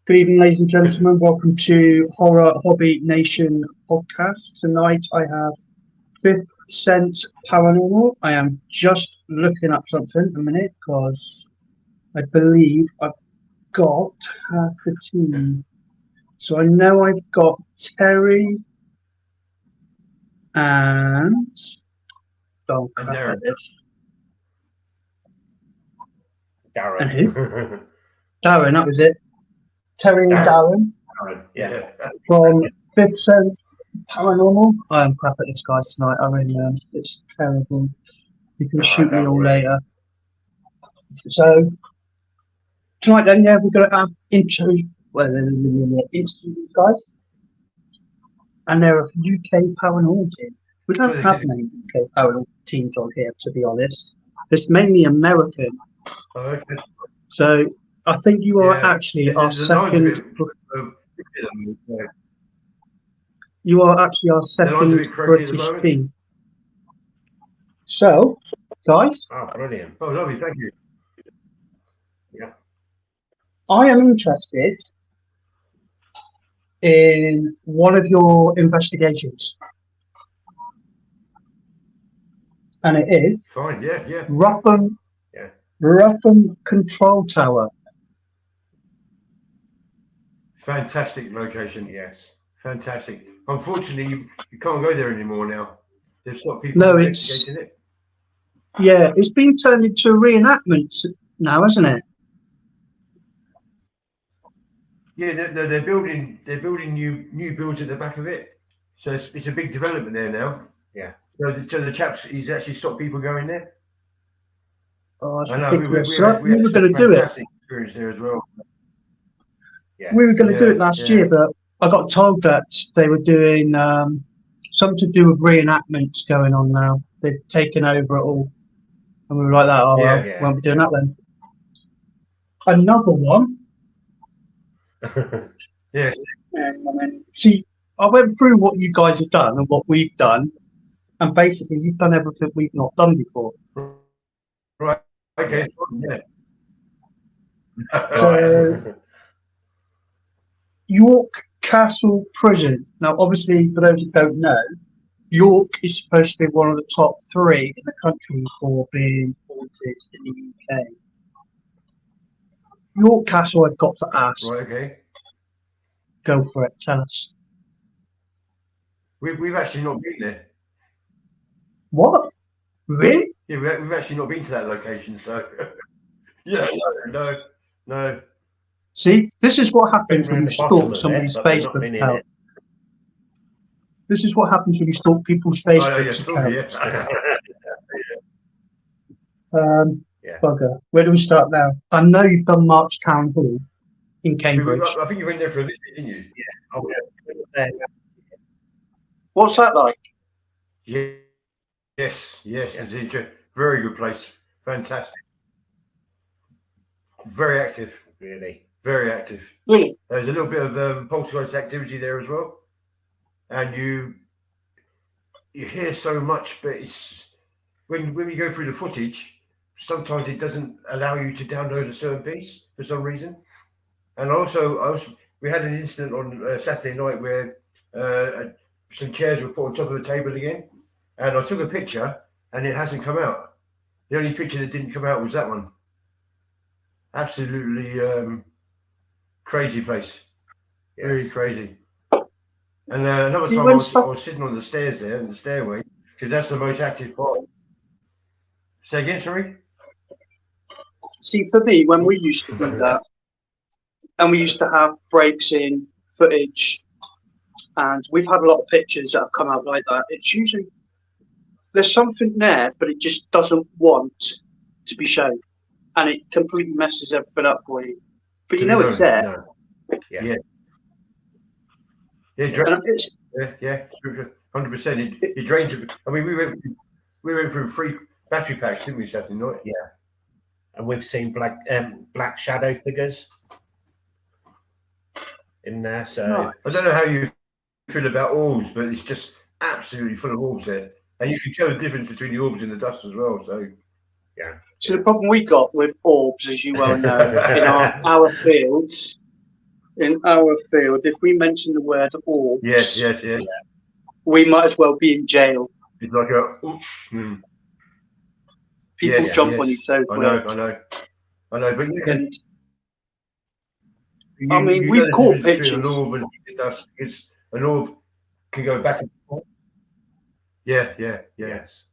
Good evening, ladies and gentlemen. Welcome to Horror Hobby Nation podcast. Tonight I have Fifth Sense Paranormal. I am just looking up something a minute because I believe I've got half the team. So I know I've got Terry and don't And crap Darren. at this. Darren. And who? Darren, that was it. Terry and Darren Yeah. from Fifth Sense Paranormal. I am crap at this, guys, tonight. I really am. It's terrible. You can shoot me don't all worry. later. So tonight, then, yeah, we're going to have interviews, guys, and they're a UK paranormal team. We don't have many UK paranormal teams on here, to be honest. It's mainly American. Oh, okay. So I think you are actually our There's a line to second. You are actually our second British team. So, guys, Oh, brilliant. Oh, lovely, thank you. Yeah. I am interested in one of your investigations. And it is Fine, yeah. Ruffham Control Tower. Fantastic location. Yes. Fantastic. Unfortunately, you can't go there anymore now. They've stopped people investigating it. Yeah, it's been turned into a reenactment now, hasn't it? Yeah, they're building new builds at the back of it. So it's a big development there now. Yeah. So the chaps, he's actually stopped people going there. Oh, that's I know. ridiculous. We were going to do it. Fantastic experience there as well. Yeah. We were going to do it last year, but I got told that they were doing something to do with reenactments going on now. They've taken over it all. And we were like that, we won't be doing that then. Another one. Yeah. See, I went through what you guys have done and what we've done, and basically you've done everything we've not done before. Right. Okay. Yeah. So, York Castle Prison. Now, obviously, for those who don't know, York is supposed to be one of the top 3 in the country for being haunted in the UK. York Castle, I've got to ask. Right. Okay. Go for it. Tell us. We've actually not been there. What? Really? Yeah, we've actually not been to that location. So, yeah, no. See, this is what happens when you stalk somebody's Facebook account. This is what happens when you stalk people's Facebook accounts. Bugger. Where do we start now? I know you've done March Town Hall in Cambridge. I think you went there for a visit, didn't you? Yeah. What's that like? Yeah. Yes. It's a very good place. Fantastic. Very active. Really. Very active. Really? There's a little bit of poltergeist activity there as well. And you hear so much, but it's when we go through the footage, sometimes it doesn't allow you to download a certain piece for some reason. And also we had an incident on Saturday night where some chairs were put on top of the table again, and I took a picture and it hasn't come out. The only picture that didn't come out was that one. Absolutely crazy place. Very crazy. And another time I was sitting on the stairs there in the stairway, because that's the most active part. Say again, sorry? See, for me, when we used to do that, and we used to have breaks in footage, and we've had a lot of pictures that have come out like that, it's usually, there's something there, but it just doesn't want to be shown. And it completely messes everything up for you. But you know it's there. No. Yeah. Yeah, 100%. It drains it. I mean, we went through 3 battery packs, didn't we, Saturday night? Yeah. And we've seen black shadow figures in there. So I don't know how you feel about orbs, but it's just absolutely full of orbs there, and you can tell the difference between the orbs and the dust as well. So, yeah. So the problem we got with orbs, as you well know, in our fields, in our field, if we mention the word orbs, Yes. we might as well be in jail. It's like a. People Yes, jump on you so I quick. know. But And you we've know the caught difference between pictures. an orb and dust, because an orb can go back and forth. Yeah. Yes.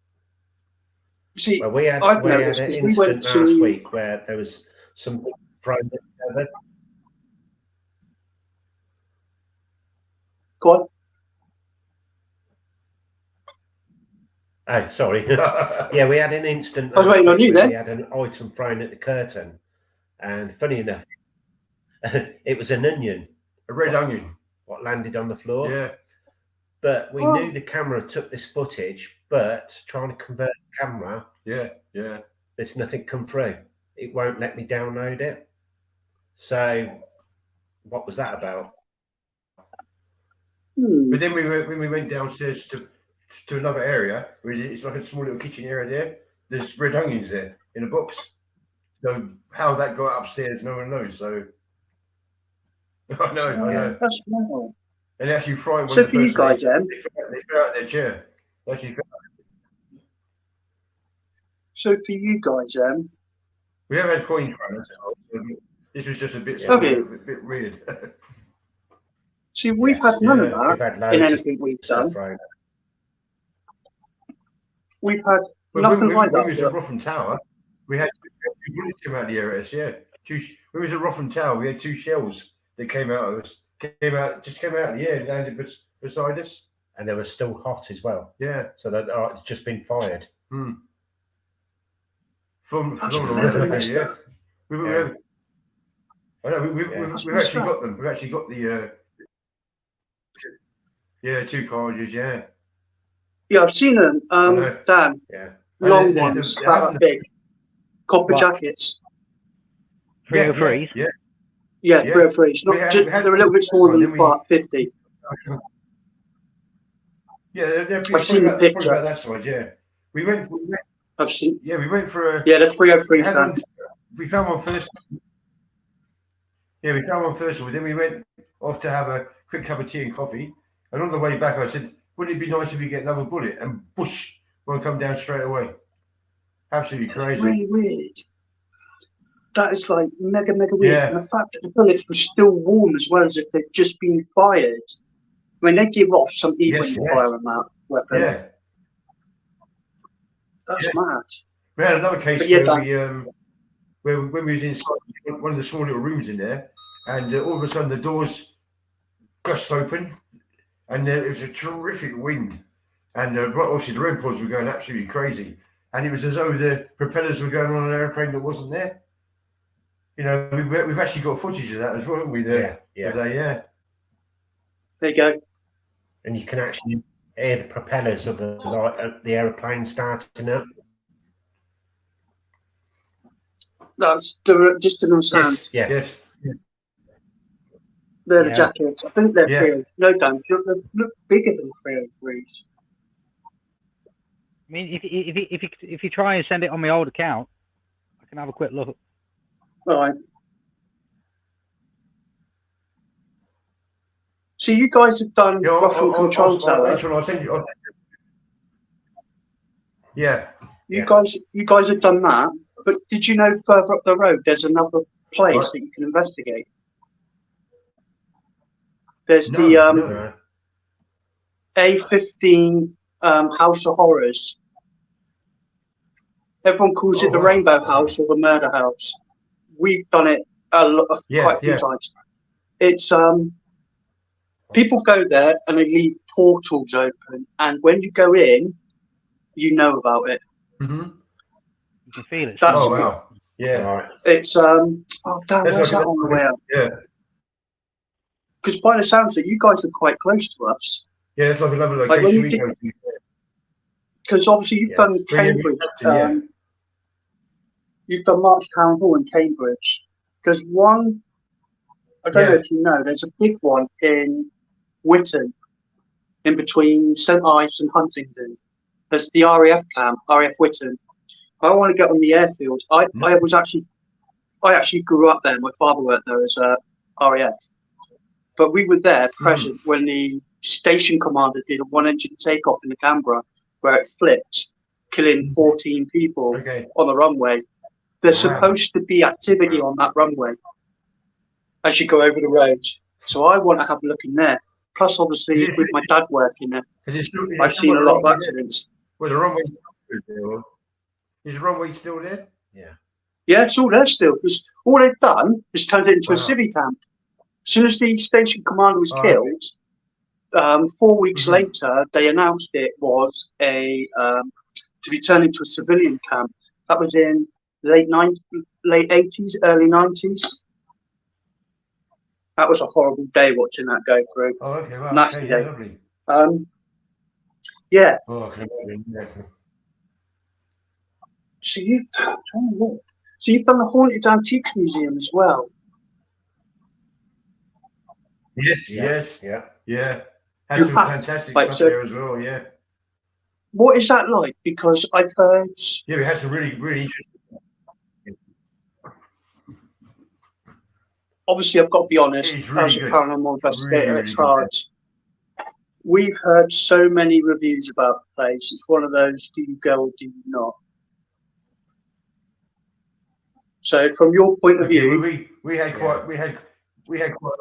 See, Well, we had I've an noticed because we went incident last to. week where there was something thrown at each other. Go on. Oh, sorry. Yeah, we had an incident I was last waiting on week you where then. we had an item thrown at the curtain, and funny enough, it was an onion. A red onion. What landed on the floor. Yeah. But we knew the camera took this footage, but trying to convert the camera, Yeah. there's nothing come through. It won't let me download it. So, what was that about? But then when we went downstairs to another area, it's like a small little kitchen area there. There's red onions there in a box. So how that got upstairs, no one knows. So I know. That's wrong. And they actually frightened one So of for the you first guys, they fell out their chair. They actually fell. So for you guys, We have had coins from us. This was just a bit, Have you? a bit weird. see, we've Yes, had none yeah, of We've that had in loads of anything we've stuff done. thrown. We've had But nothing when like we that. was at Rotham Tower, we had two bullets come out of the ARS. Yeah, when we was at Rotham Tower, we had two shells that came out of us. Came out of the air and landed beside us. And they were still hot as well. Yeah. So that it's just been fired. From That's phenomenal. messed Yeah. up. I know we've That's actually messed up. got them. We've actually got the two cartridges. Yeah. Yeah, I've seen them. know. Dan, Yeah. long they ones, haven't- about that big, copper What? jackets. 303s. Yeah. Yeah, Yeah. 303s. We Not had- just, we had they're a little bit this smaller one, than then we- 50. Yeah, they're I've seen the probably picture. about that size. Yeah. We went for Yeah, they're 303s, we had Dan. one- we found one first. Yeah, we found one first. Then we went off to have a quick cup of tea and coffee. And on the way back, I said, "Wouldn't it be nice if we get another bullet?" And bush, one come down straight away. Absolutely crazy. Really weird. That is like mega weird. Yeah. And the fact that the bullets were still warm as well as if they've just been fired. I mean, they give off some heat when Yes, you yes. fire them out weapon. Yeah. That's Yeah. mad. We had another case But yeah, where when we was inside one of the small little rooms in there, and all of a sudden the doors gushed open, and it was a terrific wind, and obviously the REM pods were going absolutely crazy, and it was as though the propellers were going on an airplane that wasn't there. You know, we've actually got footage of that as well, haven't we? Yeah. There you go. And you can actually hear the propellers of the aeroplane starting up. That's just an sound. Yes. They're the Yeah. jackets. I think they're Yeah. 303s. No, Dan, they look bigger than 303s. I mean, if you try and send it on my old account, I can have a quick look. All right. So you guys have done Yeah, Rotham Control Tower. I'll send you. Yeah. You guys have done that, but did you know further up the road there's another place Right. that you can investigate? There's No, the no. A15 House of Horrors. Everyone calls it the wow. Rainbow House or the Murder House. We've done it quite a few times. It's people go there and they leave portals open, and when you go in, you know about it. Mm-hmm. You can feel it. That's- Oh wow. Yeah. Right. It's damn, That's where's like- that on the way out? Yeah. Because by the sounds of it, you guys are quite close to us. Yeah, it's like another Like when location you we did- go to. Because obviously you've Yeah. done Well, yeah, Cambridge. yeah. You've done March Town Hall in Cambridge. There's one, I don't know Yeah. if you know, there's a big one in Witton, in between St Ives and Huntingdon. There's the RAF camp, RAF Witton. I don't want to get on the airfield. I actually grew up there. My father worked there as a RAF. but we were there present when the station commander did a 1-engine takeoff in the Canberra where it flipped, killing 14 people Okay. on the runway. There's Wow. supposed to be activity on that runway as you go over the road. So I want to have a look in there. Plus, obviously, with my dad working there, I've seen a lot of accidents. Well, the runway's still there. Is the runway still there? Yeah, it's all there still. Because all they've done is turned it into Wow. a civvy camp. As soon as the station commander was Oh, killed, 4 weeks Mhm. later, they announced it was to be turned into a civilian camp. That was in late 80s, early 90s. That was a horrible day watching that go through. Oh, okay. Well, Nasty okay, day. lovely. Yeah. Oh, I can imagine. Yeah. So you've done the Haunted Antiques Museum as well. Yes, Yeah. yes, Yeah. yeah. Has You some have- fantastic like, stuff so- there as well. Yeah. What is that like? Because I've heard. Yeah, we had some really, really interesting. Obviously, I've got to be honest. It's really As a good. paranormal investigator, Really, it's really hard. We've heard so many reviews about the place. It's one of those: do you go or do you not? So, from your point of Okay, view, we had quite we had quite.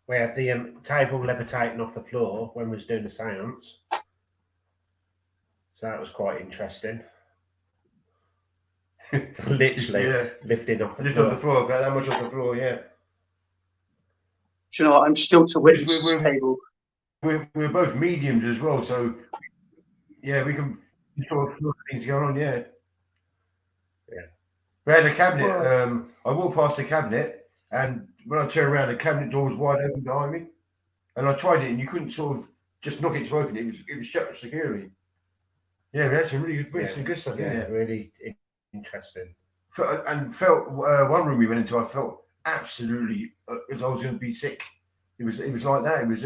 We had the table levitating off the floor when we was doing the seance. So that was quite interesting. Literally Yeah, lifting off the just floor. off the floor, about that much off the floor. Yeah, do you know what? I'm still to witness this we're- table. we're both mediums as well, so yeah, we can sort of feel things going on. Yeah, Yeah. We had a cabinet. I walked past the cabinet, and when I turned around, the cabinet door was wide open behind me, and I tried it, and you couldn't sort of just knock it to open. It was shut securely. Yeah, we had some really good, some good stuff in Yeah, there. really interesting. And felt one room we went into, I felt absolutely as I was going to be sick. It was like that. It was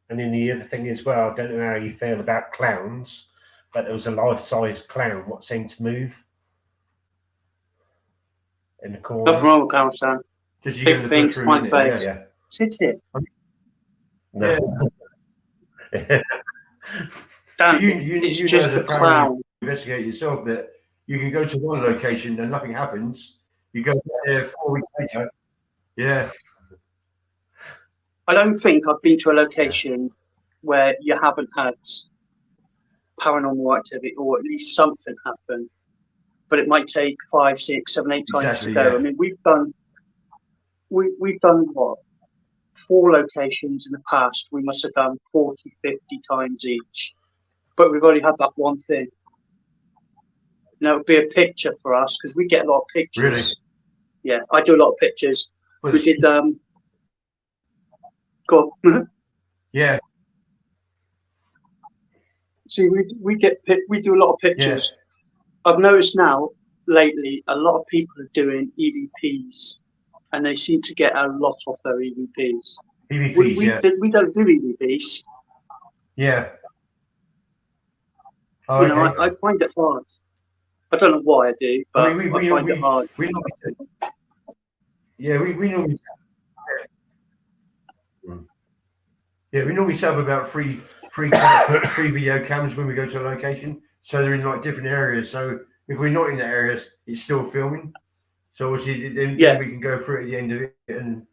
And then the other thing as well, I don't know how you feel about clowns, but there was a life-size clown what seemed to move in the corner. Nothing wrong with clowns, Dan. just you Big go in the thing, first room, smiley innit? face. Yeah. Sit it. No. Dan, You it's know just as a a clown. investigate yourself that you can go to one location and nothing happens. You go there 4 weeks later. Yeah. I don't think I've been to a location where you haven't had paranormal activity or at least something happen. But it might take 5, 6, 7, 8 times Exactly, to go. yeah. I mean, we've done what? 4 locations in the past. We must have done 40, 50 times each. But we've only had that one thing. Now, it would be a picture for us because we get a lot of pictures. Really? Yeah, I do a lot of pictures. Well, We did, go on. yeah. See, we do a lot of pictures. I've noticed now lately a lot of people are doing EVPs, and they seem to get a lot off their EVPs. EVPs, We don't do EVPs. Yeah. Oh, You know, okay. I find it hard. I don't know why I do, but I find it hard. We normally, yeah, we normally. Yeah, we normally set up about three video cams when we go to a location, so they're in like different areas. So if we're not in the areas, it's still filming. So obviously, then we can go through it at the end of it, and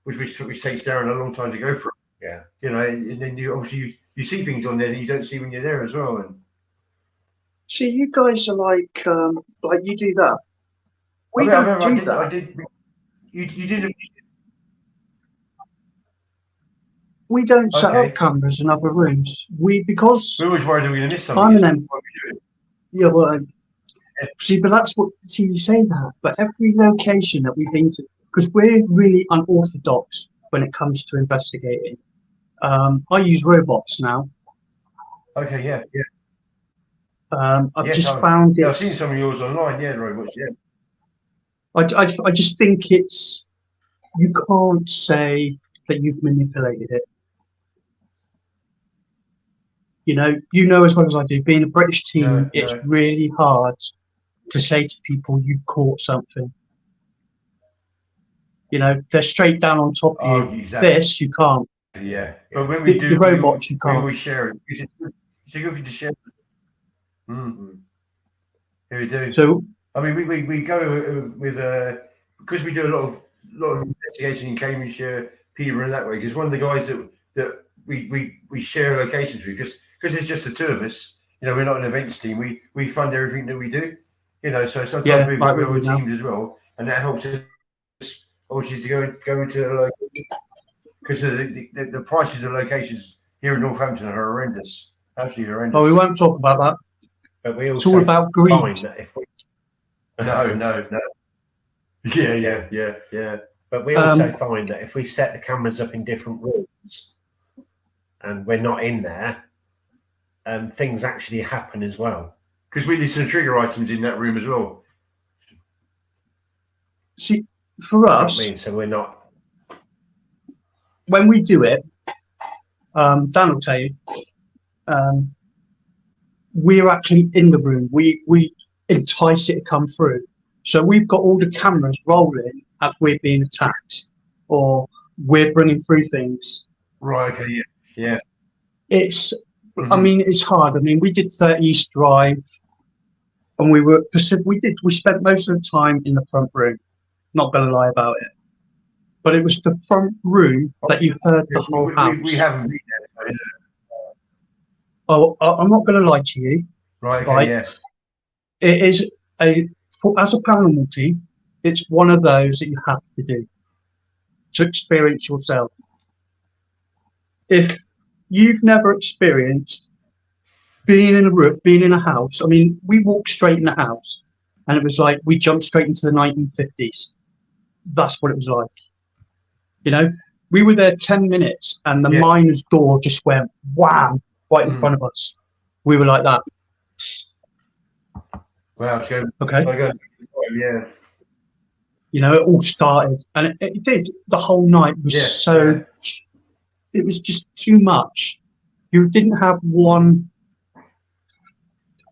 which takes Darren a long time to go through. Yeah, you know, and then you obviously you see things on there that you don't see when you're there as well. And See, you guys are like you do that. We don't do that. I did. You didn't. We don't set Okay. up cameras in other rooms. Because We're always worried that we're going to miss I'm something. an yeah, well, see, but that's what. See, you say that, but every location that we've been to, because we're really unorthodox when it comes to investigating. I use robots now. Okay, yeah. I've Yes, just found it. I've seen some of yours online. Yeah, robots. Yeah. I just think it's. You can't say that you've manipulated it. You know as well as I do, being a British team, No. it's really hard to say to people you've caught something. You know, they're straight down on top of you. Oh, exactly. This you can't. Yeah, but when we do, The robots you we can't. always share it. It's a good thing to share. Mm-hmm. Here we do. So I mean, we go with because we do a lot of investigation in Cambridgeshire, Peterborough, and that way. Because one of the guys that we share locations with, because it's just the two of us. You know, we're not an events team. We fund everything that we do. You know, so sometimes we've got other teams as well, and that helps us obviously to go into the location, because the prices of locations here in Northampton are horrendous, absolutely horrendous. Oh, we won't talk about that. But we It's all about greed. No. Yeah. But we also find that if we set the cameras up in different rooms and we're not in there, things actually happen as well. Because we listen to trigger items in that room as well. See, for us, So we're not. When we do it, Dan will tell you, we're actually in the room. We entice it to come through. So we've got all the cameras rolling as we're being attacked, or we're bringing through things. Right. Okay. Yeah. It's. I mean, it's hard. I mean, we did 30 East Drive, and we spent most of the time in the front room. Not going to lie about it, but it was the front room that you heard the whole house. We haven't been there. Oh, I'm not going to lie to you. Right. Okay. Yes. It is as a paranormal team, it's one of those that you have to do to experience yourself. If you've never experienced being in a room, being in a house, I mean, we walked straight in the house, and it was like we jumped straight into the 1950s. That's what it was like. You know, we were there 10 minutes, and the miner's door just went wham right in front of us. We were like that. Wow. Okay. Yeah. You know, it all started, and it did. The whole night was it was just too much. You didn't have one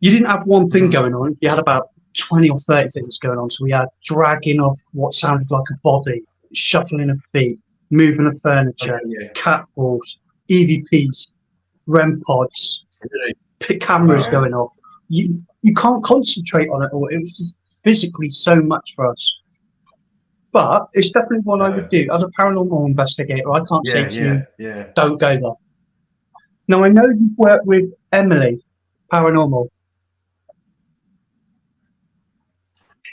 thing going on. You had about 20 or 30 things going on. So we had dragging off what sounded like a body, shuffling of feet, moving of furniture, catwalks, EVPs, REM pods, cameras going off. You can't concentrate on it all. It was just physically so much for us. But it's definitely what I would do. As a paranormal investigator, I can't say to you, don't go there. Now, I know you've worked with Emily, Paranormal,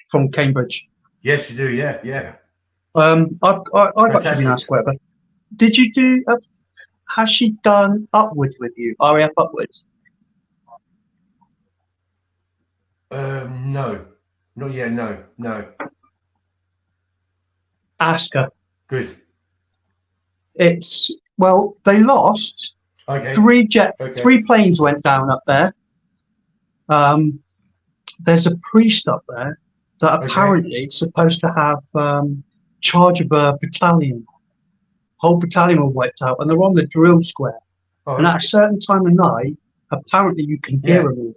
from Cambridge. Yes, you do. Yeah. I've actually been asked whether. Did you do, has she done Upward with you, RAF Upwards? No. Not yet, no. Ask her. Good. They lost. Okay. Three planes went down up there. There's a priest up there that apparently is supposed to have charge of a battalion. Whole battalion were wiped out, and they're on the drill square. And at a certain time of night, apparently you can hear them all.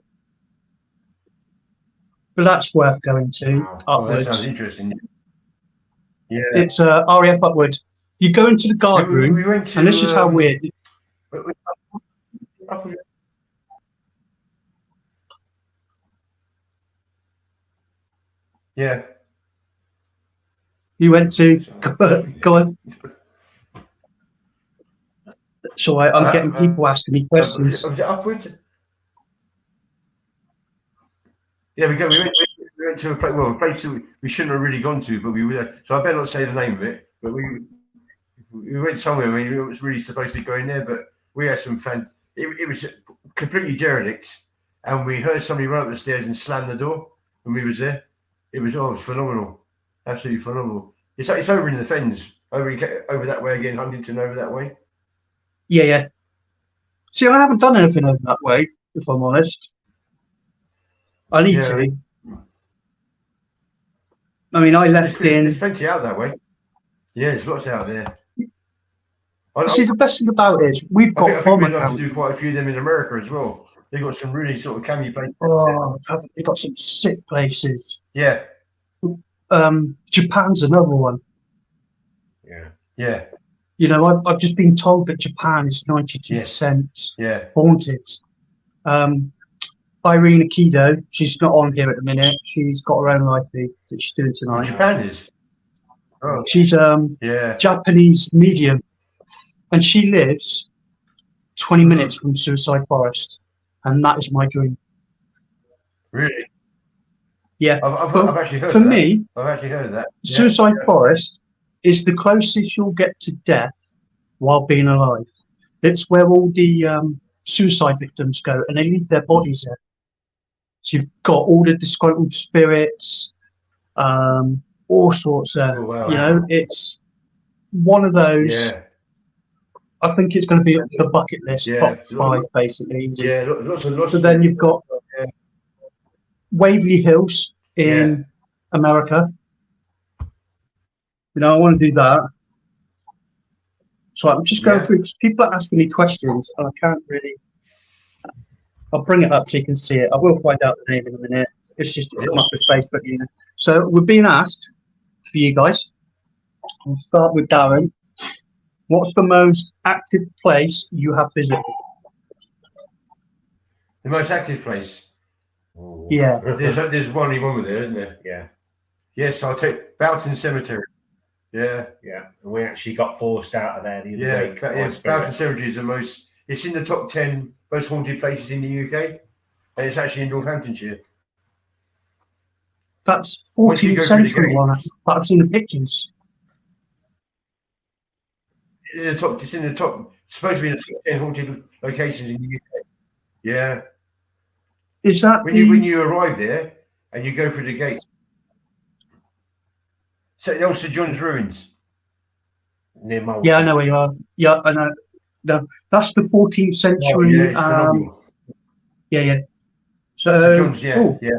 But that's worth going to. Upwards. That sounds interesting. Yeah. It's RAF Upward. You go into the guard room, we went to, and this is how weird. Yeah. You went to go on. So I'm getting people asking me questions. Was it Upwards? Yeah, we went to a place that we shouldn't have really gone to, but we were. So I better not say the name of it. But we went somewhere. I mean, it was really supposed to go in there, but we had some fun. It was completely derelict, and we heard somebody run up the stairs and slam the door when we was there. It was phenomenal, absolutely phenomenal. It's over in the Fens, over that way again, Huntington, over that way. Yeah. See, I haven't done anything over that way, if I'm honest. I need to. I mean, I left in. There's plenty out that way. Yeah, there's lots out there. See, the best thing about it is we've got. I think we'd like to do quite a few of them in America as well. They've got some really sort of canny places. Oh, they've got some sick places. Yeah. Japan's another one. Yeah. You know, I've just been told that Japan is 92% Yeah. haunted. Irene Akido, she's not on here at the minute. She's got her own life feed that she's doing Well, tonight. Japan is. Oh. She's Yeah. Japanese medium, and she lives 20 minutes from Suicide Forest, and that is my dream. Really? Yeah. I've actually heard for of that. me, I've actually heard of that. Yeah. Suicide Forest is the closest you'll get to death while being alive. It's where all the suicide victims go, and they leave their bodies there. So you've got all the disgruntled spirits, all sorts of, Oh, wow. you know, it's one of those. Yeah. I think it's going to be the bucket list, Yeah. top 5, basically. Easy. Yeah. Lots of So then you've got Yeah. Waverly Hills in America. You know, I want to do that. So I'm just going through, because people are asking me questions, and I can't really. I'll bring it up so you can see it. I will find out the name in a minute. It's just come up with Facebook, you know. So we're being asked for you guys. We'll start with Darren. What's the most active place you have visited? The most active place. Yeah. There's one with there, isn't there? Yeah. Yes, I'll take Boughton Cemetery. Yeah. Yeah. And we actually got forced out of there the other week. Yes, Boughton Cemetery is the most. It's in the top 10 most haunted places in the UK, and it's actually in Northamptonshire. That's Once you 14th go through the century one, gates- but I've seen the pictures. It's in the top. Supposed to be in the top 10 haunted locations in the UK. Yeah. Is that When the... you arrive there and you go through the gate, St. St. John's ruins. Near Malta. Yeah, I know where you are. Yeah, I know. No, that's the 14th century. Yeah, it's phenomenal. Yeah. So, St. John's, yeah, cool. yeah.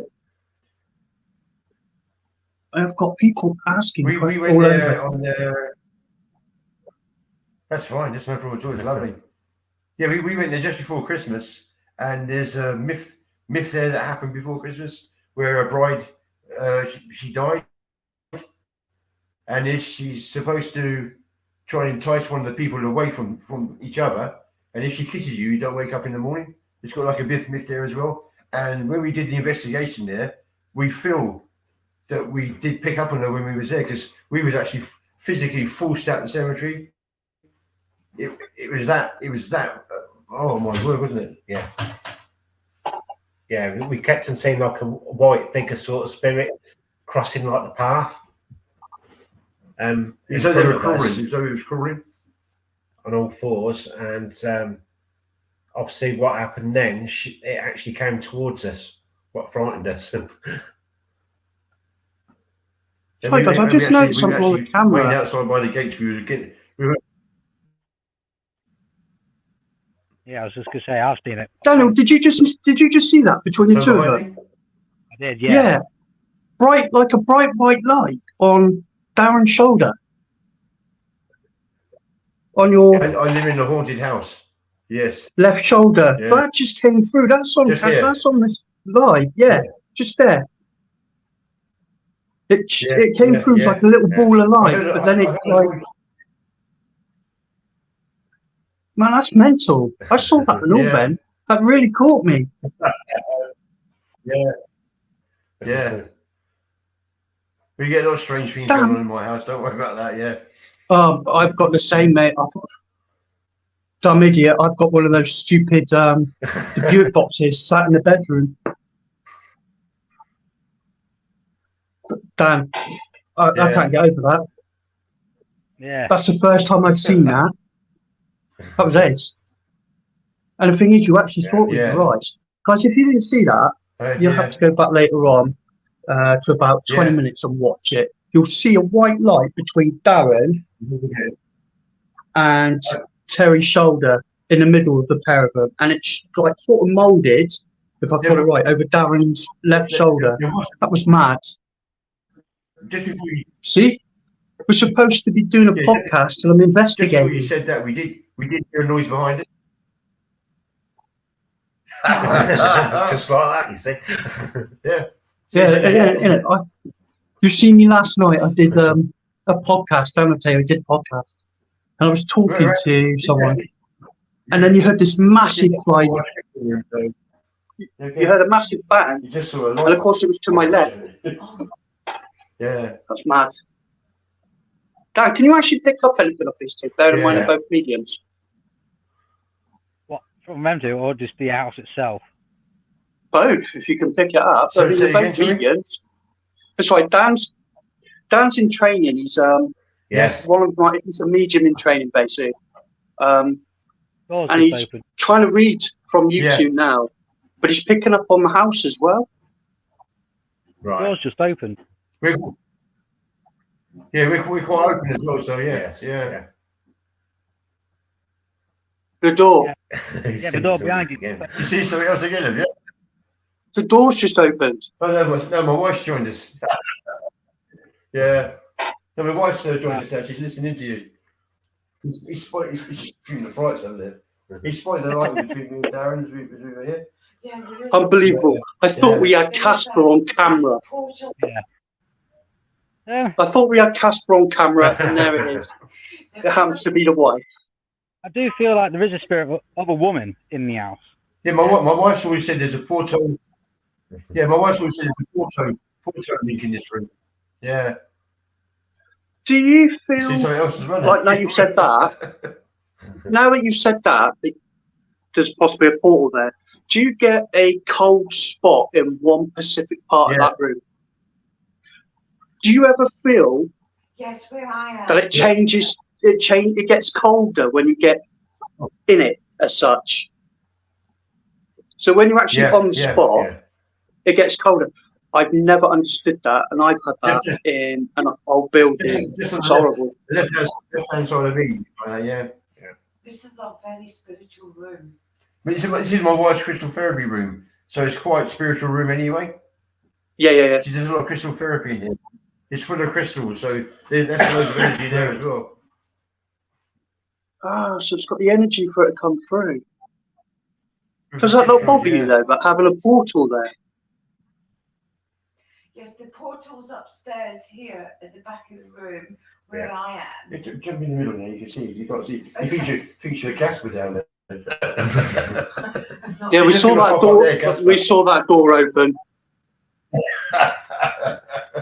I've got people asking We all went there over. on the. That's fine. That's no problem at all. It's lovely. Yeah, we went there just before Christmas, and there's a myth there that happened before Christmas where a bride she died, and if she's supposed to try and entice one of the people away from each other, and if she kisses you, you don't wake up in the morning. It's got like a myth there as well. And when we did the investigation there, we feel that we did pick up on her when we was there, because we was actually physically forced out the cemetery. It was that. Oh my word, wasn't it? Yeah. Yeah, we kept on seeing like a white figure sort of spirit crossing like the path. So they were crawling. So it was crawling on all fours, and obviously what happened then, it actually came towards us. What frightened us. Hi guys, I just noticed something on the camera. Waiting outside by the gates, Yeah, I was just gonna say I've seen it. Daniel, did you just see that between the two of them? I did, yeah. Yeah, like a bright white light on Darren's shoulder. On your I live in a haunted house. Yes. left shoulder. Yeah. That just came through. That's on this live. Yeah, just there. It came through as like a little ball of light, but then man, that's mental. I saw that in all, Ben. That really caught me. Yeah. We get a lot of strange things going on in my house. Don't worry about that. Yeah. I've got the same, mate. Dumb idiot. I've got one of those stupid debut boxes sat in the bedroom. Damn. I can't get over that. Yeah. That's the first time I've seen that. That was ace. And the thing is, you actually saw it with your eyes. Guys, if you didn't see that, you'll have to go back later on to about 20 minutes and watch it. You'll see a white light between Darren and Terry's shoulder in the middle of the pair of them. And it's like sort of moulded, if I've got it right, over Darren's left shoulder. That was mad. Just before you see, we're supposed to be doing a podcast and I'm investigating. Just before you said that, we did hear a noise behind us. Just like that, you see. Yeah. You seen me last night. I did a podcast. Don't I tell you, I did a podcast. and I was talking to someone, and then you heard this massive like you heard a massive bang, You just saw a and of course it was to my left. Yeah. That's mad. Dan, can you actually pick up anything off these two? Bear in mind Yeah. they're both mediums. What, from them two, or just the house itself? Both, if you can pick it up. So I mean, say they're both again, sorry? mediums. That's right. Dan's in training. He's Yes. one of my. He's a medium in training, basically. Doors And just he's open. trying to read from Yeah. YouTube now, but he's picking up on the house as well. Right. Doors just open. We're quite open as well, so yes, yeah. The door. Yeah, the door behind you. You see something else again, have you? The door's just opened. Oh, no, my wife's joined us. Yeah. No, my wife's joined us now. She's listening to you. He's shooting the frights over there. He's spotted the light between me and Darren as we were here. Yeah, there is. Unbelievable. I thought we had There is Casper a on camera. portal. Yeah, I thought we had Casper on camera, and there it is. There It is happens a- to be the wife. I do feel like there is a spirit of a woman in the house. Yeah, my wife's always said there's a portal. Yeah, my wife's always said there's a portal link in this room. Yeah. Do you See feel something else as well? like now you've said that? Now that you've said that, there's possibly a portal there. Do you get a cold spot in one specific part Yeah. of that room? Do you ever feel Yes, where I am. that it changes? It gets colder when you get in it, as such. So when you're actually on the spot, it gets colder. I've never understood that, and I've had that in an old building. Just on It's the horrible. left-hand side of me. Yeah. This is a very spiritual room. But this is my wife's crystal therapy room, so it's quite a spiritual room anyway. Yeah. She does a lot of crystal therapy in here. It's full of crystals, so there's loads of energy there as well. Ah, so it's got the energy for it to come through. Does that not bother you though, but having a portal there? Yes, the portal's upstairs here at the back of the room where I am. Yeah, jump in the middle there, you can see. You can't see. You think you're a Casper down there. I'm not- Yeah, we Just saw gonna that pop door. up there, Casper. We saw that door open.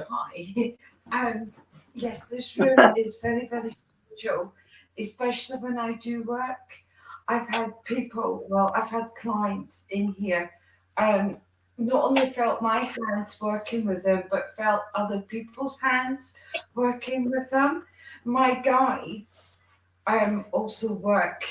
Hi. Yes, this room is very, very spiritual, especially when I do work. I've had clients in here, not only felt my hands working with them, but felt other people's hands working with them. My guides also work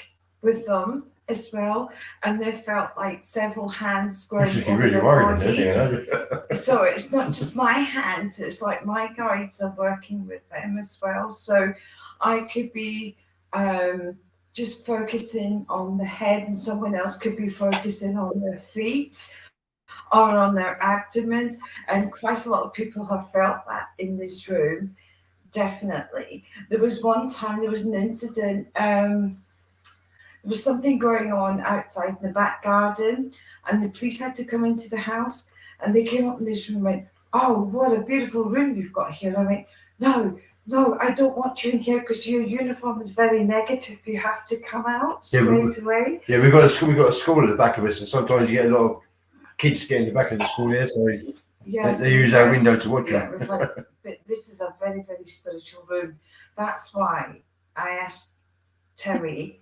with them as well, and they felt like several hands You going should be over really their worried body. then, So it's not just my hands, it's like my guides are working with them as well. So I could be just focusing on the head, and someone else could be focusing on their feet or on their abdomen. And quite a lot of people have felt that in this room, definitely. There was one time, there was an incident, there was something going on outside in the back garden, and the police had to come into the house, and they came up in this room and went, "Oh, what a beautiful room you've got here." And I went, No, I don't want you in here because your uniform is very negative. You have to come out straight away. Yeah, we've got a school at the back of us, and sometimes you get a lot of kids get in the back of the school here, so Yes, they use our window to watch yeah, them. we've had- but this is a very, very spiritual room. That's why I asked Terry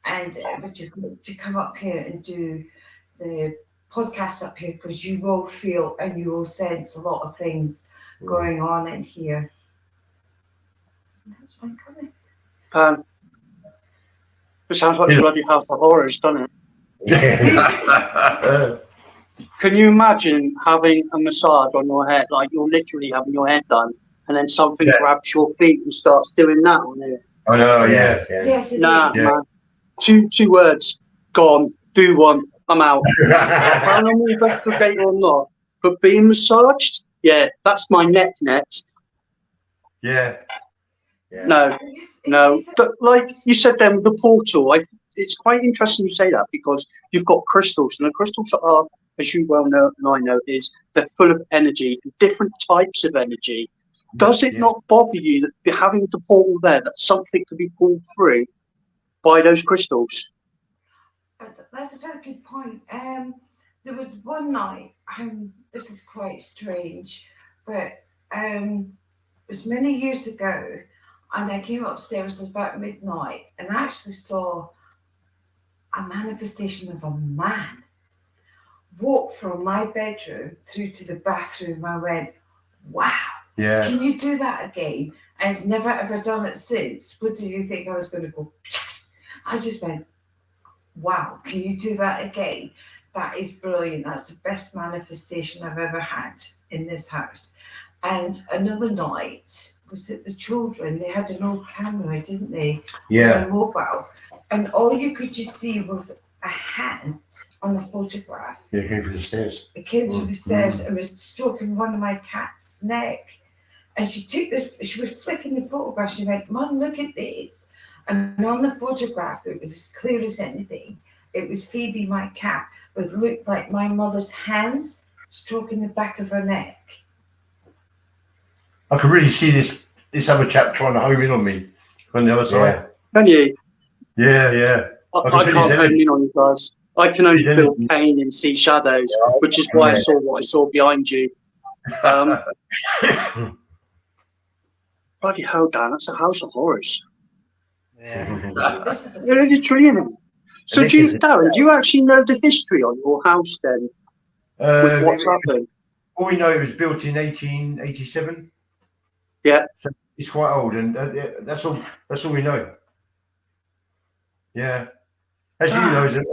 and Richard to come up here and do the podcast up here, because you will feel and you will sense a lot of things going on in here. That's my comment. It sounds like bloody House of Horrors, doesn't it? Can you imagine having a massage on your head, like you're literally having your head done, and then something grabs your feet and starts doing that on it? I know, yeah. Yes, it Nah, is. man. Two words. Gone. Do one. I'm out. Paranormal investigator or not, but being massaged, yeah, that's my neck next. Yeah. No, no. But like you said then, the portal, it's quite interesting you say that, because you've got crystals, and the crystals are, as you well know and I know, they're full of energy, different types of energy. Does it not bother you that you're having the portal there, that something could be pulled through by those crystals? That's a very good point. There was one night, this is quite strange, but it was many years ago, and I came upstairs about midnight and actually saw a manifestation of a man walk from my bedroom through to the bathroom. I went, wow, can you do that again? And never ever done it since. What did you think I was going to go? I just went, wow, can you do that again? That is brilliant. That's the best manifestation I've ever had in this house. And another night was it the children, they had an old camera, didn't they? Yeah. On a mobile. And all you could just see was a hand on a photograph. Yeah, it came through the stairs. It came through the stairs and was stroking one of my cat's neck. And she was flicking the photograph. She went, Mum, look at this. And on the photograph, it was as clear as anything. It was Phoebe, my cat, but it looked like my mother's hands stroking the back of her neck. I could really see this other chap trying to home in on me on the other side. Can you? Yeah. I can't home in on you guys. I can only feel pain and see shadows, which is why I saw what I saw behind you. Bloody hell, Dan, that's a house of horrors. Yeah. You're in a dream. So, Darren, do you actually know the history on your house then? With what's happened? All we know, it was built in 1887. Yeah. So it's quite old, and that's all we know. Yeah. As you know,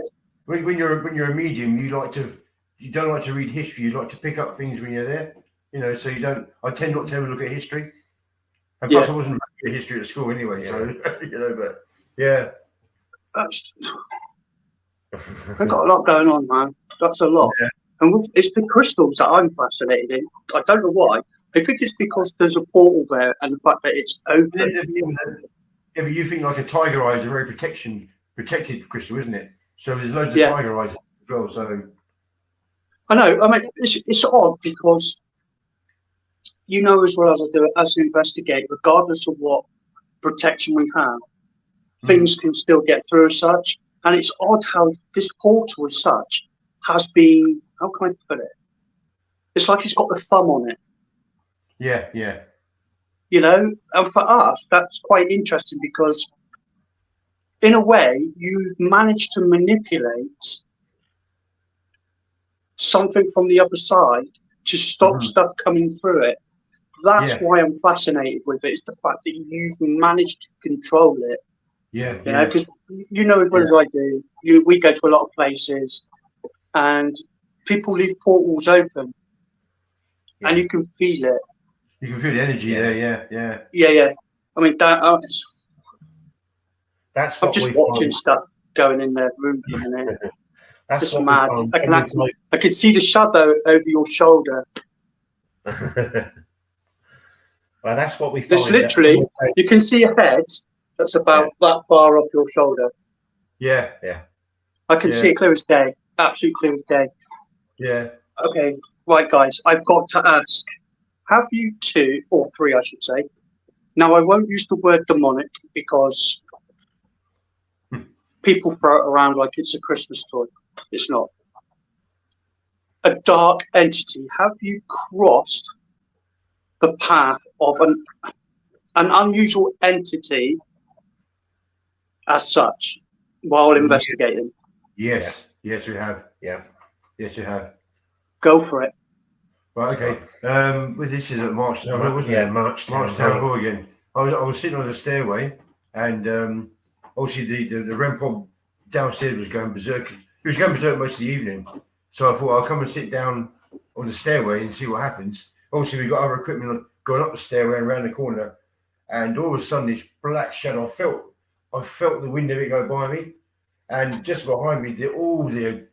when you're a medium, you don't like to read history. You like to pick up things when you're there. You know, so you don't. I tend not to ever look at history. And plus, I wasn't very good at history at school anyway. So you know, but yeah. I've got a lot going on, man. That's a lot. Yeah. And it's the crystals that I'm fascinated in. I don't know why. I think it's because there's a portal there and the fact that it's open. Yeah, but you think like a tiger eye is a very protected crystal, isn't it? So there's loads of tiger eyes as well. So I know. I mean, it's odd because you know as well as I do, as an investigator, regardless of what protection we have, things can still get through as such. And it's odd how this portal as such has been, how can I put it? It's like it's got the thumb on it. Yeah. You know, and for us, that's quite interesting because in a way, you've managed to manipulate something from the other side to stop stuff coming through it. That's why I'm fascinated with it. It's the fact that you've managed to control it. Yeah. You know, because you know as well as I do, we go to a lot of places and people leave portals open and you can feel it. You can feel the energy there, yeah. Yeah. I mean, that's what I'm just watching stuff going in their room at the minute. That's just mad. I can see the shadow over your shoulder. Well, that's what we find. There's literally, you can see a head that's about that far off your shoulder. Yeah. I can see it clear as day. Absolutely clear as day. Yeah. Okay, right, guys. I've got to ask: have you two or three, I should say? Now, I won't use the word demonic because people throw it around like it's a Christmas toy. It's not. A dark entity. Have you crossed the path of an unusual entity as such while investigating? Yes, we have. Yeah. Yes, we have. Go for it. Right, okay. Well, this is at March Town Hall, wasn't it? Yeah, March Town Hall again. I was sitting on the stairway, and obviously the REM pod downstairs was going berserk. He was going berserk most of the evening, so I thought I'll come and sit down on the stairway and see what happens. Obviously, we got other equipment going up the stairway and around the corner, and all of a sudden, this black shadow. I felt the wind of it go by me, and just behind me, all the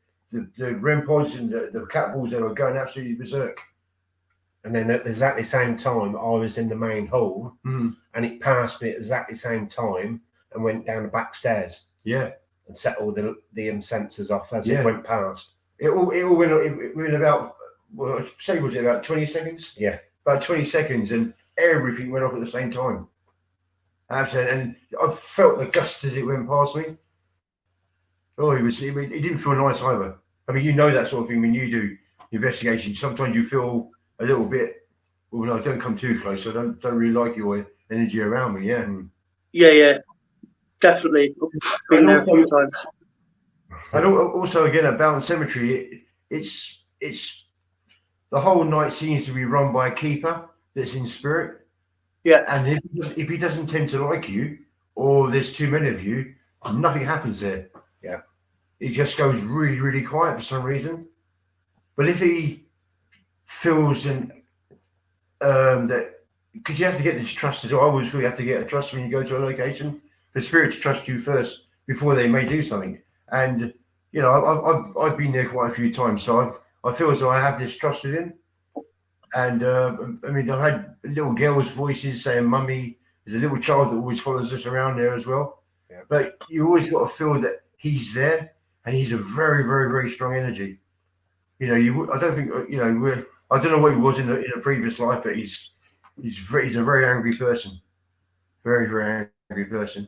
REM pods and the cat balls, they were going absolutely berserk. And then at exactly the same time, I was in the main hall, and it passed me at exactly the same time and went down the back stairs. Yeah. And set all the sensors off as it went past. It all went about, well, say, was it about 20 seconds? Yeah. About 20 seconds, and everything went off at the same time. Absolutely, and I felt the gust as it went past me. Oh, it didn't feel nice either. I mean, you know that sort of thing when you do investigation. Sometimes you feel a little bit, well, no, don't come too close. I don't really like your energy around me. Yeah. Yeah, definitely. Been there a few times. And also, again, at Boughton Cemetery, it's the whole night seems to be run by a keeper that's in spirit. Yeah. And if he doesn't tend to like you, or there's too many of you, nothing happens there. Yeah. It just goes really, really quiet for some reason. But if he feels that, because you have to get this trust as well. I always feel you have to get a trust when you go to a location. The spirit to trust you first before they may do something. And you know, I've been there quite a few times, so I feel as though I have this trust in him. And I mean, I've had little girls' voices saying "mummy." There's a little child that always follows us around there as well. Yeah. But you always got to feel that he's there, and he's a very, very, very strong energy. You know, I don't think I don't know what he was in a previous life, but he's a very angry person, very, very angry person.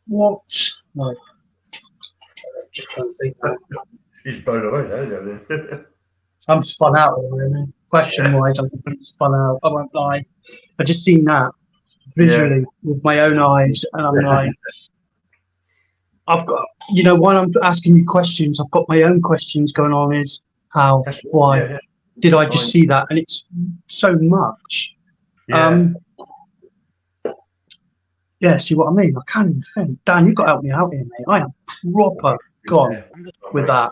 What? No. Just trying to think. He's blown away now, isn't he? I'm spun out at the moment. Question-wise, I'm completely spun out. I won't lie. I just seen that visually with my own eyes, and I'm like, I've got, while I'm asking you questions, I've got my own questions going on. Is how, why did I just see that? And it's so much. Yeah. See what I mean? I can't even think. Dan, you've got to help me out here, mate. I am proper gone with that.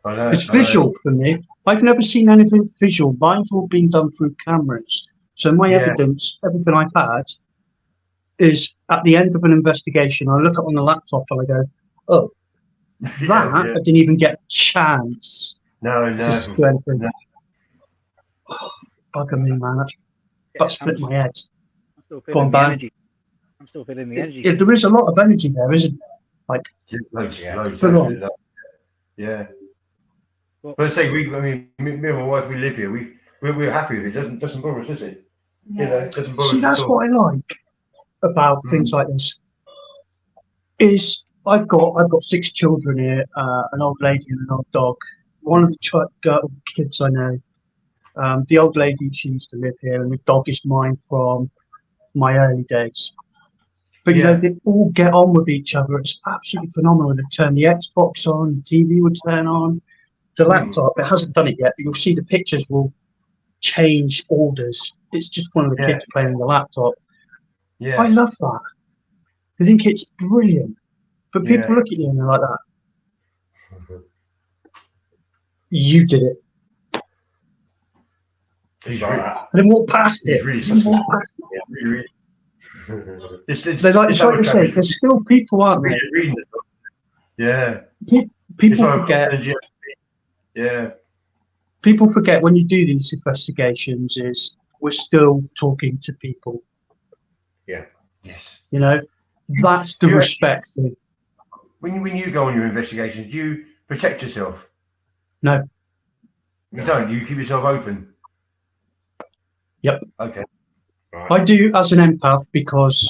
It's visual for me. I've never seen anything visual. Mine's all been done through cameras. So my evidence, everything I've had, is at the end of an investigation, I look up on the laptop and I go, oh, that I didn't even get a chance to do anything. No. Bugger me, man. That's flipped my head. I'm still feeling the energy. I'm still feeling the energy. There is a lot of energy there, isn't there? Like, loads. Yeah. Well, But say me and my wife, we live here. We're happy with it. Doesn't bother us, does it? No. It doesn't bother us. See, that's what I like about things like this. Is I've got 6 children here, an old lady and an old dog. One of the kids I know, the old lady, she used to live here, and the dog is mine from my early days. But they all get on with each other. It's absolutely phenomenal. They turn the Xbox on, the TV would turn on, the laptop. It hasn't done it yet, but you'll see the pictures will change orders. It's just one of the kids playing on the laptop. Yeah. I love that. I think it's brilliant. But people look at you and they're like that. You did it. He's like that. And then walk past it. It's like you say, there's still people, aren't there? Yeah. People forget. Yeah. People forget when you do these investigations is we're still talking to people. Yeah. Yes. That's the respect thing. When you go on your investigations, do you protect yourself? No. You don't. You keep yourself open. Yep. Okay. Right. I do as an empath because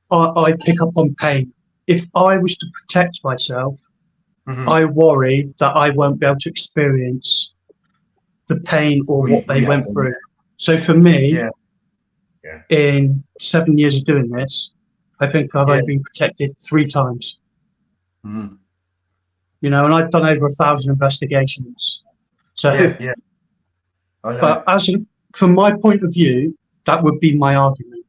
I pick up on pain. If I was to protect myself, I worry that I won't be able to experience the pain or what they went through. So for me, in 7 years of doing this, I think I've only been protected 3 times. And I've done over 1,000 investigations. So, but from my point of view, that would be my argument.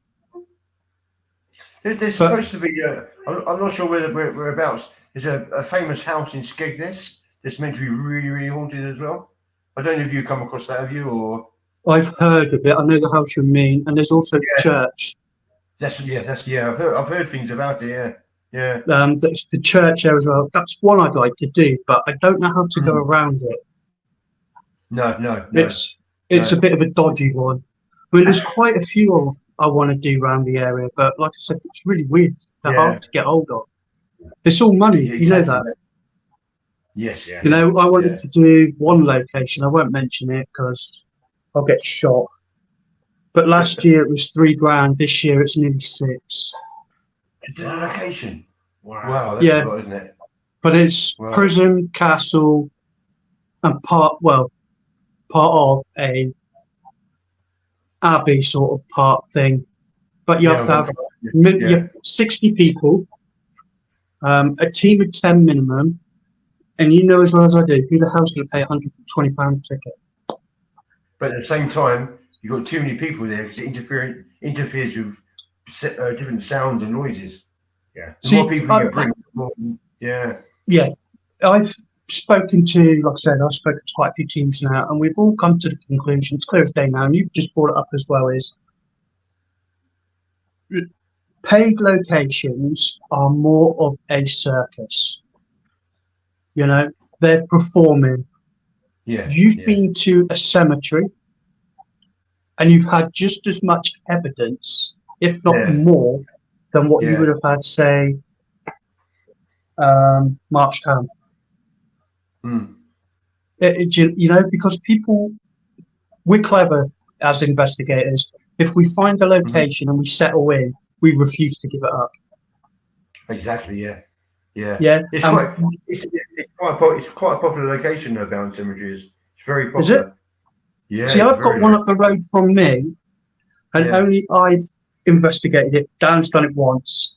There's supposed to be, I'm not sure whereabouts, there's a famous house in Skegness that's meant to be really, really haunted as well. I don't know if you come across that, have you? Or I've heard of it. I know the house you mean, and there's also the church. I've heard things about it. Yeah. The church there as well. That's one I'd like to do, but I don't know how to go around it. No. It's a bit of a dodgy one. I mean, there's quite a few I want to do around the area, but like I said, it's really weird. They're hard to get hold of. It's all money, you know that. Yes. Yeah. I wanted to do one location. I won't mention it because I'll get shot. But last year it was $3,000. This year it's nearly 6. To the location. Wow. Wow, that's Yeah. a lot, isn't it? But it's Wow. prison, castle, and part of a abbey sort of part thing. But you have to have you have 60 people, a team of 10 minimum, and you know as well as I do, who the hell's going to pay £120 a ticket? But at the same time, you've got too many people there because it interferes with different sounds and noises. Yeah. The more people you bring, the more, yeah. Yeah, I've spoken to, like I said, I've spoken to quite a few teams now, and we've all come to the conclusion, it's clear as day now, and you've just brought it up as well, is paid locations are more of a circus. You know, they're performing. Yeah. You've been to a cemetery and you've had just as much evidence, if not more, than what you would have had, say, March Town. You know, because people, we're clever as investigators. If we find a location and we settle in, we refuse to give it up. Exactly. Yeah. Yeah. Yeah. It's quite a popular location though, Bound Cemetery. It's very popular. Is it? Yeah. See, I've got one up the road from me, and only I've investigated it. Dan's done it once.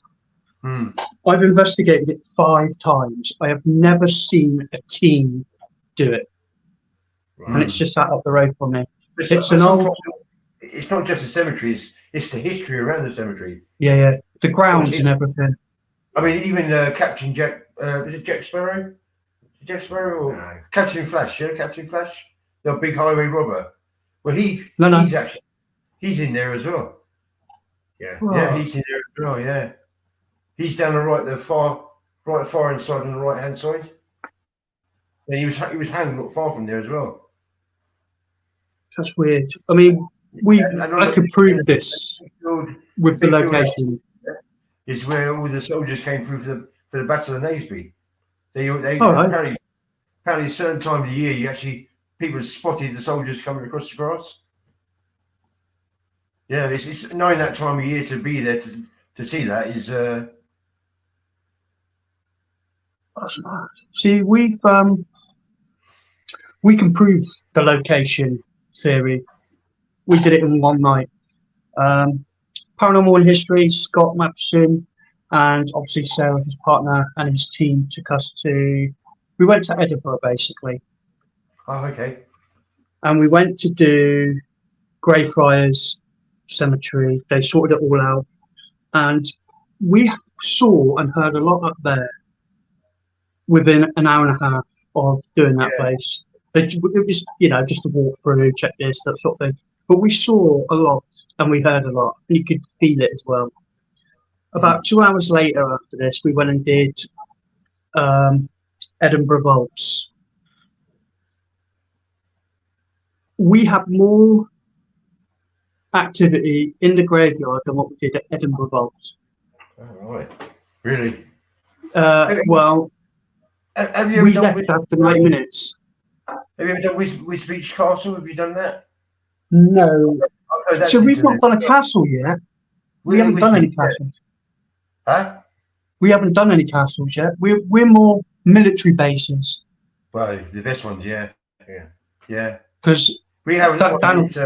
I've investigated it 5 times. I have never seen a team do it, and it's just sat up the road from me. It's an old. It's not just the cemetery; it's the history around the cemetery. Yeah, the grounds and everything. I mean, even Captain Jack. Was it Jack Sparrow? Jack Sparrow or No. Captain Flash? Yeah, Captain Flash, the big highway robber. Well, he's in there as well. Yeah. Yeah, he's in there as well. Yeah, he's down the far hand side on the right hand side. And he was hanged not far from there as well. That's weird. I mean, I could prove this with the location. It's where all the soldiers came through for the Battle of Naseby. They apparently a certain time of the year, people spotted the soldiers coming across the grass. Yeah, it's knowing that time of year to be there to see that is. See, we can prove the location theory. We did it in one night. Paranormal in History, Scott Matheson, and obviously Sarah, his partner, and his team took us we went to Edinburgh basically. Oh, okay. And we went to do Greyfriars Cemetery. They sorted it all out. And we saw and heard a lot up there within an hour and a half of doing that place. It was, just a walk through, check this, that sort of thing. But we saw a lot and we heard a lot. And you could feel it as well. About 2 hours later after this, we went and did Edinburgh Vaults. We had more activity in the graveyard than what we did at Edinburgh Vaults. Oh, right. Really? Well, have you we left after 9 minutes. Have you ever done Wisbech Castle? Have you done that? No. Oh, so we've not done a castle yet. We haven't done any castles. Huh? We haven't done any castles yet. We're more military bases. Well, the best ones, yeah. Because we haven't. Is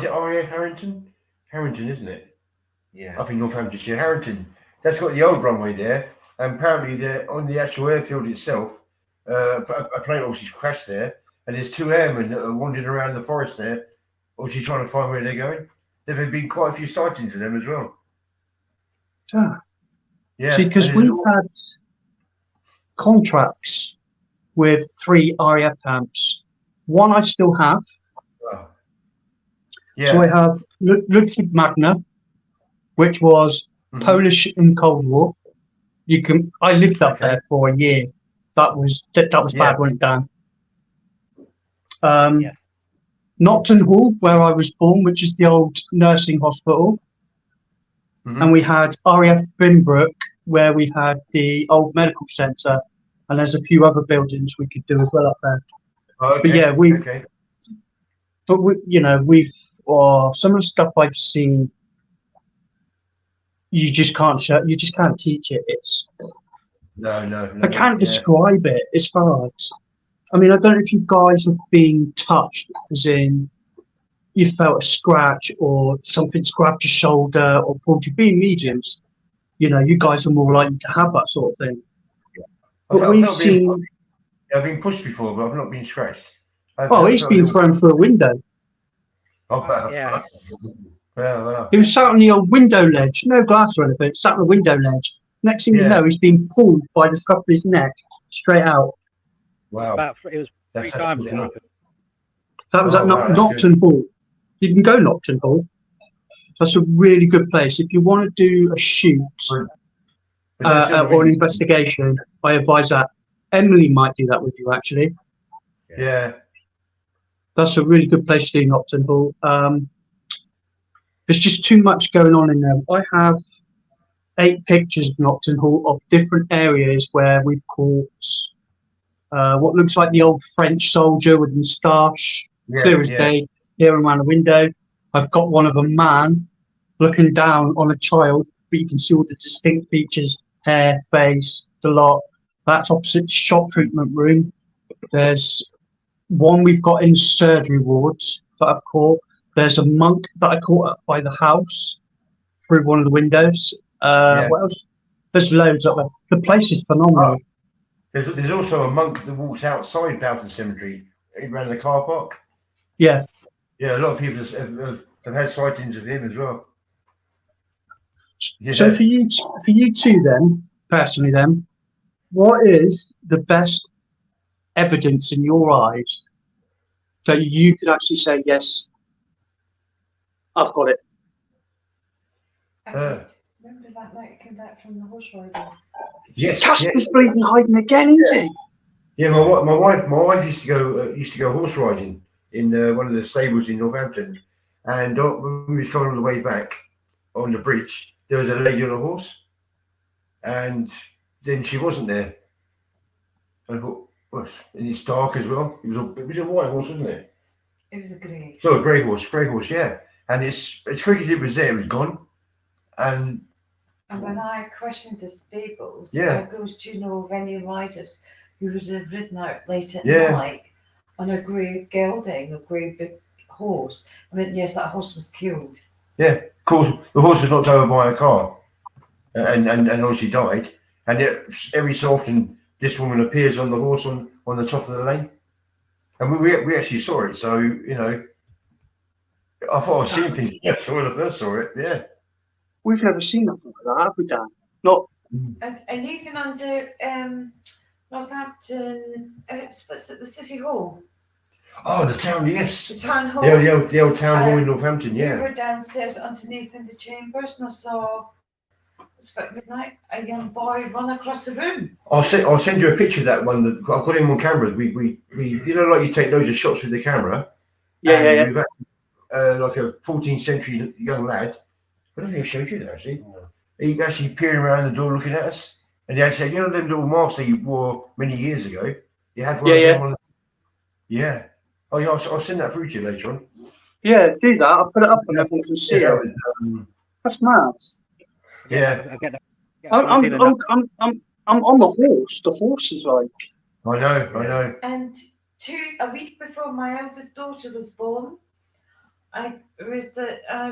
it Harrington? Harrington, isn't it? Yeah. Up in Northamptonshire, Harrington. That's got the old runway there, and apparently on the actual airfield itself, a plane obviously crashed there, and there's 2 airmen that are wandering around the forest there, obviously trying to find where they're going. There have been quite a few sightings of them as well. Yeah. See, because we've had contracts with 3 RAF camps. One I still have. Oh. Yeah. So I have Ludwig Magna, which was Polish in Cold War. I lived up there for a year. That was bad, wasn't it, Dan? Nocton Hall, where I was born, which is the old nursing hospital. And we had RAF Binbrook, where we had the old medical centre, and there's a few other buildings we could do as well up there. Oh, okay. But yeah, okay. we've some of the stuff I've seen, you just can't show, you just can't teach it. It's No. I can't Yeah. describe it. It's hard. I mean, I don't know if you guys have been touched, as in you felt a scratch or something's grabbed your shoulder or pulled you. Being mediums, you guys are more likely to have that sort of thing. But we've seen. I've been pushed before, but I've not been scratched. He's been thrown through a window. Oh, wow. Yeah. Well. He was sat on the old window ledge, no glass or anything, sat on the window ledge. Next thing you know, he's been pulled by the scruff of his neck straight out. Wow. It was 3 times it happened. That was at Nocton Hall. You can go Nocton Hall. That's a really good place. If you want to do a shoot or an investigation, I advise that. Emily might do that with you, actually. Yeah. That's a really good place to do Nocton Hall. There's just too much going on in there. I have 8 pictures of Nocton Hall of different areas where we've caught what looks like the old French soldier with moustache, clear as day, here around the window. I've got one of a man looking down on a child, but you can see all the distinct features, hair, face, the lot. That's opposite the shock treatment room. There's one we've got in surgery wards that I've caught. There's a monk that I caught up by the house through one of the windows. What else? There's loads up there. The place is phenomenal. There's also a monk that walks outside Boughton Cemetery around the car park. Yeah. Yeah, a lot of people have had sightings of him as well. Yeah. So for you two then, personally then, what is the best evidence in your eyes that you could actually say, yes, I've got it? Remember that night you came back from the horse riding? Yes. Casper's bleeding hiding again, isn't he? Yeah, my wife used to go horse riding in one of the stables in Northampton, and when we was coming on the way back on the bridge, there was a lady on a horse, and then she wasn't there. I thought, well, and it's dark as well. It was a white horse, wasn't it? It was a grey. So a grey horse, yeah. And it's as quick as it was there, it was gone. And when I questioned the stables, Yeah. I goes, do you know of any riders who would have ridden out late at Yeah. night on a grey gelding, a grey big horse? I mean, yes, that horse was killed. yeah, of course, the horse was knocked over by a car, and obviously died. And yet, every so often, this woman appears on the horse on the top of the lane, and we actually saw it. So I thought I was seeing things. Yeah, so when I first saw it, yeah. We've never seen nothing like that, have we, Dan? Not. And even under Northampton, what's it, the City Hall? Oh, the town, yes. The town hall. The old town hall in Northampton, We yeah. were downstairs underneath in the chambers, and I saw, it was about midnight, a young boy run across the room. I'll send you a picture of that one. I've got him on camera. We like you take loads of shots with the camera. Yeah. We've actually, like a 14th century young lad. I don't think I showed you that actually. No. He actually peering around the door looking at us, and he actually, them little masks that you wore many years ago. You had one of them on. Yeah. Oh yeah, I'll send that through to you later on. Yeah, do that. I'll put it up and everyone can see it. That's mad. Yeah. I get that. I'm on the horse. The horse is like. I know. And a week before my eldest daughter was born, I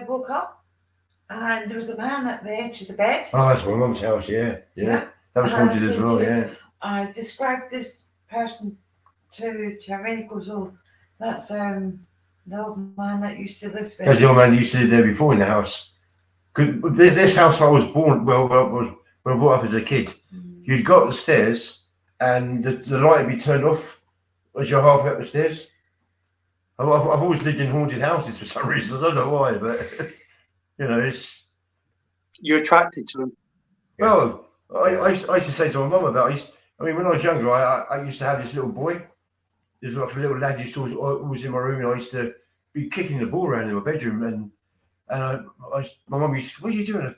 woke up and there was a man at the edge of the bed. Oh, that's my mum's house. Yeah. That was haunted as well. Yeah. I described this person to her, and he goes, "Oh, that's the old man that used to live there." That's the old man who used to live there before in the house. This house I was born, when I was brought up as a kid, you'd go up the stairs and the light would be turned off as you're halfway up the stairs. I've always lived in haunted houses for some reason. I don't know why, but it's. You're attracted to them. Well, I used to say to my mum about when I was younger, I used to have this little boy. There's like a little lad used to always in my room, and I used to be kicking the ball around in my bedroom, and my mum used to, "What are you doing?"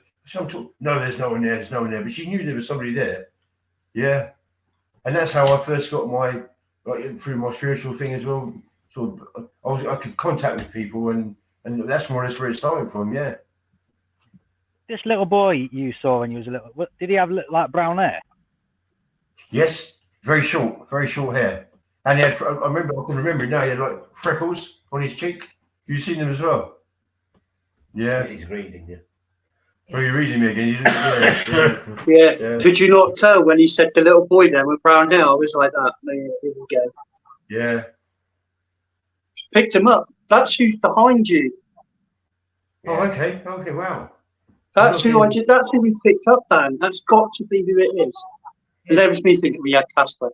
No, there's no one there. But she knew there was somebody there. Yeah, and that's how I first got like through my spiritual thing as well. Sort of, I could contact with people, and that's more or less where it started from. Yeah. This little boy you saw when you was a little, did he have like brown hair? Yes, very short hair, and he had. I can remember now. He had like freckles on his cheek. You've seen them as well. Yeah. He's reading you. Oh, you're reading me again. Yeah. Could you not tell when he said the little boy then with brown hair? I was like that. Yeah, here we go. Yeah. Picked him up. That's who's behind you. Oh, okay. Okay. Wow. That's who I did. That's who we picked up, Dan. That's got to be who it is. And there was me thinking we had Casper.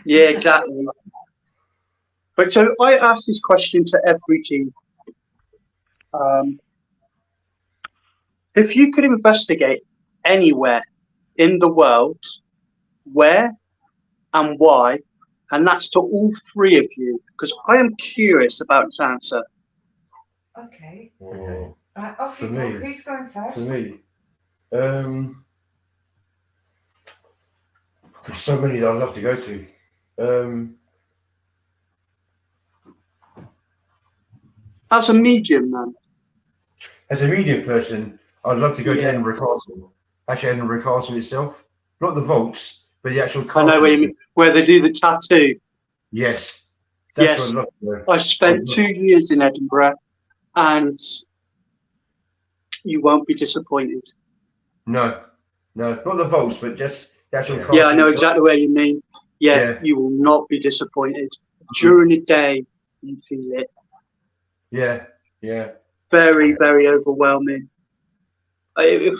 Yeah, exactly. But so I asked this question to every team. If you could investigate anywhere in the world, where and why, and that's to all three of you, because I am curious about this answer. Okay. Okay. Right, off you For go. me. Who's going first? For me, there's so many that I'd love to go to. As a medium, man. As a medium person, I'd love to go to Yeah. Edinburgh Castle. Actually, Edinburgh Castle itself, not the vaults, but the actual I castle. know where you mean, where they do the tattoo. Yes. Yes. What I'd love to go. I spent 2 years in Edinburgh, and you won't be disappointed. No, not the vaults, but just the actual castle. Yeah, I know itself. exactly where you mean. Yeah, you will not be disappointed. During the day, you feel it. Yeah. Very, very overwhelming. But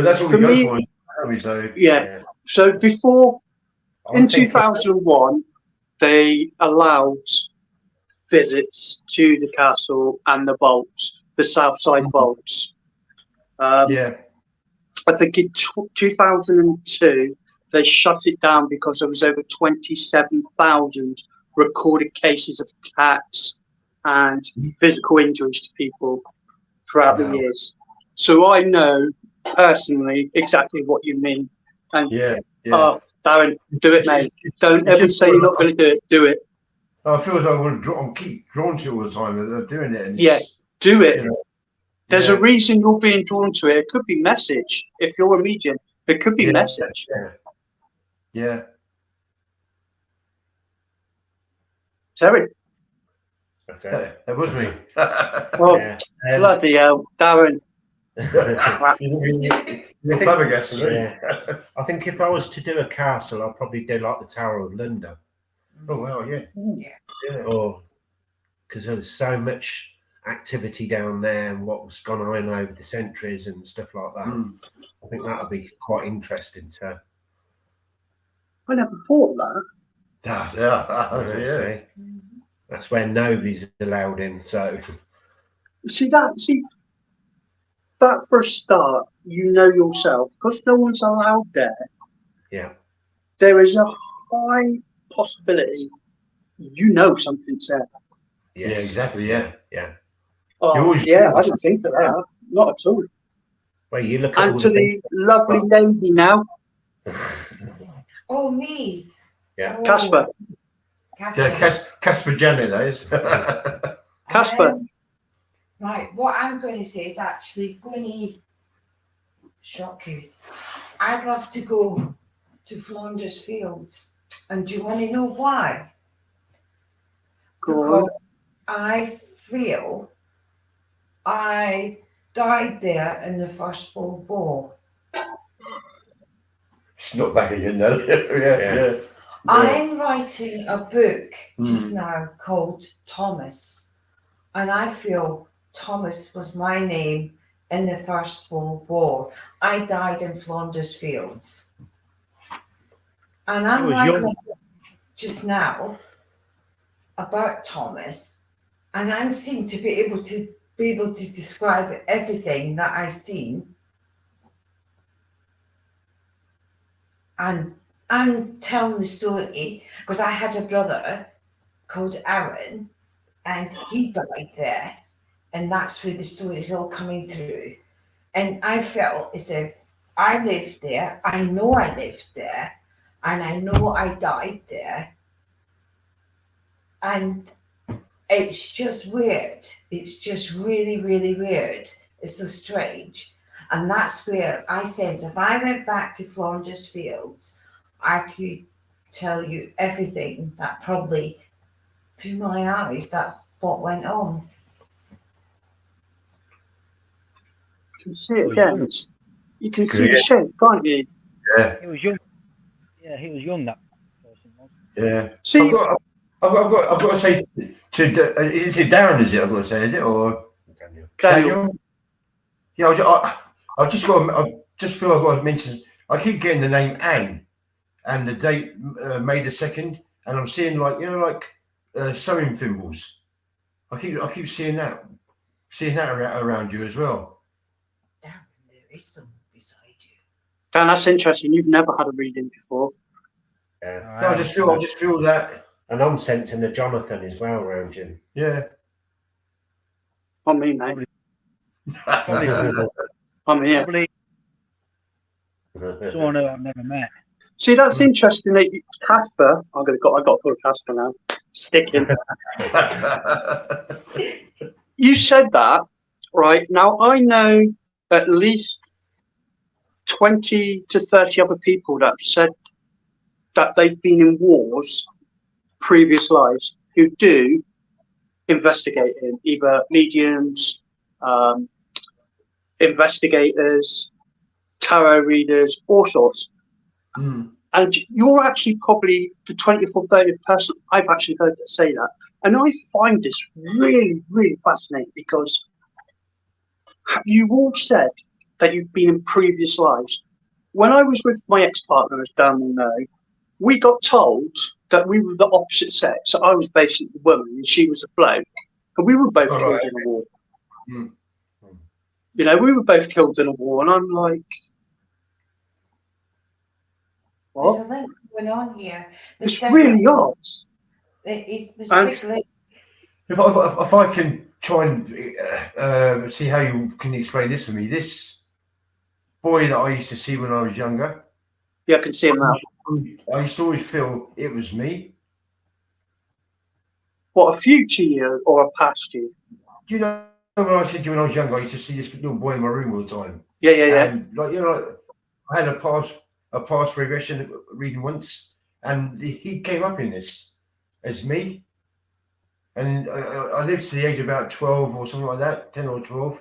that's what For we go me- for. Aren't we? So Yeah. So before, I in think 2001, they allowed visits to the castle and the vaults, the Southside vaults. yeah, I think in 2002, they shut it down because there was over 27,000 recorded cases of attacks and physical injuries to people throughout the Wow. years. So I know personally exactly what you mean. And yeah. Darren, do it, mate. Don't It's ever just- say you're not going to do it. Do it. I feel as though I want to keep drawn to it all the time. And they're doing it. And Yeah, do it. You know, There's yeah. a reason you're being drawn to it. It could be message. If you're a medium, it could be message. Yeah. Terry. That's it. That was me. Oh, Yeah. bloody hell. Darren. You're flabbergasted, Yeah. I think if I was to do a castle, I'd probably do like the Tower of London. Oh wow, yeah. Or because there's so much activity down there and what was gone on over the centuries and stuff like that. I think that would be quite interesting to I never thought that. Yeah. see. That's where nobody's allowed in. So See that for a start, you know yourself, because no one's allowed there. Yeah. There is a high possibility you know something's there. Yeah, exactly. Yeah. Yeah. Oh, You always yeah, do. I didn't think of that. Not at all. Well, you look at And all to the the lovely lady now, Oh, me. Yeah. Oh, Casper. Casper Janet, that is. Casper. Right, what I'm going to say is actually going to shock you. I'd love to go to Flanders Fields. And do you want to know why? Go on. Because I feel I died there in the First World War. It's not back again, no. yeah. I'm writing a book just Mm. now called Thomas, and I feel Thomas was my name in the First World War. I died in Flanders Fields, and I'm was writing young. a book just now about Thomas, and I'm seem to be able to describe everything that I've seen, and I'm telling the story because I had a brother called Aaron, and he died there, and that's where the story is all coming through. And I felt as if I lived there. I know I lived there, and I know I died there. And it's just weird. It's just really, really weird. It's so strange. And that's where I sense if I went back to Flanders Fields, I could tell you everything that probably through my eyes that what went on. You can see it again. You can see the shape, can't you? Yeah. He was young. Yeah, he was young. That person was. Yeah. See, I've got to say is it Darren? Is it? I've got to say, is it or Daniel. Yeah, I just feel I've got to mention. I keep getting the name Anne, and the date May the 2nd, and I'm seeing sewing thimbles. I keep seeing that around you as well. Darren, there is someone beside you. Dan, that's interesting. You've never had a reading before. Yeah. No, I just feel that. And I'm sensing a Jonathan as well around you. Yeah. On me, mate. Probably, I'm here. probably someone who I've never met. See, that's interesting. That Casper, I got to call Casper now. Sticking. You said that, right? Now I know at least 20 to 30 other people that have said that they've been in wars, previous lives, who do investigating, either mediums, investigators, tarot readers, all sorts. Mm. And you're actually probably the 20th or 30th person I've actually heard that say that. And I find this really, really fascinating because you all said that you've been in previous lives. When I was with my ex-partner, as Dan will know, we got told that we were the opposite sex. So I was basically the woman and she was a bloke. And we were both killed in a war. Mm. You know, we were both killed in a war. And I'm like, There's what? a link going on here. It's really odd. It's this And- big link. If I can try and see how you can explain this to me, this boy that I used to see when I was younger, Yeah, I can see him now. I used to always feel it was me. What, a future you or a past you? Do you know when I said to you when I was younger, I used to see this little boy in my room all the time, Yeah, yeah, yeah. and I had a past regression reading once, and he came up in this as me. And I lived to the age of about 12 or something like that, 10 or 12.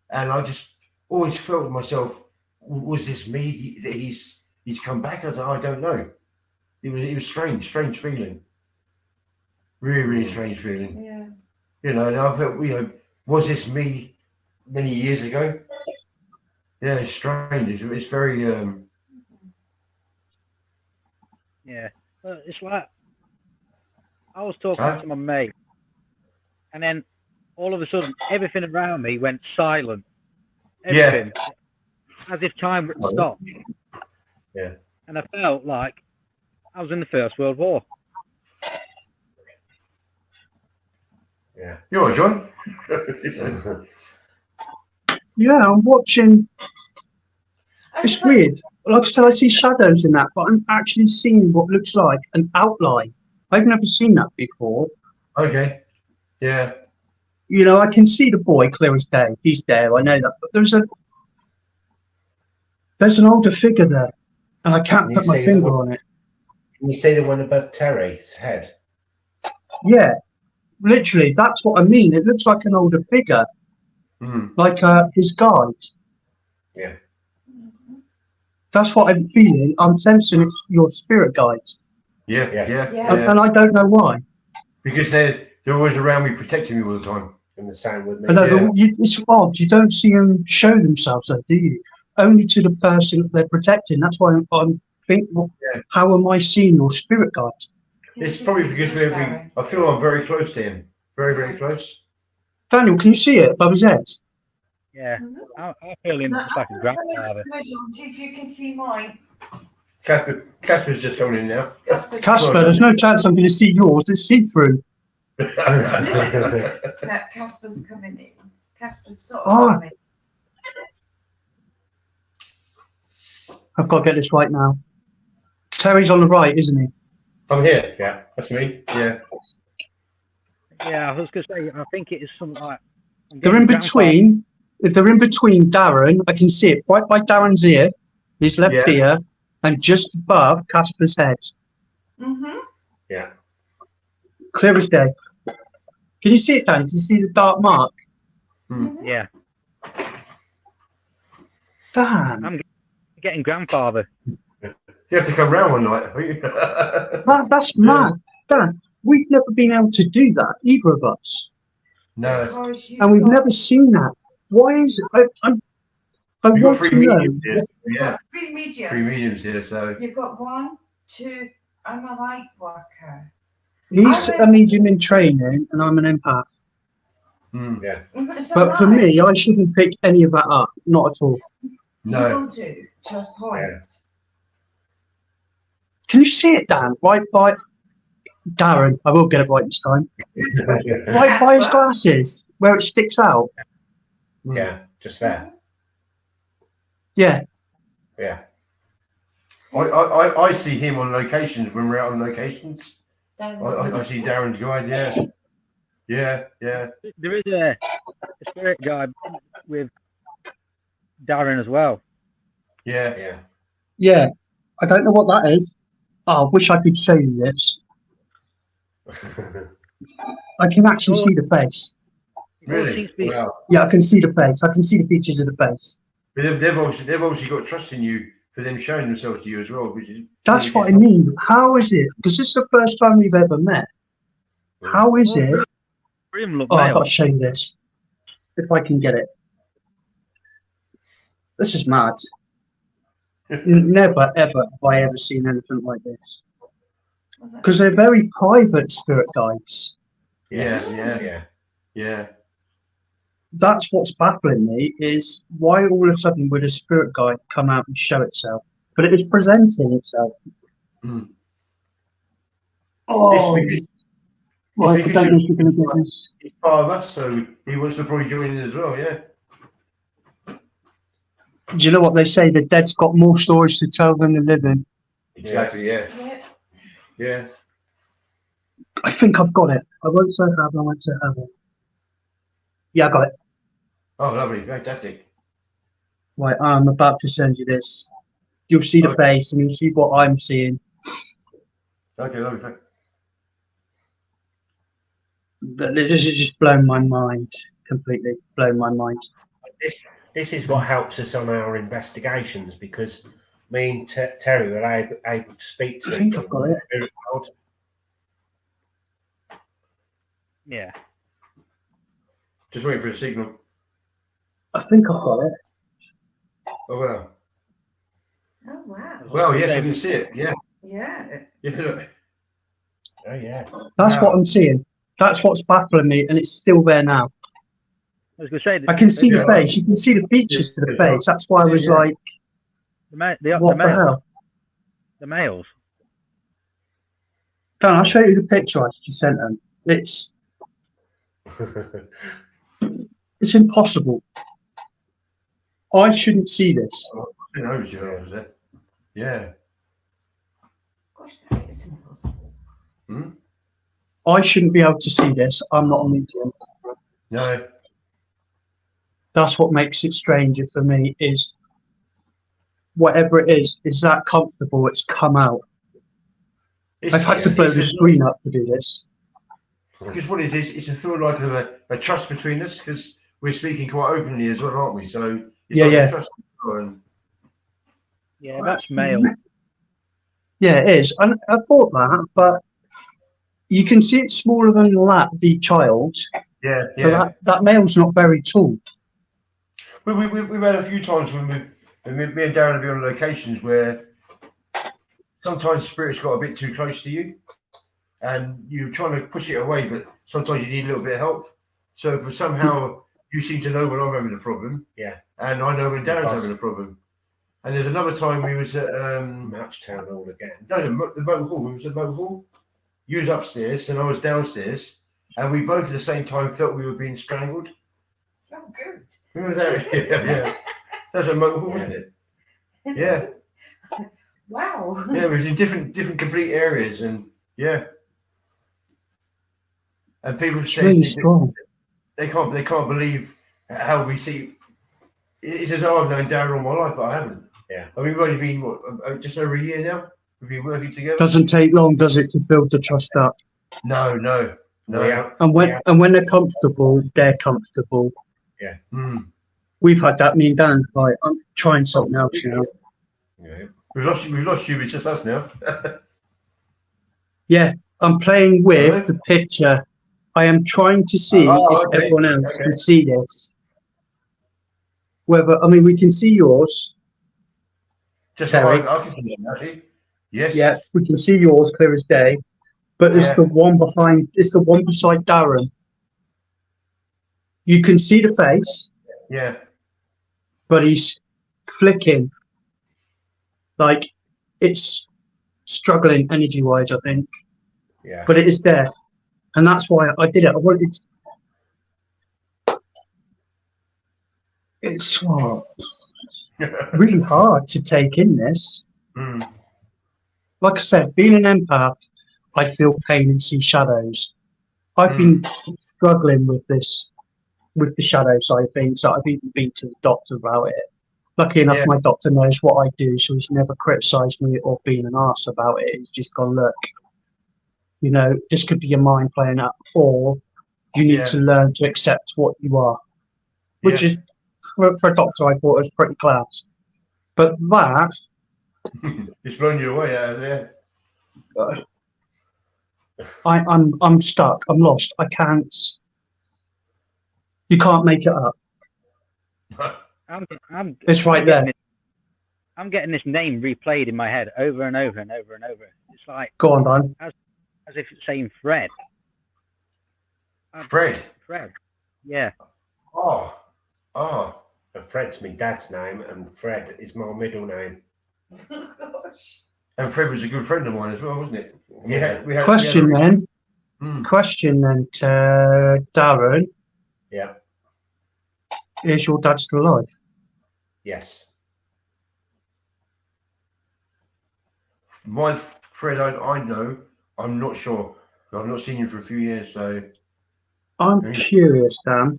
And I just always felt to myself, was this me that he's come back? I don't know. It was strange feeling. Really, really strange feeling. Yeah. You know, and I felt, was this me many years ago? Yeah, it's strange. It's very, Yeah, but it's like I was talking to my mate, and then all of a sudden, everything around me went silent. Everything, as if time would stop. Yeah. And I felt like I was in the First World War. Yeah. you all right, John? Yeah, I'm watching. It's weird. Like I said, I see shadows in that, but I'm actually seeing what looks like an outline. I've never seen that before. Okay. Yeah. You know, I can see the boy clear as day. He's there, I know that. But there's an older figure there, and I can't Can you put my see finger the on it. Can you see the one above Terry's head? Yeah, literally, that's what I mean. It looks like an older figure, like his guide. Yeah. That's what I'm feeling. I'm sensing it's your spirit guides, Yeah. and I don't know why. Because they're always around me, protecting me all the time. And the same with me. I know, but it's odd. You don't see them show themselves, though, do you? Only to the person that they're protecting. That's why I'm thinking, well, how am I seeing your spirit guides? It's probably because I feel I'm very close to him. Very, very close. Daniel, can you see it above his head? Yeah, I feel him just like a grandfather. See if you can see mine. Casper's just coming in now. Casper, there's no chance I'm going to see yours. It's see-through. That Casper's coming in. Casper's sort of Oh. coming. I've got to get this right now. Terry's on the right, isn't he? I'm here. Yeah, that's me. Yeah. Yeah, I was going to say, I think it is something like. I'm They're in getting grandfather- between. If they're in between Darren, I can see it right by Darren's ear, his left Yeah. ear, and just above Casper's head. Mm-hmm. Yeah. Clear as day. Can you see it, Dan? Can you see the dark mark? Yeah, Damn. I'm getting grandfather. You have to come round one night. haven't you? That's mad. Dan, we've never been able to do that, either of us. No. Because you've And we've got, never seen that. Why is it? I We've got want three to know. mediums here. you've Yeah. got three mediums. Three mediums here, so. You've got 1, 2, I'm a light worker. He's a medium in training, and I'm an empath. Yeah. So But for me, I shouldn't pick any of that up. Not at all. No. you will do to a point. Yeah. Can you see it, Dan? Right by Darren. I will get it right this time. Right by his glasses, where it sticks out. Yeah, just there. Yeah. Yeah. I see him on locations when we're out on locations. Then I see Darren's guide. Yeah. Yeah. Yeah. There is a spirit guide with Darren as well. Yeah. Yeah. Yeah. I don't know what that is. Oh, I wish I could show you this. I can actually see the face. Really? Seems to be- Well, Yeah, I can see the face. I can see the features of the face. But they've obviously got trust in you for them showing themselves to you as well, which is. That's what I mean. How is it? Because this is the first time we've ever met. How is it? Him look Oh, I've male. got to show you this. If I can get it. This is mad. Never, ever have I ever seen anything like this. Because they're very private spirit guides. Yeah. Yeah. yeah. Yeah. That's what's baffling me, is why all of a sudden would a spirit guide come out and show itself? But it is presenting itself. Mm. Oh, It's because well, I because don't know if you're going to get this. he's part of us, so he wants to probably join in as well. Yeah. Do you know what they say? The dead's got more stories to tell than the living. Exactly. Yeah. Yeah. Yeah. I think I've got it. I won't say have, I won't say have it. Yeah, I got it. Oh, lovely. Fantastic. Right, I'm about to send you this. You'll see the Okay. face and you'll see what I'm seeing. Okay, lovely. This has just blown my mind. Completely blown my mind. This is what helps us on our investigations, because me and Terry were able to speak to I think each I've other got in it. the spirit world. Yeah. Just waiting for a signal. I think I've got it. Oh well. Oh, wow. Well, yes, I can see it. Yeah. Yeah. Yeah. Look. Oh yeah. That's Wow. what I'm seeing. That's what's baffling me, and it's still there now. I was going to say, I can see the Yeah. face. You can see the features to the face. That's why I was Yeah. like, the what the males. hell? The males. Dan, I'll show you the picture I just sent them. It's impossible. I shouldn't see this. Who knows, you know, is it? Yeah. Gosh, that is impossible. I shouldn't be able to see this. I'm not a medium. No. That's what makes it stranger for me, is whatever it is that comfortable, it's come out. I've had to blow the screen up to do this. Because what it is, it's a feel like a trust between us, because we're speaking quite openly as well, aren't we? So it's Yeah, like yeah. a trust. And Yeah, that's male. Yeah, it is. I thought that, but you can see it's smaller than the child. yeah, But yeah. that male's not very tall. We've had a few times when me and Darren have been on locations where sometimes spirits got a bit too close to you, and you're trying to push it away, but sometimes you need a little bit of help. So for somehow you seem to know when I'm having a problem, Yeah. and I know when Darren's having a problem. And there's another time we was at Matchtown all again. no, the motor hall. We was at motor hall. You was upstairs and I was downstairs, and we both at the same time felt we were being strangled. Oh, good. Remember that? Yeah. That's a motor hall, wasn't it? Yeah. Wow. Yeah, it was in different complete areas, and yeah. And people It's say really strong. they can't believe how we see. It's as though I've known Darren all my life, but I haven't. Yeah. I mean, we've only been just over a year now. We've been working together. Doesn't take long, does it, to build the trust up? No. And when they're comfortable, they're comfortable. Yeah. Mm. We've had that. Me and Dan, like, I'm trying something else now. Yeah. We've lost you. It's just us now. Yeah, I'm playing with Hello? the picture. I am trying to see Oh, if okay. everyone else Okay. can see this. Whether, I mean, we can see yours. Just Terry. I can see them actually. Yes. Yeah, we can see yours clear as day. But it's Yeah. the one behind. It's the one beside Darren. You can see the face, Yeah. but he's flicking. Like, it's struggling energy-wise, I think. Yeah. But it is there, and that's why I did it. I wanted. It's really hard to take in this. Mm. Like I said, being an empath, I feel pain and see shadows. I've been struggling with this, with the shadow side of things. I've even been to the doctor about it. Lucky enough, Yeah. my doctor knows what I do, so he's never criticised me or been an arse about it. He's just gone, look, you know, this could be your mind playing up, or you need Yeah. to learn to accept what you are. Which Yeah. is, for a doctor, I thought it was pretty class. But that, It's blown you away out of there. I'm stuck. I'm lost. I can't. You can't make it up. It's right there. I'm getting this name replayed in my head over and over and over and over. It's like, Go on, Dan. as if it's saying Fred. Fred. Yeah. Oh. And Fred's my dad's name, and Fred is my middle name. Gosh. And Fred was a good friend of mine as well, wasn't it? Question then, Darren. Yeah. Is your dad still alive? Yes. My Fred, I know. I'm not sure. I've not seen him for a few years, so. I'm curious, Dan.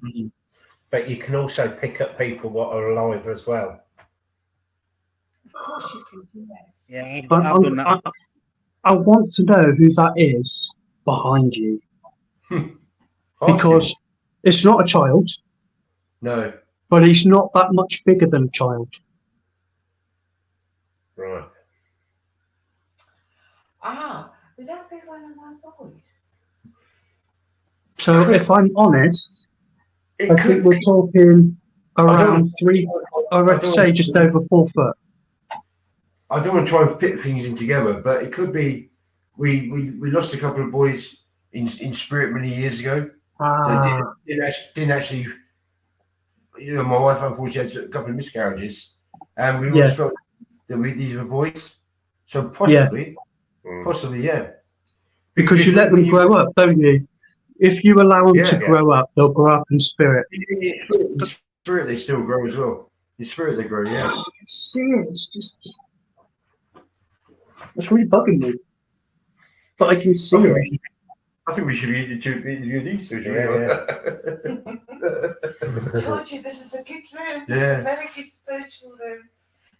But you can also pick up people what are alive as well. Of course you can do this. Yeah. But I've done that. I want to know who that is behind you. Because it's not a child, No. but he's not that much bigger than a child. Right. Would that be one of my boys? So if I'm honest, I think we're talking around I'd say just over 4 foot. I don't want to try and fit things in together, but it could be we lost a couple of boys in spirit many years ago. Didn't actually, you know, my wife unfortunately had a couple of miscarriages, and we always felt that these were boys. So possibly, yeah. Because you let them grow up, don't you? If you allow them to grow up, they'll grow up in spirit. In spirit, they still grow as well. In spirit, they grow, yeah. It's just, it's really bugging me. But I can see it. I think we should be interviewing these two. I told you this is a good room. Yeah. It's a very good spiritual room.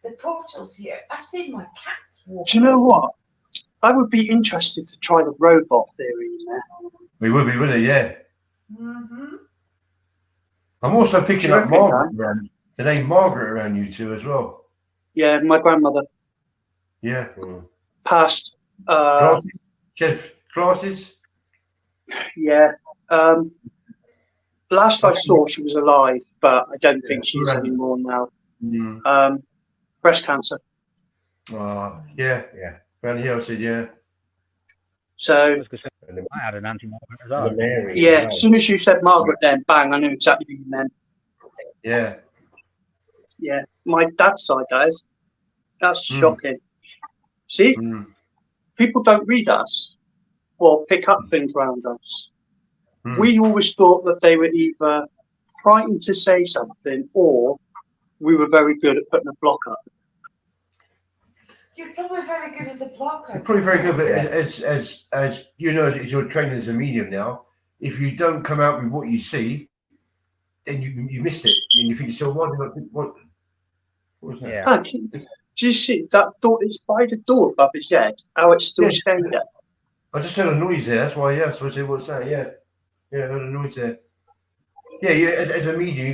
The portals here. I've seen my cats walk. Do you know what? I would be interested to try the robot theory in there. We would be, wouldn't it? Yeah. Mm-hmm. I'm also picking up Margaret around, the name Margaret around you two as well. Yeah, my grandmother Yeah. passed. Glasses? Jeff, glasses? Yeah. Last I saw, she was alive, but I don't think she is anymore now. Breast cancer. Yeah. Around here, I said, yeah. So, I had an Auntie Margaret as well. yeah, as soon as you said Margaret, then bang, I knew exactly who you meant. Yeah. Yeah, my dad's side, guys. That's shocking. See, people don't read us or pick up things around us. We always thought that they were either frightened to say something or we were very good at putting a block up. You're probably very good as a blocker. You're probably very good, but Yeah. as you know, as you're training as a medium now, if you don't come out with what you see, then you missed it, and you think to yourself, why did I think what was that? Yeah. Ah, do you see that door? It's by the door above his head. How it's still Yeah. staying there. I just heard a noise there. That's why. Yeah. So I said, "What's that?" Yeah. I heard a noise there. Yeah. As a medium,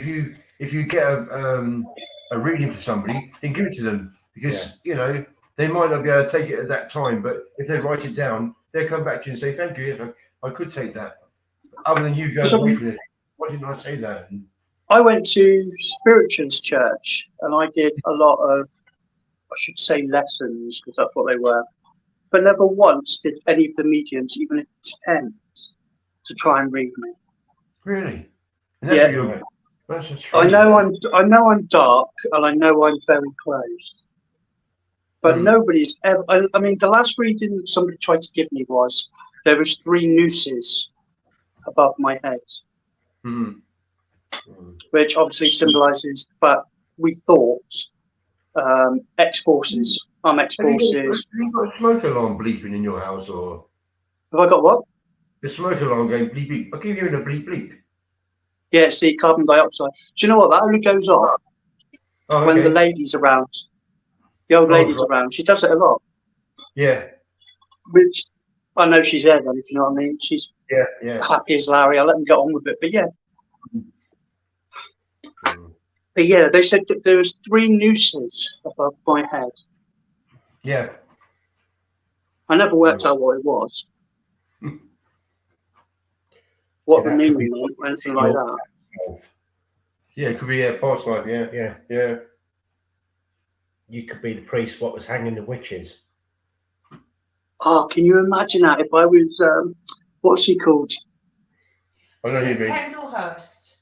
if you get a reading for somebody, then give it to them because you know they might not be able to take it at that time, but if they write it down, they'll come back to you and say, "Thank you. Yes, I could take that." Other than you going away from it, why didn't I say that? I went to spiritualist church and I did a lot of, I should say, lessons because that's what they were. But never once did any of the mediums even attempt to try and read me. Really? And that's Yeah. what you're. That's a I strange know one. I'm dark and I know I'm very closed. But nobody's ever. I mean, the last reading that somebody tried to give me was there was 3 nooses above my head, which obviously symbolises that we thought ex-forces. I'm Have ex-forces. you got a smoke alarm bleeping in your house, or Have I got what? the smoke alarm going bleep bleep? I'll give you a bleep bleep. Yeah, see, carbon dioxide. Do you know what? That only goes off Oh, when okay. the lady's around. The old lady's right. around. She does it a lot. Yeah, Which I know she's there then, if you know what I mean. She's yeah. happy as Larry. I'll let them get on with it. But yeah. But yeah, they said that there was 3 nooses above my head. Yeah. I never worked out what it was. What the that could meaning be was, or anything like that. Yeah, it could be past life. Yeah. You could be the priest what was hanging the witches. Oh, can you imagine that? If I was, what's he called? I know who you mean. Pendlehurst.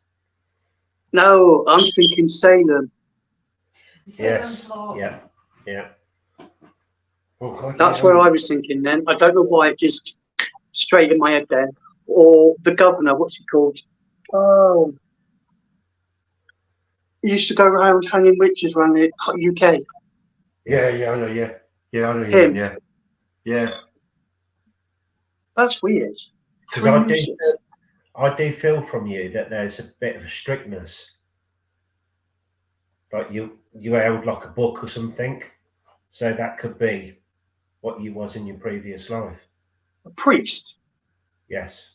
No, I'm thinking Salem. Yes. Salem's Law. Yeah. Oh, That's where I was thinking then. I don't know why it just straight in my head then. Or the governor, what's he called? Oh. He used to go around hanging witches around the UK. Yeah, I know. Yeah, I know Him. you. Yeah. That's weird. Because I do feel from you that there's a bit of a strictness. Like you held like a book or something. So that could be what you was in your previous life. A priest? Yes.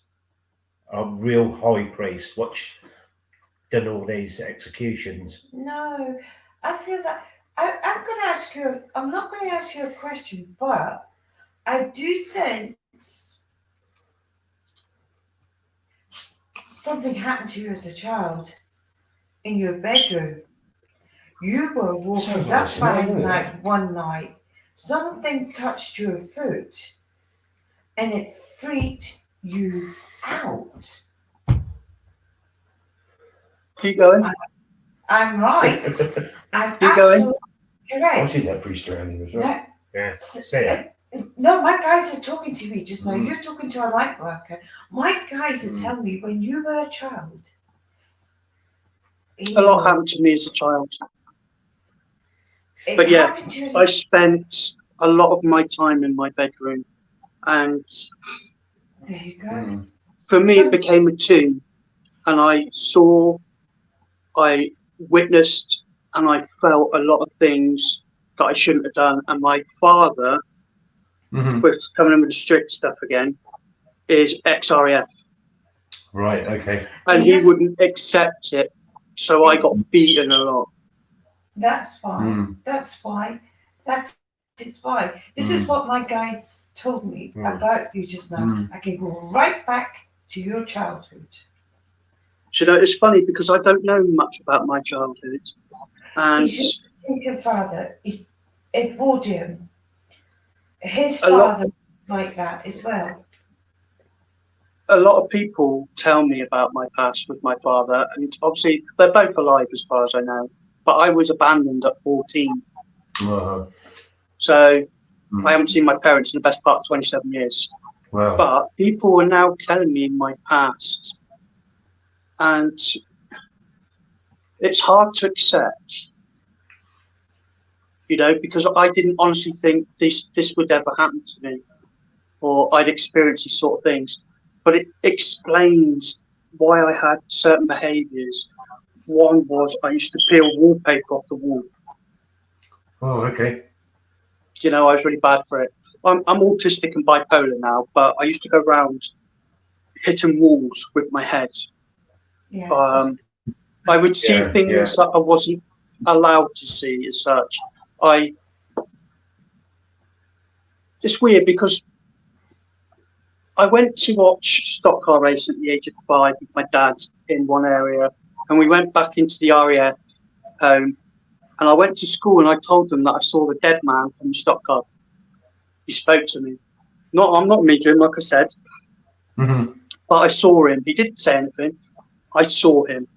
A real high priest, what's done all these executions. No, I feel that I'm going to ask you. I'm not going to ask you a question, but I do sense something happened to you as a child in your bedroom. You were walking up by one night. Something touched your foot, and it freaked you out. Keep going. I'm right. I'm Keep going. absolutely correct. I see that priest around him as well. No, Yeah. Say it. no, my guides are talking to me just now. Mm. You're talking to a light worker. My guides are telling me when you were a child. A lot happened to me as a child. It But yeah, happened to you as I spent a lot of my time in my bedroom. And There you go. for me, it became a tomb. And I saw, I witnessed, and I felt a lot of things that I shouldn't have done. And my father, we're coming in with the strict stuff again, is ex-RAF. Right. Okay. And he wouldn't accept it. So I got beaten a lot. That's fine. That's why. That's why. This is what my guides told me about you just now. I can go right back to your childhood. So, you know, it's funny because I don't know much about my childhood. And You should think your father, Edwardian, his father was like that as well. a lot of people tell me about my past with my father, and obviously they're both alive as far as I know. But I was abandoned at 14. So I haven't seen my parents in the best part of 27 years. Wow. But people are now telling me my past. And it's hard to accept. you know, because I didn't honestly think this would ever happen to me, or I'd experience these sort of things. But it explains why I had certain behaviours. One was I used to peel wallpaper off the wall. Oh, okay. You know, I was really bad for it. I'm autistic and bipolar now, but I used to go around hitting walls with my head. Yes. I would see Yeah, things that I wasn't allowed to see as such. It's weird because I went to watch stock car race at the age of 5 with my dad in one area, and we went back into the RAF home, and I went to school and I told them that I saw the dead man from the stock car. He spoke to me. I'm not medium, like I said, but I saw him. He didn't say anything. I saw him,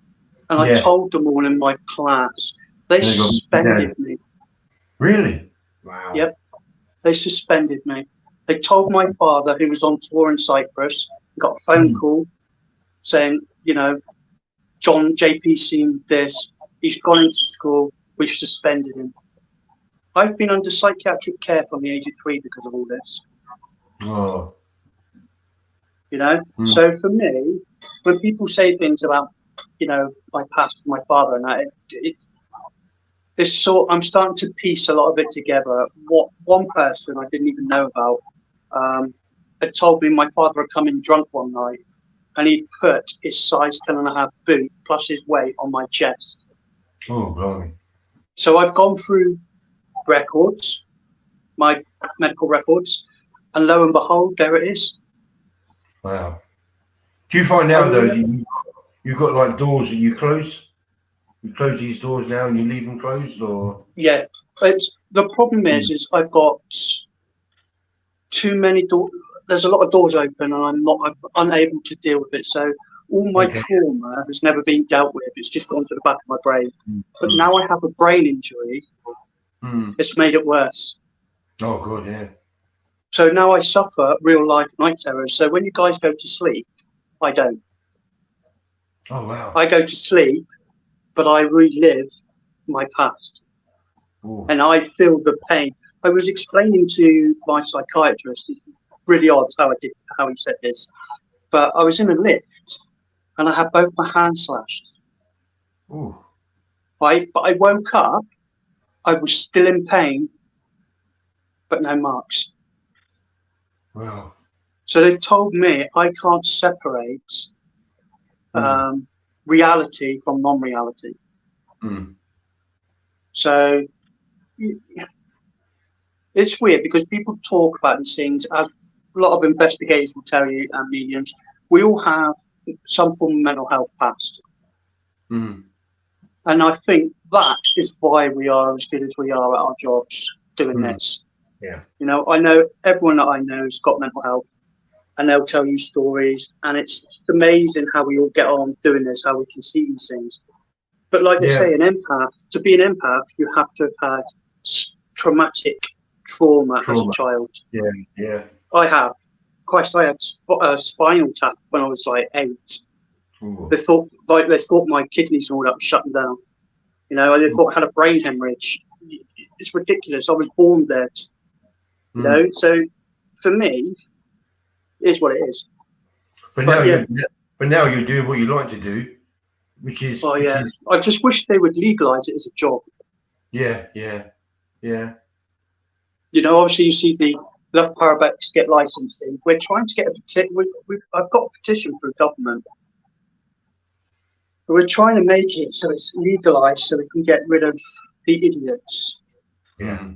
and I told them all in my class. They suspended me. Really? Wow. Yep. They suspended me. They told my father, who was on tour in Cyprus, got a phone call saying, you know, John, JP's seen this. He's gone into school. We've suspended him. I've been under psychiatric care from the age of 3 because of all this. Oh. You know? So for me, when people say things about, you know, my past with my father and that, I'm starting to piece a lot of it together. What one person I didn't even know about had told me my father had come in drunk one night and he put his size 10.5 boot plus his weight on my chest. Oh, blimey. So I've gone through records, my medical records, and lo and behold, there it is. Wow. Do you find now, though, you've got like doors that you close? You close these doors now and you leave them closed, or? Yeah, but the problem is I've got too many doors. There's a lot of doors open, and I'm unable to deal with it. So all my trauma has never been dealt with. It's just gone to the back of my brain. But now I have a brain injury. It's made it worse. Oh, God, yeah. So now I suffer real life night terrors. So when you guys go to sleep, I don't. Oh, wow. I go to sleep, but I relive my past. Ooh. And I feel the pain. I was explaining to my psychiatrist, it's really odd how he said this, but I was in a lift and I had both my hands slashed. Ooh. But I woke up, I was still in pain, but no marks. Wow. So they've told me I can't separate reality from non-reality. So it's weird because people talk about these things, as a lot of investigators will tell you, and mediums, we all have some form of mental health past. And I think that is why we are as good as we are at our jobs doing this. Yeah. You know, I know everyone that I know has got mental health, and they'll tell you stories, and it's amazing how we all get on doing this, how we can see these things. But like they say, an empath, to be an empath, you have to have had traumatic trauma as a child. Yeah, yeah. I have. Christ, I had a spinal tap when I was like 8. Ooh. They thought my kidneys and all that was shutting down. You know, they thought I had a brain hemorrhage. It's ridiculous. I was born dead. You know, so for me, it is what it is. But now you're doing what you like to do, which is. Oh yeah. I just wish they would legalise it as a job. Yeah, yeah, yeah. You know, obviously you see the Love Parabex get licensing. We're trying to get a petition. I've got a petition through government. We're trying to make it so it's legalised so we can get rid of the idiots. Yeah.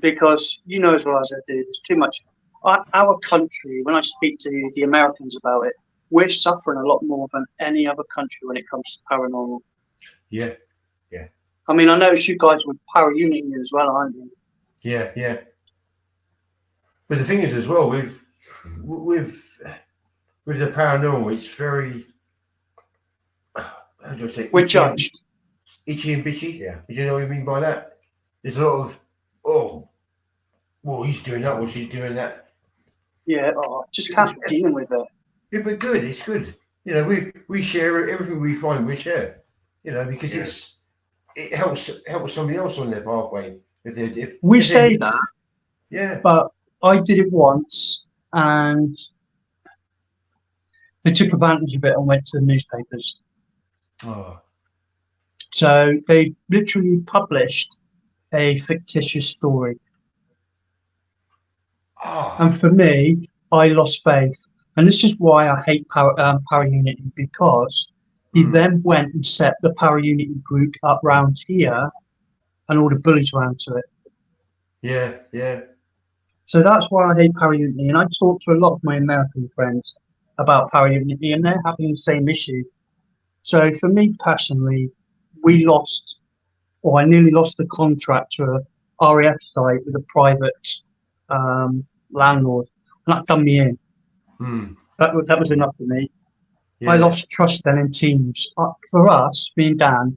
Because you know as well as I do, there's too much. Our country, when I speak to the Americans about it, we're suffering a lot more than any other country when it comes to paranormal. Yeah, yeah. I mean, I noticed you guys were para-unity as well, aren't you? Yeah, yeah. But the thing is, as well, with the paranormal, it's very. How do I say? We're judged. Itchy and bitchy. Yeah. You know what I mean by that? There's a lot of, well, he's doing that, or she's doing that. Yeah. Just can't be dealing with it. Yeah, but good. It's good. You know, we share everything we find. We share. You know, because it helps somebody else on their pathway, We say that, yeah. but I did it once, and they took advantage of it and went to the newspapers. Oh, So they literally published a fictitious story. And for me, I lost faith. And this is why I hate Power Unity, because he then went and set the Power Unity group up round here and all the bullies around to it. yeah, yeah. So that's why I hate Power Unity. And I talk to a lot of my American friends about Power Unity, and they're having the same issue. So for me personally, we lost, or I nearly lost the contract to a RAF site with a private landlord, and that done me in. That was enough for me. Yeah. I lost trust then in teams. For us, me and Dan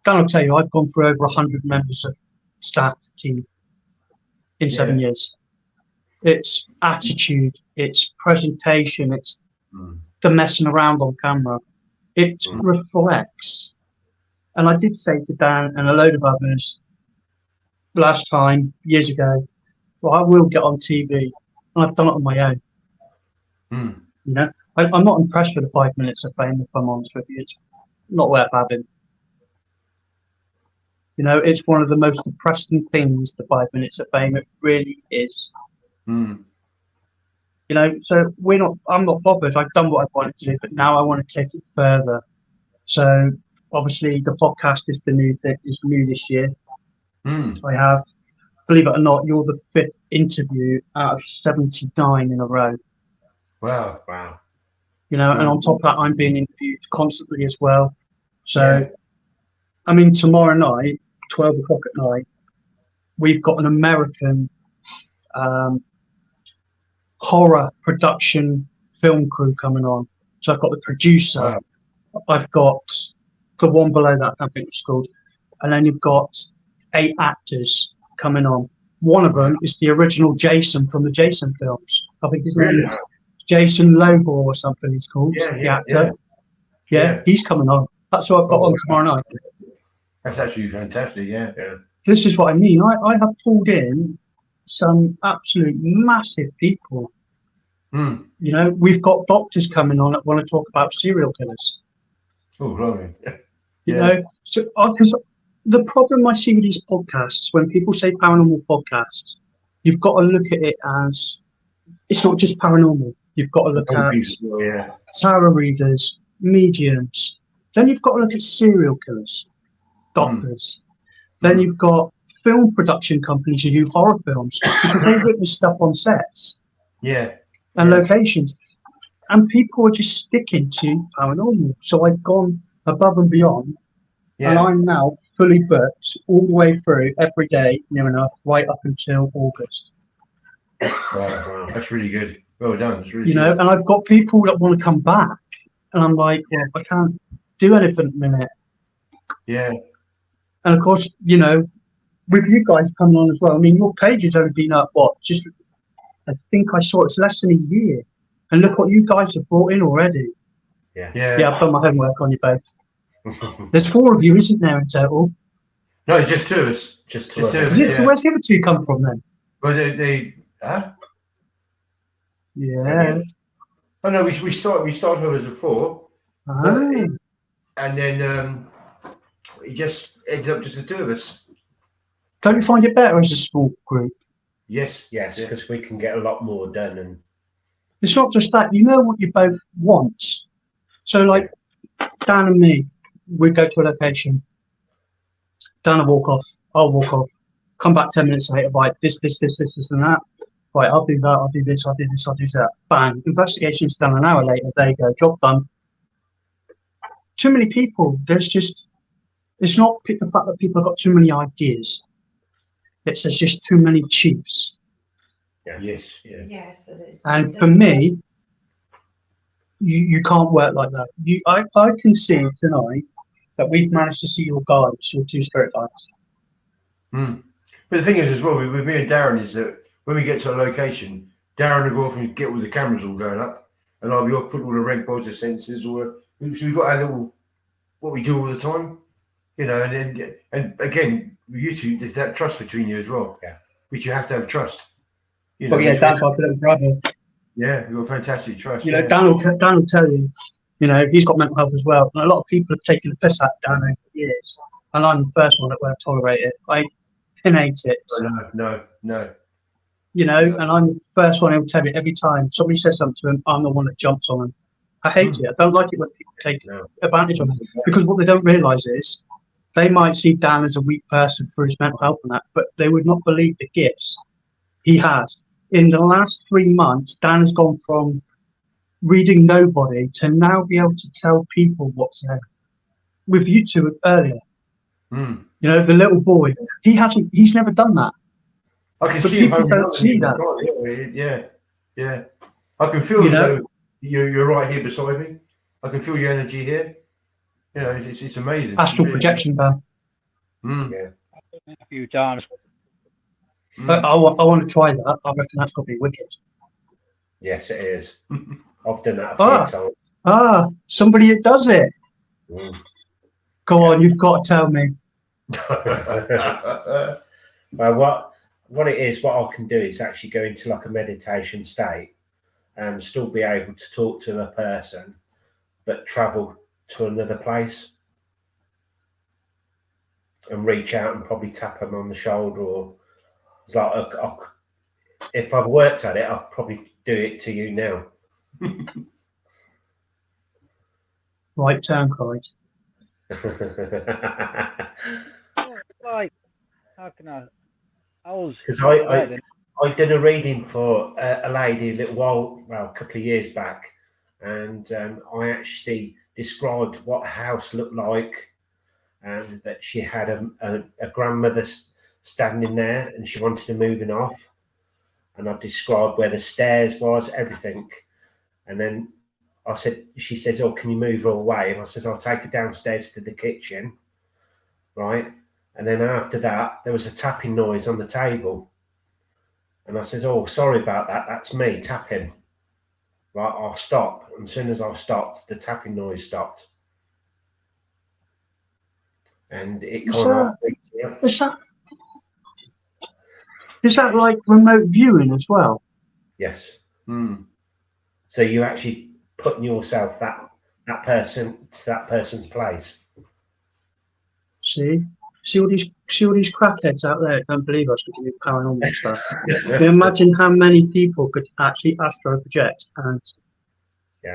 will tell you, I've gone through over 100 members of staff team in 7 years. It's attitude, it's presentation, it's the messing around on camera. It reflects. And I did say to Dan and a load of others last time, years ago, well, I will get on TV, and I've done it on my own. You know, I'm not impressed with the 5 minutes of fame, if I'm honest with you. It's not worth having. You know, it's one of the most depressing things, the 5 minutes of fame. It really is. You know, so I'm not bothered. I've done what I wanted to do, but now I want to take it further. So obviously the podcast is new this year. I have, believe it or not, you're the 5th interview out of 79 in a row. Wow. You know, and on top of that, I'm being interviewed constantly as well. So, I mean, tomorrow night, 12 o'clock at night, we've got an American horror production film crew coming on. So I've got the producer, I've got the one below that, I think it's called, and then you've got 8 actors coming on. One of them is the original Jason from the Jason films. I think his name is Jason Lobo or something he's called, the actor. Yeah, he's coming on. That's what I've got on tomorrow night. That's actually fantastic, yeah. This is what I mean. I have pulled in some absolute massive people. You know, we've got doctors coming on that want to talk about serial killers. Oh, blimey. You know, so because the problem I see with these podcasts, when people say paranormal podcasts, you've got to look at it as it's not just paranormal. You've got to look at tarot readers, mediums. Then you've got to look at serial killers, doctors. Then you've got film production companies who do horror films because they witness stuff on sets and locations. And people are just sticking to paranormal. So I've gone above and beyond, and I'm now fully booked all the way through every day, near enough, right up until August. Wow. That's really good. Well done. It's really you know, good. and I've got people that want to come back, and I'm like, well, I can't do anything at the minute. Yeah. And of course, you know, with you guys coming on as well, I mean, your page has only been up, I think I saw it's less than a year. And look what you guys have brought in already. Yeah, I've done my homework on you both. There's 4 of you, isn't there, in total? No, it's just 2 of us. Just two of us. Where's the other 2 come from then? Well, huh? Yeah. Oh no, we started off as a 4, and then it just ended up just the 2 of us. Don't you find it better as a small group? Yes, because we can get a lot more done. And it's not just that, you know what you both want. So like Dan and me, we go to a location. Dan will walk off, I'll walk off, come back 10 minutes later, right, this and that. Right, I'll do that, I'll do this, I'll do this, I'll do that. Bang, investigation's done an hour later, there you go, job done. Too many people, it's not the fact that people have got too many ideas. There's just too many chiefs. Yes, Yes, it is. And for me, you can't work like that. I can see tonight that we've managed to see your guides, your 2 spirit guides. But the thing is as well, with me and Darren, is that when we get to a location, Darren will go off and get all the cameras all going up, and I'll be off putting all the rank bars, the sensors, so we've got our little, what we do all the time. you know, and again, with you two, there's that trust between you as well. Yeah. Which you have to have trust. You But yeah, Dan's like a little brother. Yeah, you've got fantastic trust. You know, Dan will tell you, you know, he's got mental health as well. And a lot of people have taken the piss out of Dan over the years. And I'm the first one that won't tolerate it. I hate it. No. You know, and I'm the first one who'll tell you every time somebody says something to him, I'm the one that jumps on him. I hate it. I don't like it when people take advantage of it. Because what they don't realise is they might see Dan as a weak person for his mental health and that, but they would not believe the gifts he has. In the last 3 months, Dan has gone from reading nobody to now be able to tell people what's there. With you two earlier, you know, the little boy, he's never done that. I can But see him. people don't see that. Yeah. I can feel you're right here beside me. I can feel your energy here. You know, it's amazing. Astral projection, Dan. Yeah. A few times. I want to try that. I reckon that's got to be wicked. Yes, it is. I've done that a few times. Somebody that does it. Go on, you've got to tell me. Well, what it is, what I can do is actually go into like a meditation state and still be able to talk to a person, but travel to another place and reach out and probably tap them on the shoulder. Or it's like, if I've worked at it, I'll probably do it to you now. Right turn, Clyde. Like, how can I was because I did a reading for a lady a little while, well, a couple of years back, and I actually described what a house looked like, and that she had a grandmother standing there, and she wanted to move off, and I described where the stairs was, everything, and then she says, "Oh, can you move her away?" And I says, "I'll take her downstairs to the kitchen," right? And then after that, there was a tapping noise on the table. And I says, "Oh, sorry about that. That's me tapping." Right, I'll stop. And as soon as I stopped, the tapping noise stopped. And it kind of... Is that like remote viewing as well? Yes. So you actually putting yourself that person's place. See all these crackheads out there that don't believe us because of paranormal stuff. You imagine how many people could actually astro project and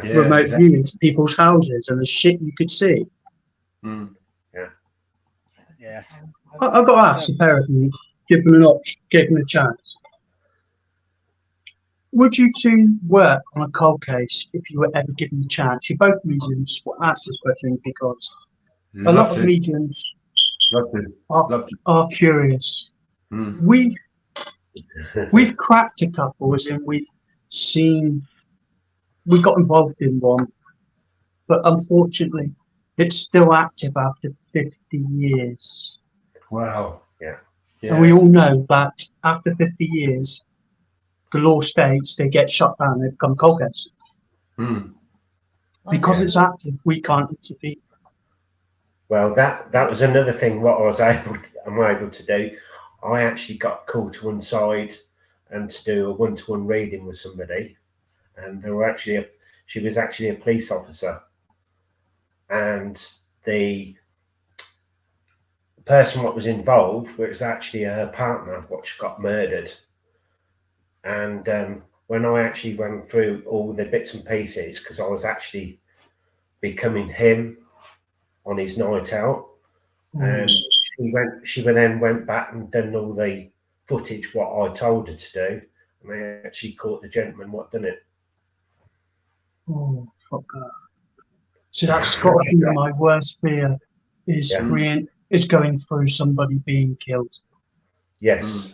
remote view into people's houses and the shit you could see. Yeah. I've got to ask a pair of you, give them a chance. Would you two work on a cold case if you were ever given the chance? You're both mediums. Well, ask this question because a lot of mediums are curious. We've cracked a couple, as in we got involved in one, but unfortunately it's still active after 50 years. Wow. Yeah. And we all know that after 50 years, the law states they get shut down, they become cold cases. Because it's active, we can't intervene. Well, that was another thing. What I'm able to do. I actually got called to one side and to do a one-to-one reading with somebody, and she was actually a police officer, and the person what was involved was actually her partner, which got murdered. And when I actually went through all the bits and pieces, because I was actually becoming him on his night out, and she then went back and done all the footage what I told her to do, and they actually caught the gentleman what done it. Oh, fuck that. So that's got to be my worst fear, is going through somebody being killed. Yes.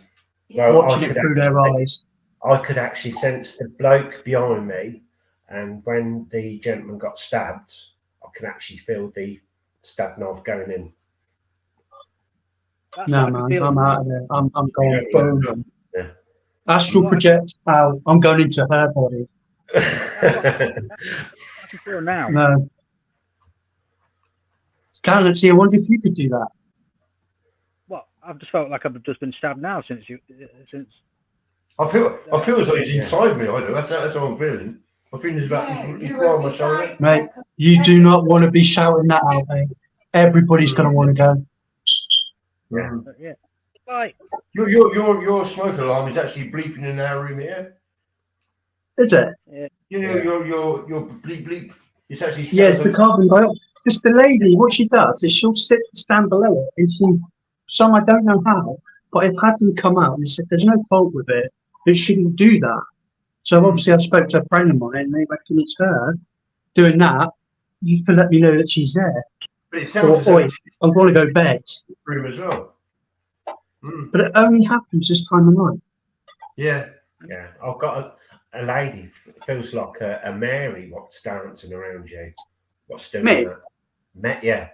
Well, watching it through their eyes. I could actually sense the bloke behind me, and when the gentleman got stabbed, I could actually feel the stab knife going in. No, man, I'm out of there. I'm going boom. Yeah. Astral project out. I'm going into her body. Now. No. Galaxy, I wonder if you could do that. Well, I've just felt like I've just been stabbed now since. I feel as though it's inside me. I do. That's how I'm feeling. I'm feeling it's about it's right on my shoulder. Mate, you do not want to be shouting that out, mate. Everybody's going to want to go. Yeah. Yeah. Right. Your smoke alarm is actually bleeping in our room here. Is it? Yeah. You know your bleep bleep. It's actually Yes, the carbon dioxide. It's the lady. What she does is she'll stand below it, and I don't know how, but I've had them come out and said there's no fault with it. It shouldn't do that. So obviously I spoke to a friend of mine, and they reckon it's her doing that. You can let me know that she's there. But it sounds Or, I want to go to bed. room as well. But it only happens this time of night. Yeah. Yeah, I've got a lady, feels like a Mary, what's dancing around you. What's doing Me? that? Yeah.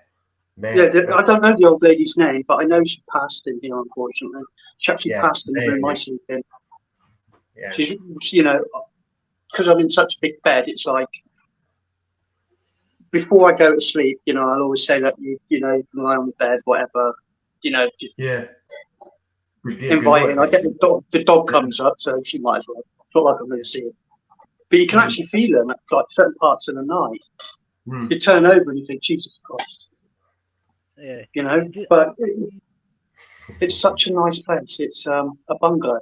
Mary. Yeah, I don't know the old lady's name, but I know she passed in here, unfortunately. She actually passed in during my sleeping. Yeah. She's, because I'm in such a big bed, it's like, before I go to sleep, I'll always say that, you can lie on the bed, whatever, just inviting. I get the dog comes up, so she might as well. It's not like I'm going to see it. But you can actually feel them at like certain parts of the night. You turn over and you think, Jesus Christ. Yeah. But it's such a nice place. It's a bungalow.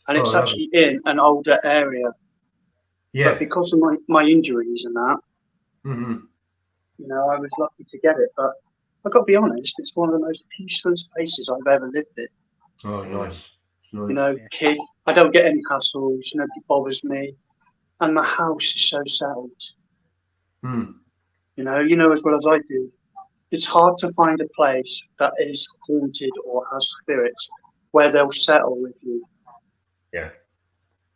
And it's actually in an older area. Yeah. But because of my injuries and that, I was lucky to get it. But I've got to be honest, it's one of the most peaceful places I've ever lived in. Oh, nice. Kid, I don't get any hassles, nobody bothers me. And the house is so settled. You know as well as I do. It's hard to find a place that is haunted or has spirits where they'll settle with you. Yeah.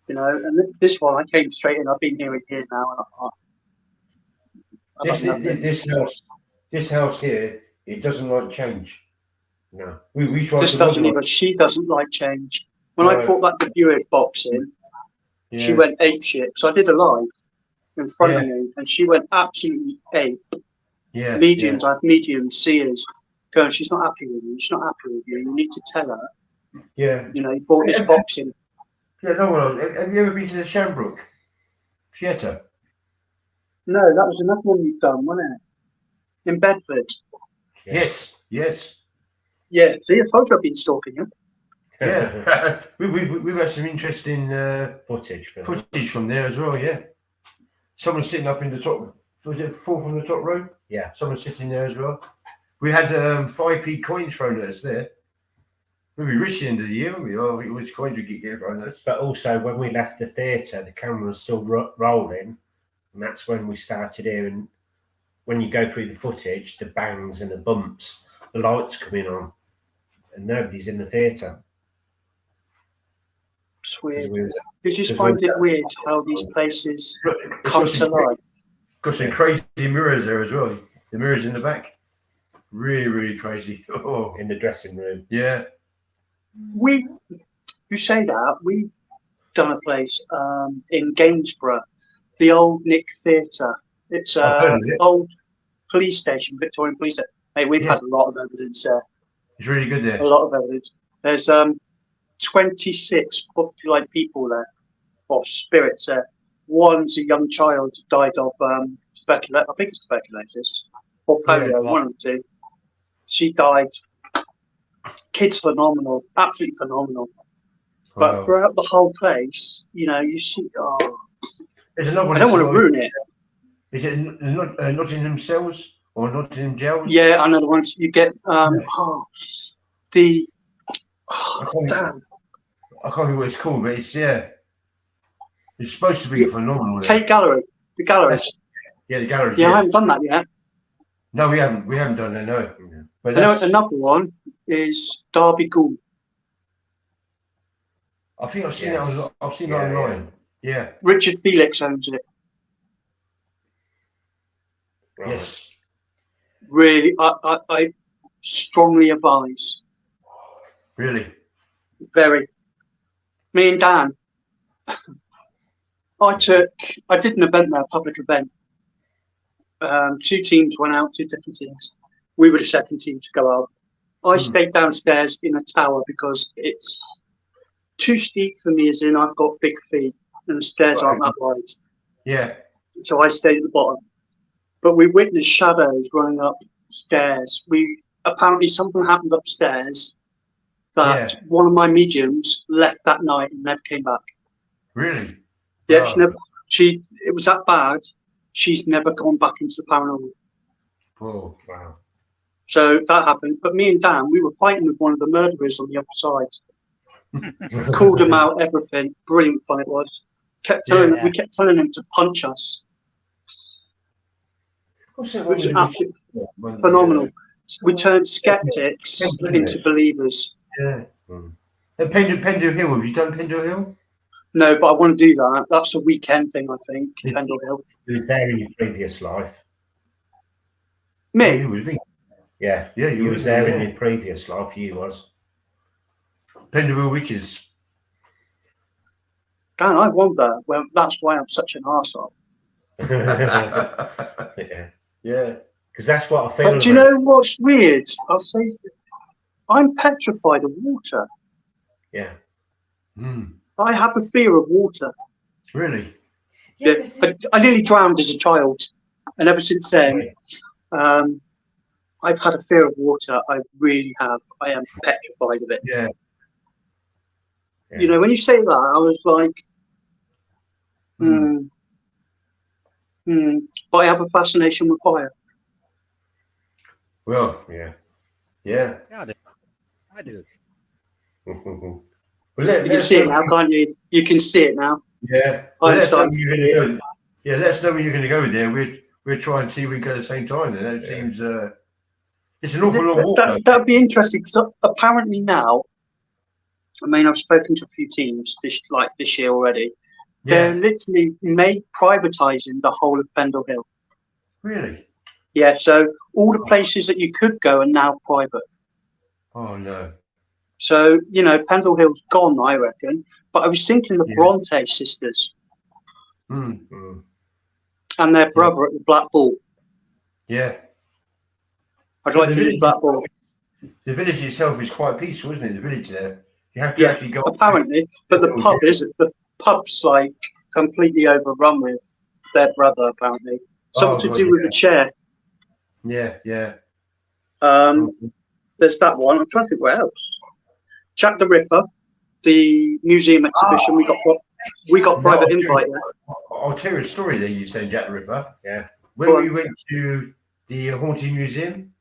And this one, I came straight in. I've been here a year now, and this house here, it doesn't like change. No, we tried. This doesn't even. She doesn't like change. When I brought that Buick box in, she went ape shit. So I did a live in front of me, and she went absolutely ape. Yeah. Mediums, I have mediums, seers, going, she's not happy with you. She's not happy with you. You need to tell her. Yeah. You brought this box in. Yeah, no one. Have you ever been to the Shamrock Theatre? No, that was another one you've done, wasn't it? In Bedford. Yes. Yeah. See, I told you I've been stalking you. Yeah. we've had some interesting footage from there as well. Yeah. Someone sitting up in the top. Was it 4 from the top row? Yeah. Someone sitting there as well. We had 5p coins thrown at us there. We'll be rich at the end of the year, won't we? Oh, which coins we get thrown at us. But also, when we left the theatre, the camera was still rolling, and that's when we started hearing, when you go through the footage, the bangs and the bumps, the lights coming on, and nobody's in the theatre. It's weird. You just find it weird how these places come to life. Got some crazy mirrors there as well. The mirrors in the back. Really, really crazy. Oh. In the dressing room. Yeah. You say that, we've done a place in Gainsborough, the old Nick Theatre. It's an old police station, Victorian police station. Hey, we've had a lot of evidence there. It's really good there. A lot of evidence. There's 26 people there, or spirits there. One's a young child who died of tuberculosis. I think it's tuberculosis or polio, one of the two. She died. Kid's phenomenal, absolutely phenomenal. But throughout the whole place, you see. There's another one. I don't want to ruin it. Is it Nottingham Cells or Nottingham Jails? Yeah, I know the ones you get. Damn. I can't remember what it's called, but it's supposed to be phenomenal. Tate Gallery, the galleries. Yeah, the galleries. Yeah, I haven't done that yet. No, we haven't. We haven't done that. No. But another one is Derby Ghoul. I think I've seen that. I've seen that online. Yeah. Richard Felix owns it. Right. Yes. Really, I strongly advise. Really. Very. Me and Dan. I did an event there, a public event. 2 teams went out, 2 different teams. we were the second team to go out. I stayed downstairs in a tower because it's too steep for me, as in I've got big feet and the stairs aren't that wide. Yeah. So I stayed at the bottom. But we witnessed shadows running upstairs. Apparently something happened upstairs that one of my mediums left that night and never came back. Really? Yeah, it was that bad. She's never gone back into the paranormal. Oh, wow. So that happened. But me and Dan, we were fighting with one of the murderers on the other side. Called him out, everything. Brilliant fun it was. We kept telling him to punch us. Which was absolutely phenomenal. We turned skeptics into believers. Yeah. And Pendle Hill, have you done Pendle Hill? No, but I want to do that. That's a weekend thing, I think. Pendle Hill. He was there in your previous life. Me? Oh, you was me. Yeah, you was there in your previous life. You was. Pendle Hill Witches. Dan, I wonder. Well, that's why I'm such an arsehole. Yeah, because that's what I feel. But do you know what's weird? I'll say, I'm petrified of water. Yeah. I have a fear of water. Really? Yeah. I nearly drowned as a child, and ever since then, I've had a fear of water. I really have. I am petrified of it. Yeah. You know, when you say that, I was like, but I have a fascination with fire. Well, yeah. Yeah, I do. Well, you can see it now, can't you? You can see it now. Yeah. Let us know when you're going to go. Yeah, let us know when you're going to go there. We'll try and see if we can go at the same time. Then it seems it's an awful long walk. That'd be interesting because apparently now, I mean, I've spoken to a few teams this year already. They're literally privatizing the whole of Pendle Hill. Really? Yeah. So all the places that you could go are now private. Oh no. So, you know, Pendle Hill's gone, I reckon. But I was thinking the Bronte sisters and their brother at the Black Ball. Yeah. I'd like to do the Black Ball. The village itself is quite peaceful, isn't it? The village there. You have to actually go. Apparently, but the pub isn't. The pub's like completely overrun with their brother, apparently. Something to do with the chair. Yeah, yeah. There's that one. I'm trying to think what else. Jack the Ripper, the museum exhibition. We got private invite there. I'll tell you a story there. You say Jack the Ripper. Yeah. When we went to the Haunted Museum.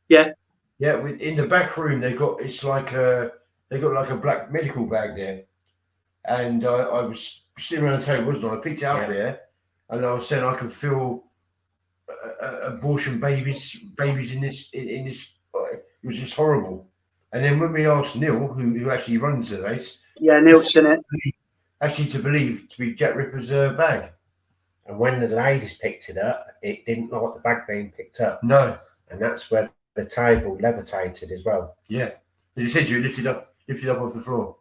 Yeah. Yeah. In the back room, they got like a black medical bag there, and I was sitting around the table, wasn't I? I picked it up there, and I was saying I could feel abortion babies in this. It was just horrible. And then when we asked Neil, who actually runs the race, Neil's seen it. Actually, to be Jack Ripper's bag. And when the ladies picked it up, it didn't like the bag being picked up. No. And that's where the table levitated as well. Yeah. You said you lifted up off the floor.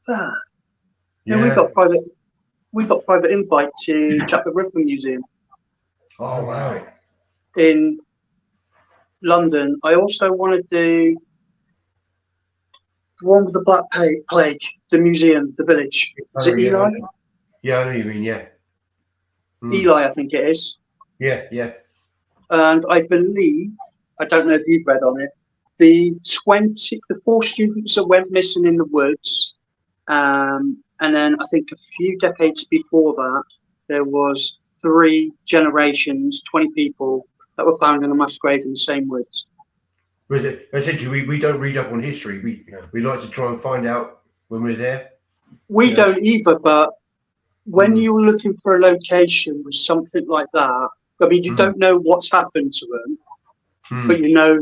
Yeah, we got private invite to Jack the Ripper Museum. Oh wow. In London. I also want to do the one with the Black Plague, the museum, the village. Is it Eli? Yeah, I know you mean, yeah. Eli, I think it is. Yeah, yeah. And I believe, I don't know if you've read on it, the 4 students that went missing in the woods, and then I think a few decades before that, there was 3 generations, 20 people that were found in a mass grave in the same woods. Essentially, we don't read up on history. We like to try and find out when we're there. We don't either, but when you're looking for a location with something like that, I mean, you don't know what's happened to them, but you know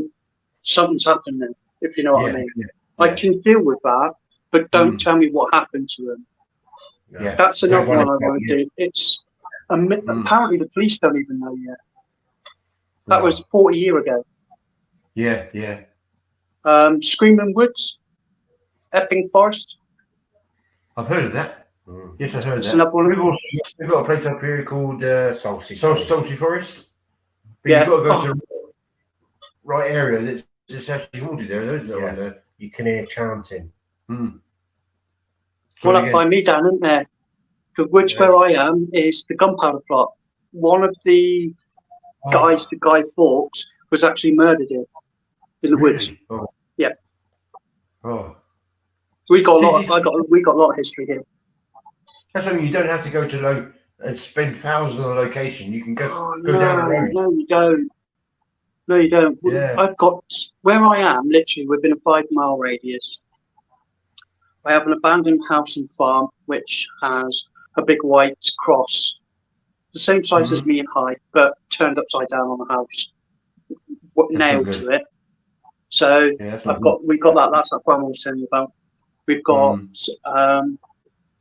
something's happened then, if you know what I mean. Yeah. I can deal with that, but don't tell me what happened to them. Yeah. That's another one I want to do. It's apparently the police don't even know yet. That was 40 years ago. Yeah, yeah. Screaming Woods, Epping Forest. I've heard of that. Yes, I've heard of that. Another one. We've got a place up here called Salty Forest. But yeah. you've got to go to. right area, it's actually haunted there, isn't there? Yeah. Right there? You can hear chanting. Well, Again, up by me down, isn't there? The woods Yeah. where I am is the gunpowder plot. One of the guys, the Guy Fawkes, was actually murdered here in the woods. Really? Oh. Yeah. Oh. We got a Did lot. We got a lot of history here. That's something you don't have to go to and spend thousands on a location. You can go No, down the road. no, you don't. No, you don't. Yeah. I've got where I am. Literally within a 5-mile radius. I have an abandoned house and farm which has a big white cross, the same size as me in height, but turned upside down on the house, nailed good. to it. So Yeah, that's we've got that. That's that farm I was telling you about. We've got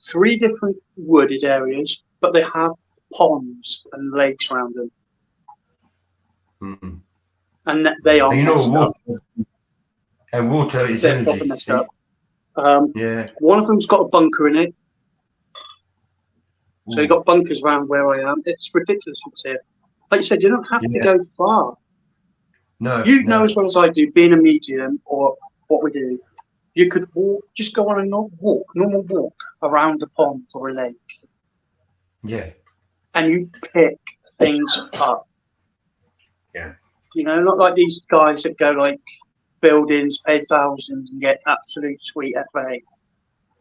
3 different wooded areas, but they have ponds and lakes around them, and they are And you know, messed up. water is They're energy. proper messed see? up. Yeah. One of them's got a bunker in it. So you've got bunkers around where I am. It's ridiculous what's here. Like you said, you don't have to go far. No. You know as well as I do, being a medium or what we do, you could walk, just go on a normal walk around a pond or a lake. Yeah. And you pick things up. Yeah. You know, not like these guys that go like buildings, pay thousands and get absolute sweet FA.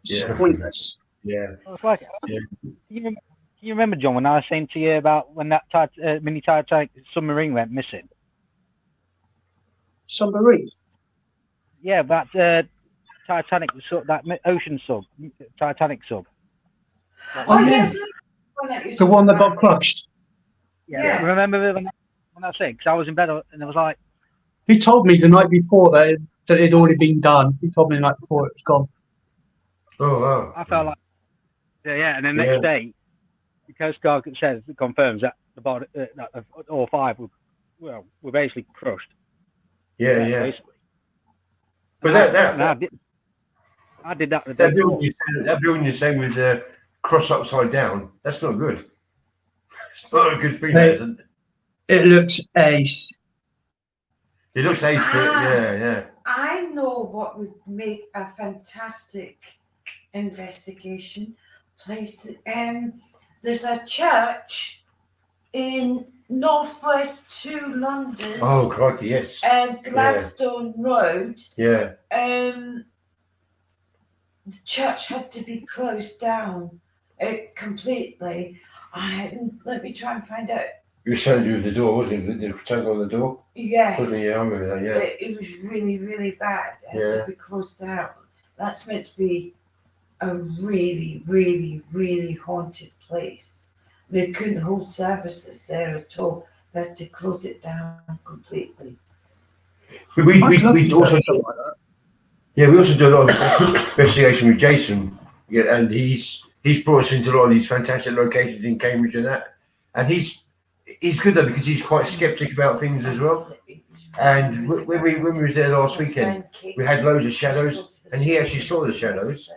It's pointless. Yeah. It's like, can you remember, John, when I was saying to you about when that mini Titanic submarine went missing? Submarine? Yeah, that Titanic, that ocean sub, Titanic sub. Oh, yes. The one that got crushed. Yeah. Yes. Remember when I said, because I was in bed and I was like, He told me the night before that it had already been done. He told me the night before it was gone. Oh, wow. I felt like, and then next day, the Coast Guard confirms that the body, that all 5 were basically crushed. Yeah. Basically. But I did that. that building you're saying with the cross upside down, that's not good. It's not a good thing, isn't it? It looks ace. It looks ace, but yeah. I know what would make a fantastic investigation place. There's a church in northwest to London. Oh, crikey, yes. Gladstone Road. Yeah. The church had to be closed down completely. Let me try and find out. You were showing you the door, wasn't it? The tag on the door? Yes. Yeah, I remember that, yeah. It was really, really bad. It had to be closed down. That's meant to be a really, really, really haunted place. They couldn't hold services there at all. They had to close it down completely. We also do we also do a lot of investigation with Jason. Yeah, and he's brought us into a lot of these fantastic locations in Cambridge and that. And he's good though because he's quite skeptic about things as well. And when we was there last weekend, we had loads of shadows, and he actually saw the shadows,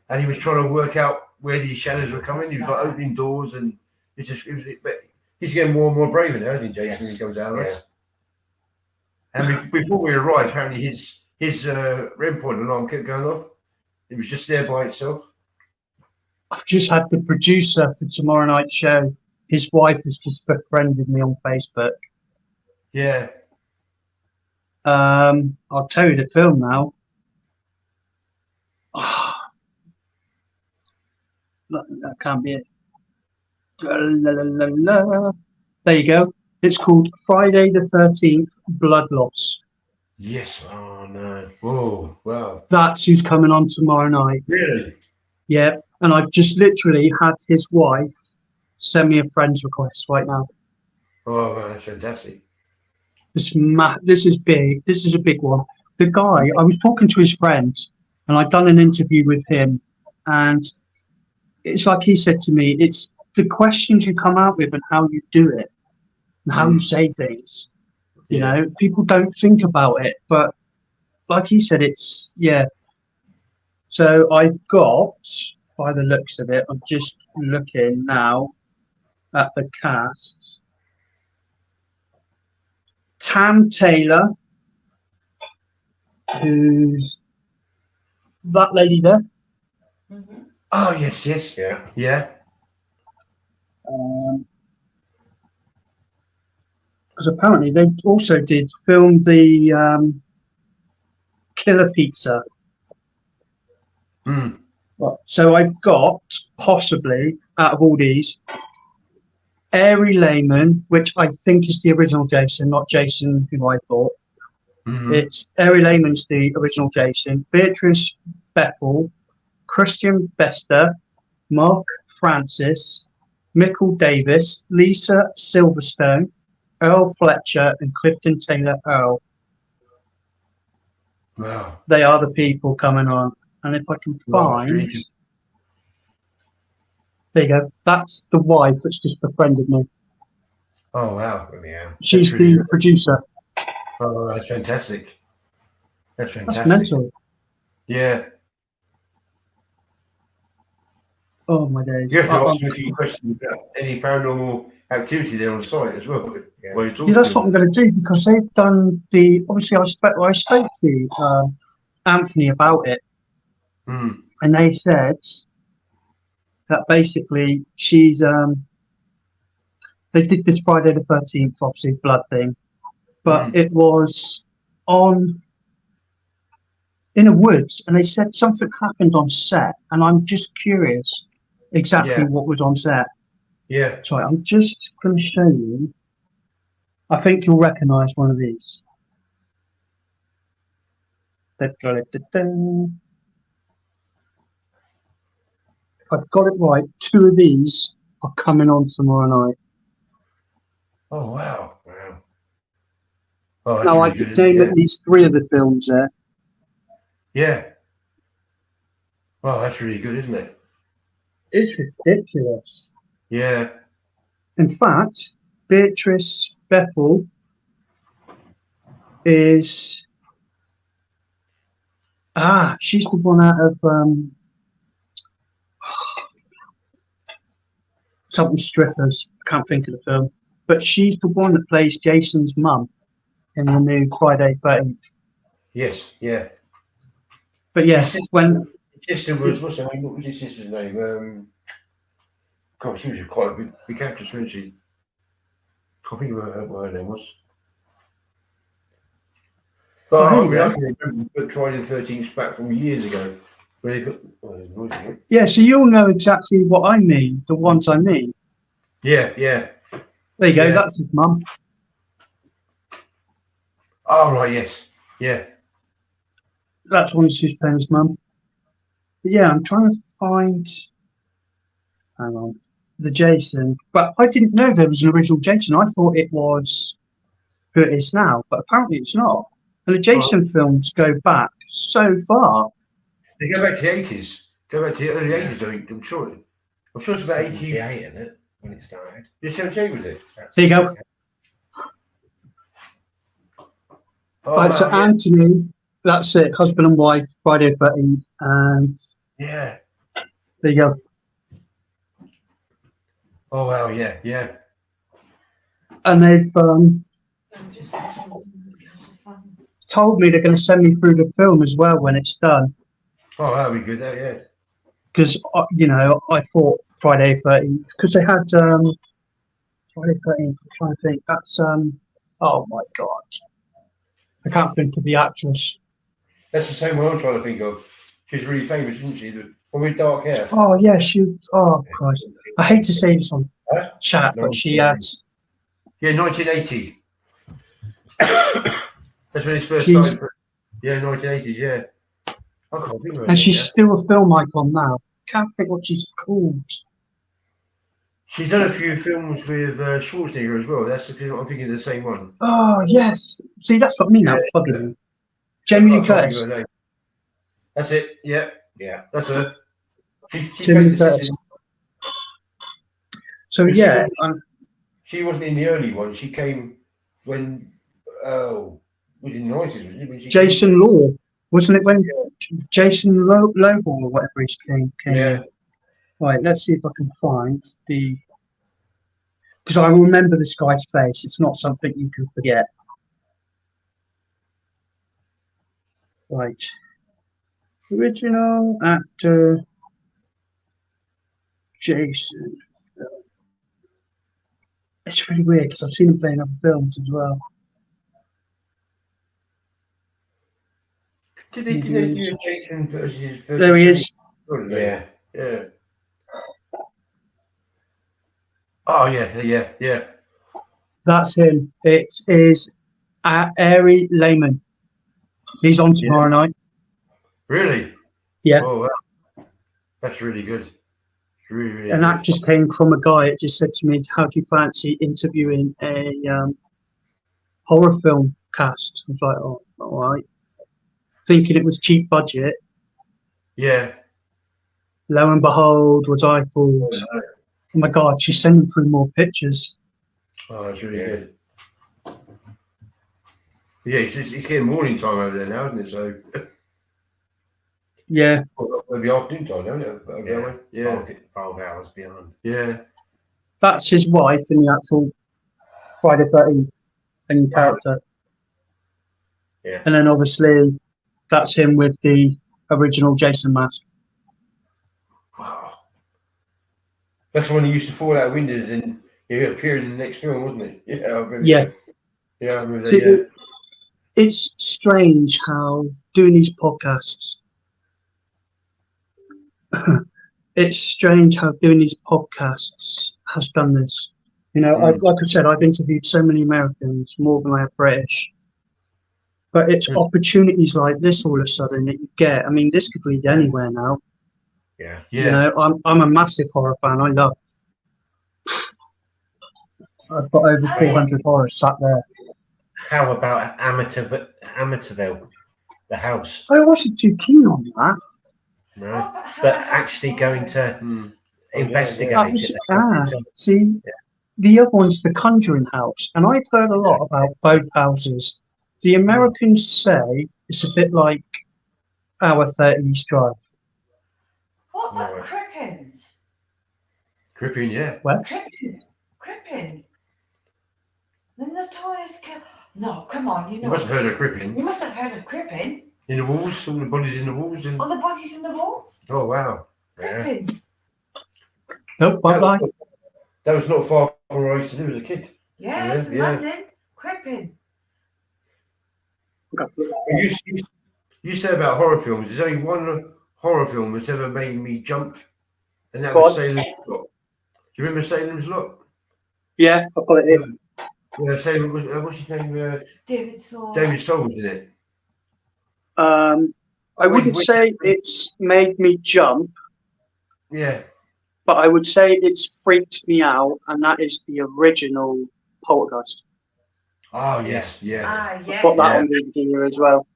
and he was trying to work out where these shadows were coming. He was like opening doors, and but he's getting more and more brave now, isn't he, Jason? When he comes out of us. And before we arrived, apparently his REM point alarm kept going off. It was just there by itself. I've just had the producer for tomorrow night's show. His wife has just befriended me on Facebook. Yeah. I'll tell you the film now. That can't be it. There you go. It's called Friday the 13th, Blood Loss. Yes. Oh, no. Oh, wow. That's who's coming on tomorrow night. Really? Yeah. And I've just literally had his wife send me a friend's request right now. Oh, man, that's fantastic. This is big. This is a big one. The guy, I was talking to his friend, and I'd done an interview with him, and it's like he said to me, it's the questions you come out with and how you do it, and how you say things. You know, people don't think about it, but like he said, it's, So I've got, by the looks of it, I'm just looking now at the cast. Tam Taylor, who's that lady there. Mhm. Oh yes, yes, Yeah. yeah. Because apparently they also did film the Killer Pizza. Hmm. Right, so I've got possibly out of all these, Airy Lehman, which I think is the original Jason, not Jason who I thought. Hmm. It's Airy Lehman's the original Jason. Beatrice Bethel, Christian Bester, Mark Francis, Michael Davis, Lisa Silverstone, Earl Fletcher, and Clifton Taylor Earl. Wow. They are the people coming on. And if I can Wow, find, strange. there you go. That's the wife that's just befriended me. Oh wow. Yeah. She's That's really the good. producer. Oh, that's fantastic. That's That's fantastic. mental. Yeah. Oh my days. You have to I- ask me a few questions about any paranormal activity there on site as well. Yeah. While you're yeah, talking that's to what I'm them. going to do because they've done the. Obviously, I spoke to Anthony about it, Hmm. and they said that basically she's they did this Friday the 13th, obviously blood thing, but Hmm. it was on in the woods, and they said something happened on set, and I'm just curious exactly Yeah. what was on set. Yeah. So I'm just going to show you. I think you'll recognise one of these. Da-da-da-da-da. If I've got it right, two of these are coming on tomorrow night. Oh wow. Wow. Oh, that's Now I really could good, isn't name it? at least three of the films there. Yeah. Well, that's really good, isn't it? It's ridiculous. Yeah. In fact, Beatrice Bethel is she's the one out of something strippers. I can't think of the film, but she's the one that plays Jason's mum in the new Friday 13th. Yes. Yeah. But yeah, His sister was what's her name? What was his sister's name? God, she was quite a big actress, wasn't she? Can't think of what her name was. But Oh, I here you mean, I go. can remember but Friday the 13th back from years ago. Where they put, oh, there's noise in it. Yeah, so you'll know exactly what I mean, the ones I mean. Yeah, yeah. There you go, Yeah. that's his mum. Oh, right, yes. Yeah. That's one of his Penn's mum. But yeah, I'm trying to find. Hang on. The Jason. But I didn't know there was an original Jason. I thought it was who it is now, but apparently it's not. And the Jason films go back so far. They go back to the 80s. Go back to the early Yeah. 80s, I think. I'm sure it's about 80. 78, isn't it? When it started. Yeah, 78 was it? There you go. Oh, Right, so wow, yeah. Anthony, that's it. Husband and wife, Friday 13th. And Yeah. there you go. Oh, wow, yeah, yeah. And they've told me they're going to send me through the film as well when it's done. Oh, that'll be good, that, yeah. Because, you know, I thought Friday 13th, because they had Friday 13th, I'm trying to think, that's, oh my God. I can't think of the actress. That's the same one I'm trying to think of. She's really famous, isn't she? The one with dark hair. Oh, yeah, oh, Christ. I hate to say this on Huh? chat, but she had, Yeah, 1980. That's when it's first She's- started. Yeah, 1980s, yeah. I can't think of her and name, she's yeah. still a film icon now. Can't think what she's called. She's done a few films with Schwarzenegger as well. That's the film, I'm thinking of the same one. Oh, yes. See, that's what I mean. That's bugging me. Jamie Lee I can't think Curtis. of her name. That's it, yeah. Yeah. That's her. She Jamie played the Curtis. sister. So, But yeah. She wasn't in the early one. She came when, within the 90s, wasn't it? When she Jason Law. Wasn't it when Jason Lowball or whatever he came Yeah. in? Right, let's see if I can find the... Because I remember this guy's face. It's not something you can forget. Right. Original actor Jason. It's really weird because I've seen him play in other films as well. Did they do a Jason versus There he is. Yeah. Yeah. Oh yeah. That's him. It is Ari Lehman. He's on tomorrow night. Really? Yeah. Oh wow. That's really good. Really And good. that just came from a guy that just said to me, "How do you fancy interviewing a horror film cast?" I was like, "Oh, all right." Thinking it was cheap budget. Yeah. Lo and behold, was I fooled. Oh my God, she's sending through more pictures. Oh, that's really good. Yeah, he's getting morning time over there now, isn't it? So Yeah. maybe afternoon time, don't it? Yeah. 12 hours behind. Yeah. That's his wife in the actual Friday 13th character. Yeah. And then obviously that's him with the original Jason mask. Wow. That's when he used to fall out windows and he appeared in the next film, wasn't he? Yeah, I remember. Yeah. Yeah, I remember See, that. it's strange how doing these podcasts. It's strange how doing these podcasts has done this. You know, like I said, I've interviewed so many Americans, more than I have British. But it's opportunities like this all of a sudden that you get. I mean, this could lead anywhere now. Yeah. You know, I'm a massive horror fan. I love. I've got over 400 horrors sat there. How about Amateurville, the house? I wasn't too keen on that. No, but actually going to investigate it. See, the other one's the Conjuring House, and I've heard a lot about both houses. The Americans say it's a bit like our 30 East Drive. What about Crippins? Crippin, yeah. Where? Crippin. The notorious killer. No, come on, You must have heard of Crippin. You must have heard of Crippin. In the walls, all the bodies in the walls. All the bodies in the walls? Oh, wow. Crippins. Nope, bye-bye. That was not far from where I used to live as a kid. Yes, in London. Crippin. You said about horror films, there's only one horror film that's ever made me jump, and that was Salem's Lot. Do you remember Salem's Lot? Yeah, I've got it here. Yeah, Salem, what's his name? David Saul. David Saul was in it. I wouldn't say it's made me jump. Yeah. But I would say it's freaked me out, and that is the original Poltergeist. Oh, yes, yeah. Yes. I've got that on DVD here as well.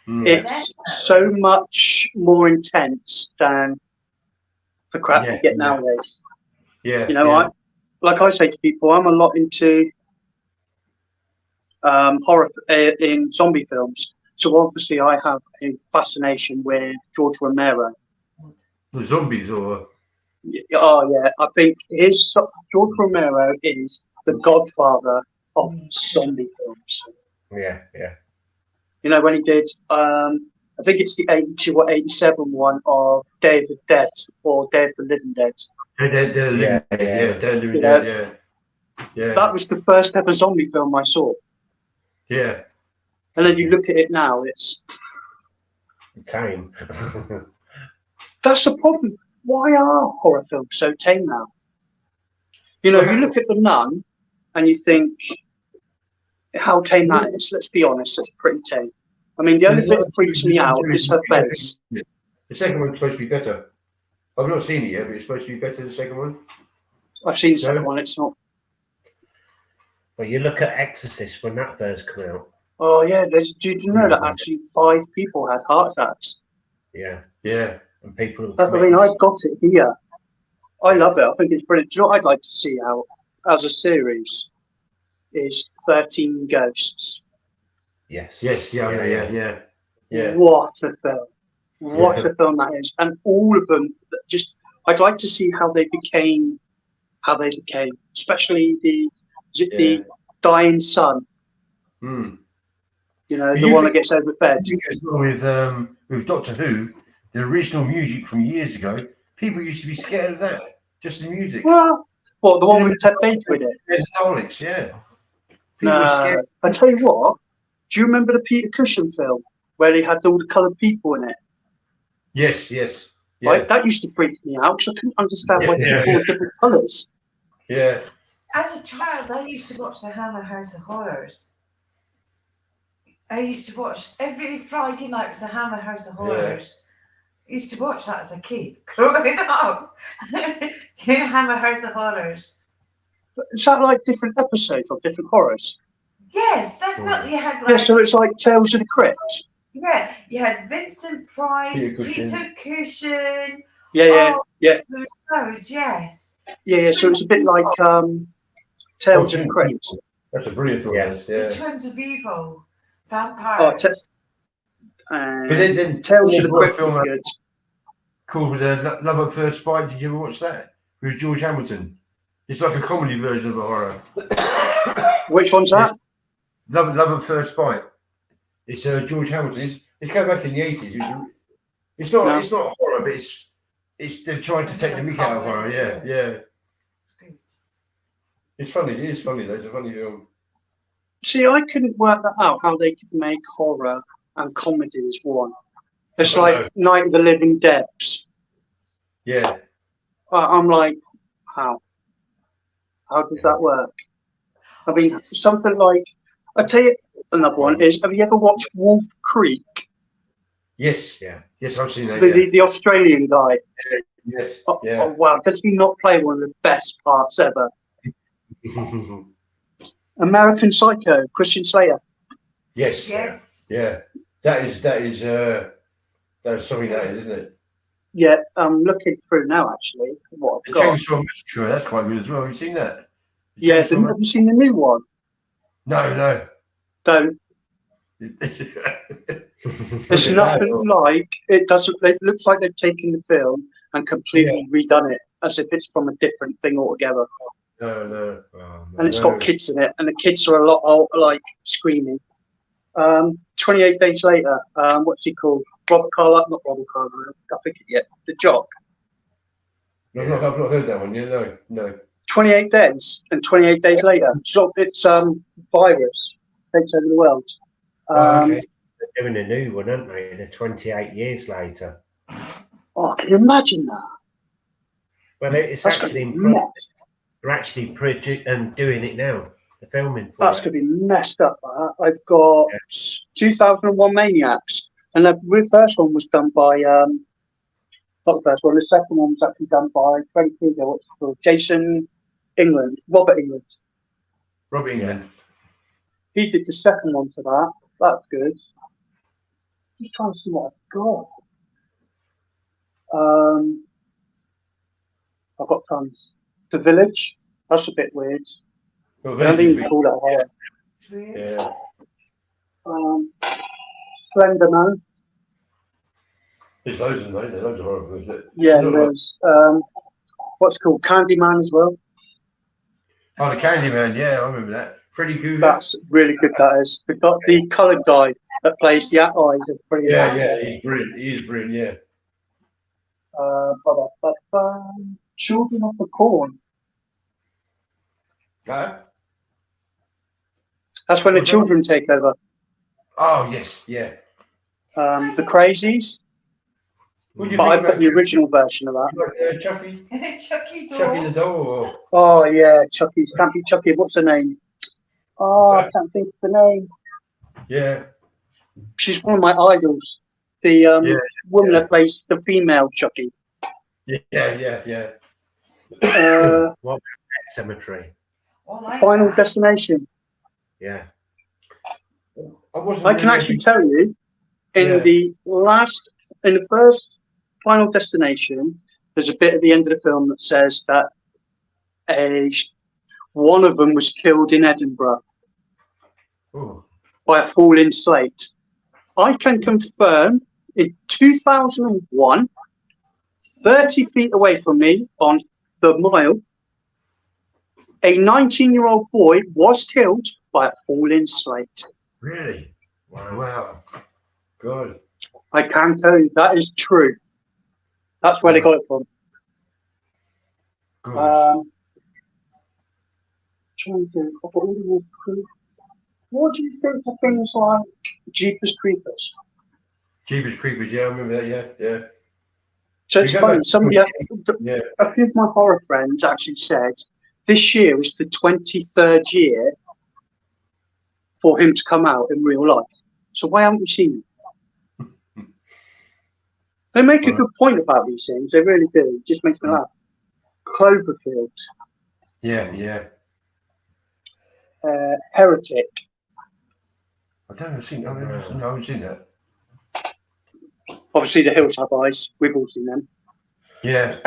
It's so much more intense than the crap you get nowadays. Yeah. You know, like I say to people, I'm a lot into horror in zombie films. So obviously I have a fascination with George Romero. The zombies or... Oh, yeah. I think George Romero is the godfather of zombie films. Yeah. You know, when he did, I think it's the 82 or 87 one of Day of the Dead or Day of the Living Dead. Yeah. That was the first ever zombie film I saw. Yeah. And then you look at it now, it's... Tame. That's the problem. Why are horror films so tame now? You know, you look at The Nun and you think how tame that is. Let's be honest, it's pretty tame. I mean, the only bit that freaks me out is her face. The second one's supposed to be better. I've not seen it yet, but it's supposed to be better than the second one. I've seen the second one, it's not. Well, you look at Exorcist when that first came out. Oh, yeah, did you know that actually 5 people had heart attacks? Yeah. And people. I mean, I've got it here. I love it. I think it's brilliant. Do you know what I'd like to see out as a series is 13 Ghosts. Yes. Yeah. What a film. What a film that is. And all of them, I'd like to see how they became, especially the dying son. You You know, the You one think- that gets overfed. I think as well with Doctor Who, the original music from years ago, people used to be scared of that. Just the music. Well, what, the one with Ted Baker in it? Yeah, the Daleks, yeah. People were No. scared. I tell you what, do you remember the Peter Cushing film where they had all the coloured people in it? Yes, yes. Yeah. Right? That used to freak me out because I couldn't understand why Yeah, people were different colours. Yeah. As a child, I used to watch the Hammer House of Horrors. I used to watch every Friday night was the Hammer House of Horrors. I used to watch that as a kid growing up. Hammer House of Horrors. Is that like different episodes of different horrors? Yes, definitely. You had Yeah, like so it's like Tales of the Crypt. yeah, you had Vincent Price, Peter Peter Cushing. Yeah. There was loads, yes. Yeah. So it's a bit like Tales of the Crypt. That's a brilliant film. Yeah. Yeah. The Twins of Evil, Oh, vampires. But then Tales of the they brought a Crypt film was out good. called Love at First Bite. Did you ever watch that? With George Hamilton. It's like a comedy version of a horror. Which one's that? Love at First Bite. It's George Hamilton. It's going back in the 80s. It's not horror, but it's they're trying to take the mick out of horror. Yeah. It's good. It's funny. It is funny though. It's a funny film. See, I couldn't work that out, how they could make horror and comedy as one. It's I like know. Night of the Living Deads. Yeah. I'm like, how? How does that work? I mean, something like, I'll tell you another one is, have you ever watched Wolf Creek? Yes. Yeah. Yes, I've seen that. Yeah. The Australian guy. Yes. Oh, Yeah. oh, wow, does he not play one of the best parts ever? American Psycho, Christian Slater. Yes. Yes. Yeah. That is something that is, isn't it? Yeah, I'm looking through now, actually, what The I've got. Chainsaw Massacre. That's quite good as well. Have you seen that? The Yeah, Chainsaw have you seen the new one? No. Don't. It's nothing like, it doesn't, it looks like they've taken the film and completely redone it as if it's from a different thing altogether. No. And it's got kids in it, and the kids are a lot like screaming. 28 Days Later, what's he called? Robert Carlyle, not Robert Carlyle, I think it yet. The Jock. I've not heard that one. Yeah, no. 28 Days and 28 Days Later. So it's virus takes over the world. Okay. They're doing a new one, aren't they? The 28 years later. Oh, can you imagine that? Well, it's That's actually gonna be messed. they're actually doing it now. They're filming for That's it. gonna be messed up. I've got 2001 Maniacs, and the first one was done by not the first one. The second one was actually done by Freddy Krueger. What's it called? Robert England. Robert England. He did the second one to that. That's good. Just trying to see what I've got. I've got tons. The Village. That's a bit weird. Well, I don't think you very can call that horror. It's weird. Yeah. Slender Man. There's loads of those. There's loads of horror films. Yeah, there's what's it called? Candyman as well. Oh, the Candyman. Yeah, I remember that. Freddy Krueger. That's really good. That is. We've got the coloured guy that plays the eyes. Yeah, he's brilliant. He is brilliant. Yeah. Children of the Corn. Huh? That's when the What's that? children take over. Oh yes, yeah. The Crazies. What do you But I think put about the original version of that. Chucky? Chucky doll. Chucky the doll? Or... Oh yeah, Chucky. Can't be Chucky. What's her name? Oh, I can't think of the name. Yeah. She's one of my idols. The woman that plays the female Chucky. Yeah. What about Pet Cemetery? Oh, I like Final that. Destination. Yeah. I can actually tell you, in the first Final Destination, there's a bit at the end of the film that says that one of them was killed in Edinburgh by a falling slate. I can confirm in 2001, 30 feet away from me on the mile, a 19-year-old boy was killed by a falling slate. Really? Wow. Good. I can tell you that is true. That's where they got it from. Good. Trying to think of all the more proof. What do you think of things like Jeepers Creepers? Jeepers Creepers, yeah, I remember that, yeah. So it's We go funny. back- Yeah. A few of my horror friends actually said this year was the 23rd year for him to come out in real life. So why haven't we seen him? They make a good point about these things. They really do. It just makes me laugh. Cloverfield, Yeah. Heretic. I haven't seen that. Obviously, The Hills Have Eyes. We've all seen them. Yeah.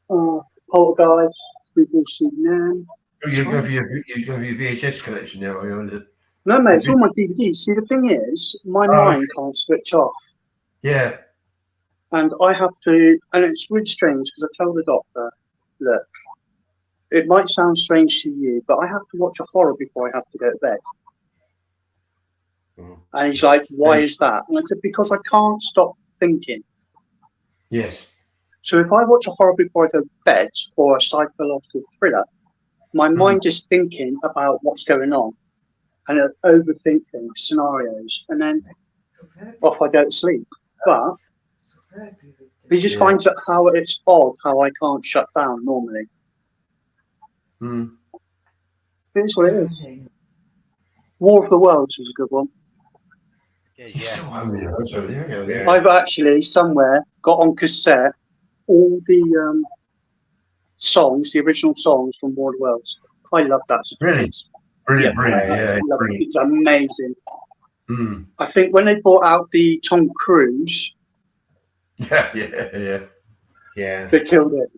Poltergeist. We've all seen them. You're going for your VHS collection now, are you? No, mate, it's all my DVDs. See, the thing is, my mind can't switch off. Yeah. And I have to, and it's really strange because I tell the doctor, look, it might sound strange to you, but I have to watch a horror before I have to go to bed. And he's like, why is that? And I said, because I can't stop thinking. Yes. So if I watch a horror before I go to bed or a psychological thriller, my mind is thinking about what's going on and I overthink things, scenarios, and then off I go to sleep. But he just finds out how it's odd how I can't shut down normally. It's what it is. War of the Worlds was a good one. Yeah. I've actually somewhere got on cassette all the songs, the original songs from War of the Worlds. I love that. Really? Brilliant. Yeah. It's amazing. Mm. I think when they brought out the Tom Cruise, Yeah. they killed it.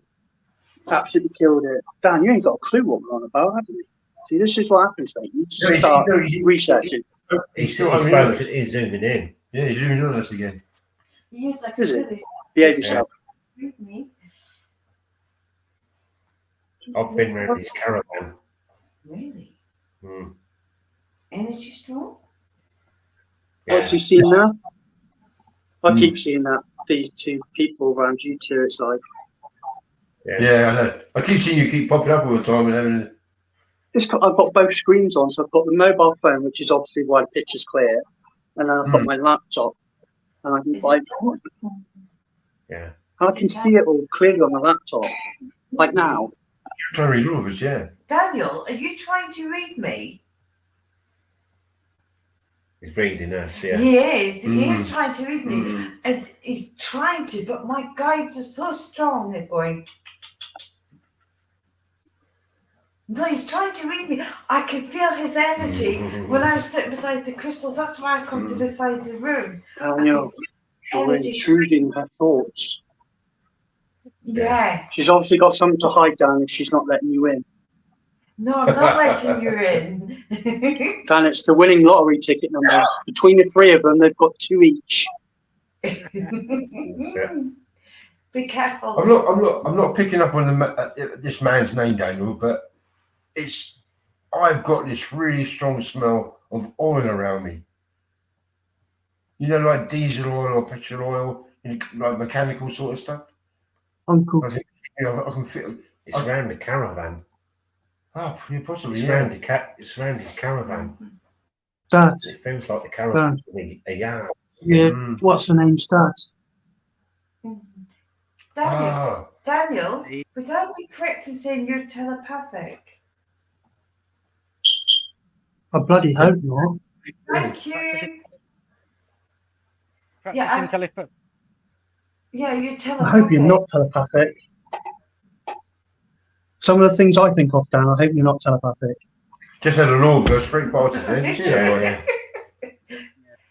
Absolutely killed it. Dan, you ain't got a clue what we're on about, have you? See, this is what happens, mate. You just start researching. He's zooming in. Yeah, he's zooming on us again. Yes, I can Is do it? this. Behave yourself. With me. I've been around his caravan. Really? Mm. Energy strong? What's he seen now? I keep seeing that. These two people around you two, it's like. Yeah, I know. I keep seeing you keep popping up all the time and having. I've got both screens on, so I've got the mobile phone, which is obviously why the picture's clear, and then I've got my laptop, and I can Yeah. and I can see it all clearly on the laptop, like now. Trying to read all of us, yeah. Daniel, are you trying to read me? He's reading us, yeah. He is. He is trying to read me. Mm. And he's trying to, but my guides are so strong. They're going. No, he's trying to read me. I can feel his energy when I was sitting beside the crystals. That's why I come to this side of the room. Daniel, you're intruding her thoughts. Yes. She's obviously got something to hide, Dan, if she's not letting you in. No, I'm not letting you in. Dan, it's the winning lottery ticket numbers. Between the three of them, they've got 2 each. Be careful. I'm not picking up on this man's name, Daniel, but I've got this really strong smell of oil around me. You know, like diesel oil or petrol oil, like mechanical sort of stuff. Uncle. I think, I can feel. It's around the caravan. Oh, yeah, possibly. It's around it's around his caravan. Dad. It feels like the caravan a yard. Yeah. What's the name, Dad? Daniel, would I be correct in saying you're telepathic? I bloody hope not. Thank you. Yeah, telepathic. Yeah, you're telepathic. I hope you're not telepathic. Some of the things I think of, Dan, I hope you're not telepathic. Just had an orb go straight past us then. Did you see that?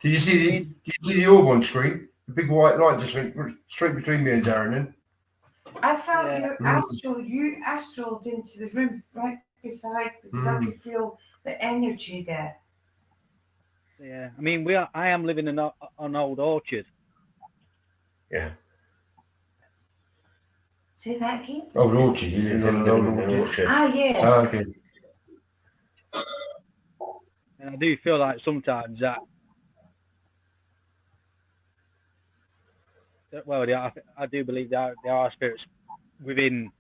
Did you see the orb on screen? The big white light just went straight between me and Darren then. I felt you astraled into the room right beside because I could feel the energy there. Yeah, I mean, I am living in an old orchard. Yeah. Say that again? Old orchard, you live in an old orchard. Ah, yes. Oh, okay. And I do feel like sometimes that, well, I do believe there are spirits within,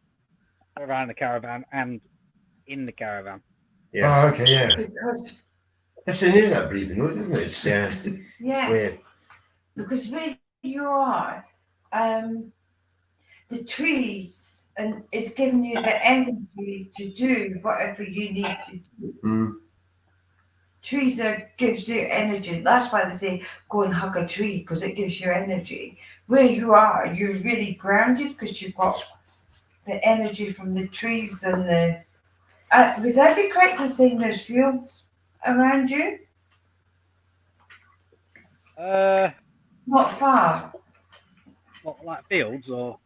around the caravan and in the caravan. Yeah. Oh, okay, yeah. Because That's near that bleeding noise, isn't it? Yeah. yes, Weird. because where you are, the trees and it's giving you the energy to do whatever you need to do. Mm. Trees gives you energy. That's why they say go and hug a tree because it gives you energy. Where you are, you're really grounded because you've got the energy from the trees and the. Would I be correct in saying there's fields around you? Not far. Not like fields or.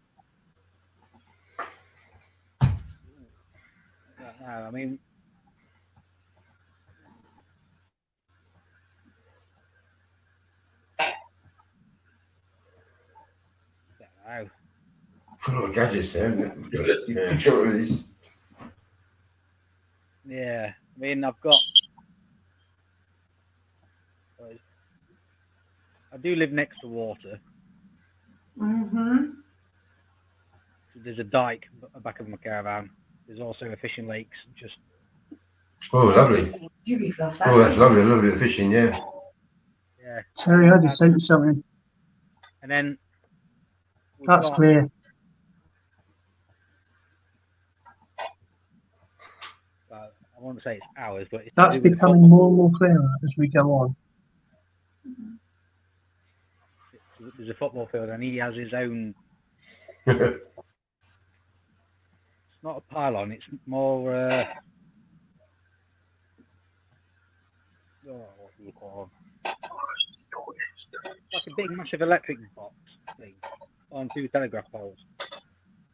No, I mean. I don't know. A lot of gadgets there, isn't it? Yeah. Sure it is. Yeah, I mean, I've got. I do live next to water. Mm-hmm. There's a dike at the back of my caravan. There's also a fishing lakes. Just. Oh, lovely. You would love that. Oh, that's lovely. Lovely the fishing, yeah. Yeah. Terry, I just sent you something. And then. That's clear. I won't say it's ours, but it's That's becoming more and more clearer as we go on. There's a football field, and he has his own. Oh, It's not a pylon. It's more. What do you call them? Like a big, massive electric box thing on 2 telegraph poles.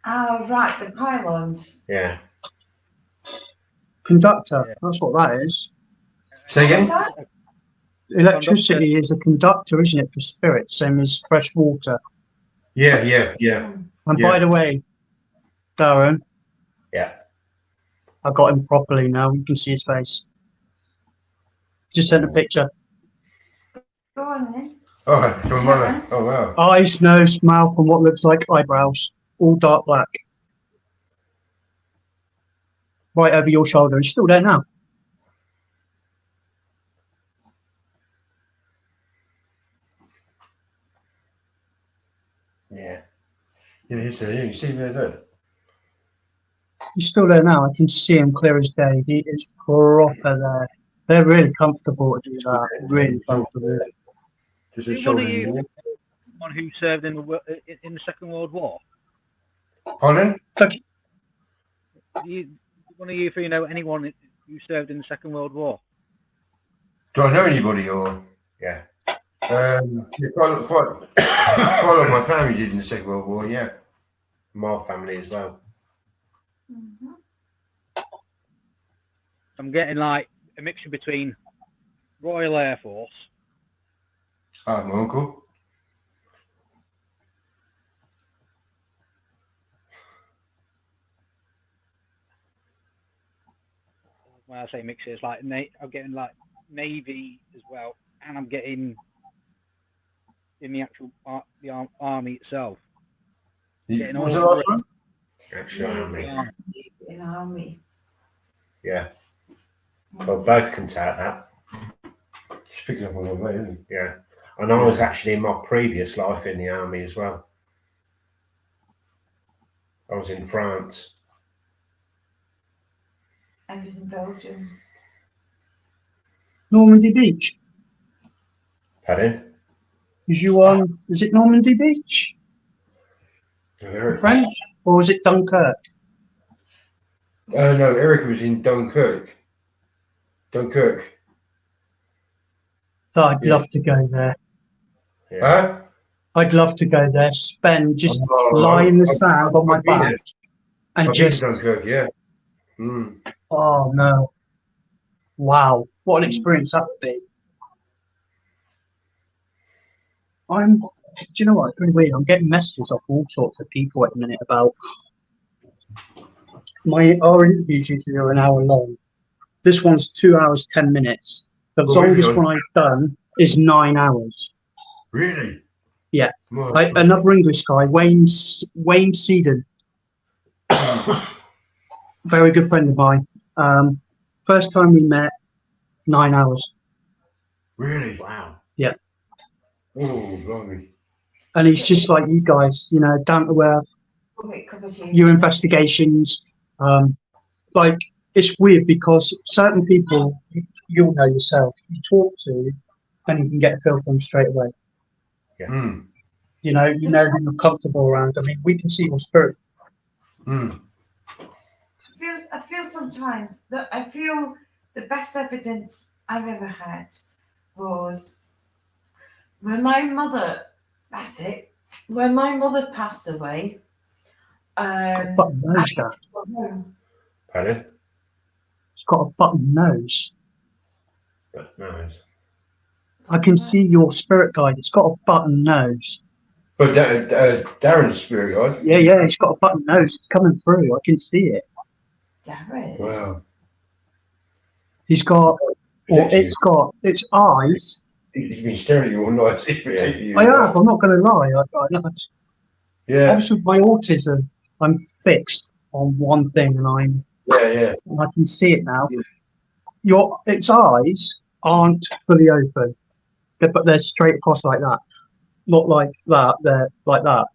Oh, right, the pylons. Yeah. Conductor, Yeah. that's what that is. Say What's again? that? Electricity is a conductor, isn't it, for spirits, same as fresh water. Yeah, yeah, yeah. And Yeah. by the way, Darren, Yeah. I got him properly now. You can see his face. Just sent a picture. Go on then. Oh, from mine. Oh, wow. Eyes, nose, mouth, and what looks like eyebrows. All dark black. Right over your shoulder. He's still there now. Yeah. Yeah, he's there. You can see him there, look. He's still there now. I can see him clear as day. He is proper there. They're really comfortable to do that. Really comfortable. Just Do a one of shoulder. you, one who served in the Second World War? Pardon? One of you, if you know anyone who served in the Second World War? Do I know anybody or? Yeah. Yeah, quite a lot of my family did in the Second World War, yeah. My family as well. Mhm. I'm getting like a mixture between Royal Air Force, Ah, my uncle. when I say mixture, it's like I'm getting like Navy as well, and I'm getting in the actual army itself. Getting What was the all last one? Actually, army. In army. Yeah. Well, both can take that. He's picking up on my way, isn't Yeah. And I was actually in my previous life in the army as well. I was in France. I was in Belgium. Normandy Beach. Pardon? Is you on? Is it Normandy Beach? he? Eric. French, or was it Dunkirk? No, Eric was in Dunkirk. Dunkirk. So I'd Yeah. love to go there. Yeah. Huh? I'd love to go there. Spend just Oh, lie in the I've- sand on my I've been back there. and I've been to just. Dunkirk, yeah. Mm. Oh no! Wow, what an experience that would be. Do you know what? It's really weird. I'm getting messages off all sorts of people at the minute about our interviews usually are an hour long. This one's 2 hours 10 minutes. The Well, we've longest done- one I've done is 9 hours. Really? Yeah. Well, Another English guy, Wayne Seedon, very good friend of mine. First time we met, 9 hours. really? Wow. Oh, blimey. And he's just like you guys, you know, down to earth, Wait, cup of tea. your investigations. Like, it's weird because certain people, you'll know yourself, you talk to, and you can get a feel for them straight away. Mm. You know that you're comfortable around. I mean, we can see your spirit. Mm. I feel sometimes that I feel the best evidence I've ever had was when my mother. That's it. When my mother passed away. Button nose, Dad. Pardon? It's got a button nose. But no. I can see your spirit guide. It's got a button nose. But Darren's spirit guide. Yeah, it's got a button nose. It's coming through. I can see it. Darren. Wow. He's got, or Actually, it's got its eyes. he's been staring at you all night. I have. I'm not going to lie. Yeah. Obviously, with my autism, I'm fixed on one thing, and Yeah. I can see it now. Its eyes aren't fully open, but they're straight across like that. Not like that. They're like that.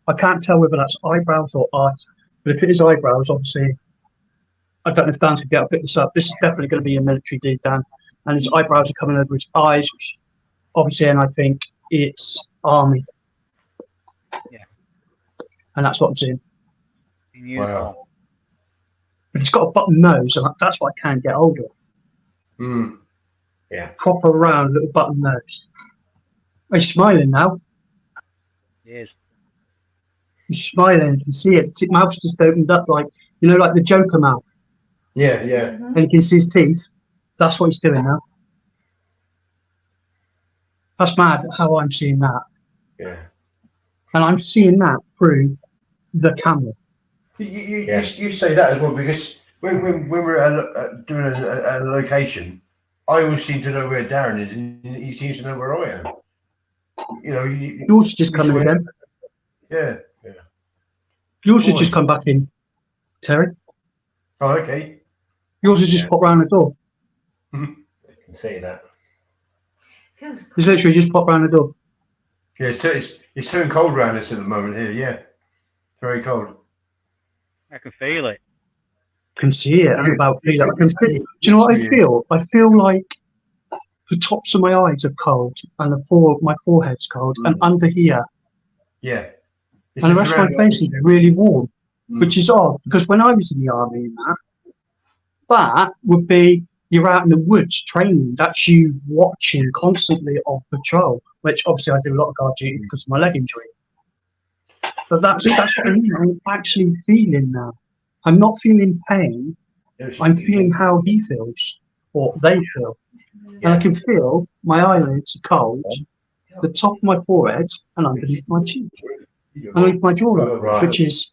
I can't tell whether that's eyebrows or eyes. But if it is eyebrows, obviously, I don't know if Dan's going to be able to pick this up. This is definitely going to be a military dude, Dan. And his eyebrows are coming over his eyes, which obviously, and I think it's army. Yeah. And that's what I'm seeing. In uniform. But it's got a button nose, and that's what I can't get hold of. Mm. Proper round little button nose. He's smiling now. Yes. He's smiling. You can see it. His mouth's just opened up, like like the Joker mouth. Yeah. Mhm. And you can see his teeth. That's what he's doing now. That's mad how I'm seeing that. Yeah. And I'm seeing that through the camera. You say that as well, because when we're doing a location, I always seem to know where Darren is, and he seems to know where I am. Yours just coming swear- again. Yeah. Yours has Always. just come back in, Terry. Oh, okay. Yours has just Yeah. popped round the door. I can see that. Feels He's literally just popped round the door. Yeah, it's so cold around us at the moment here. Yeah, very cold. I can feel it. I can see it. I'm about to feel it. I can feel. Do you know what I feel? I feel like the tops of my eyes are cold, and my forehead's cold, and under here, Yeah. and the rest of my face is really warm, which is odd because when I was in the army and that would be you're out in the woods training. That's you watching constantly on patrol, which obviously I do a lot of guard duty because of my leg injury. But that's what I mean. I'm actually feeling now. I'm not feeling pain. I'm feeling how he feels or they feel. And I can feel my eyelids are cold, the top of my forehead, and underneath my cheek, underneath my jawline, Right. which is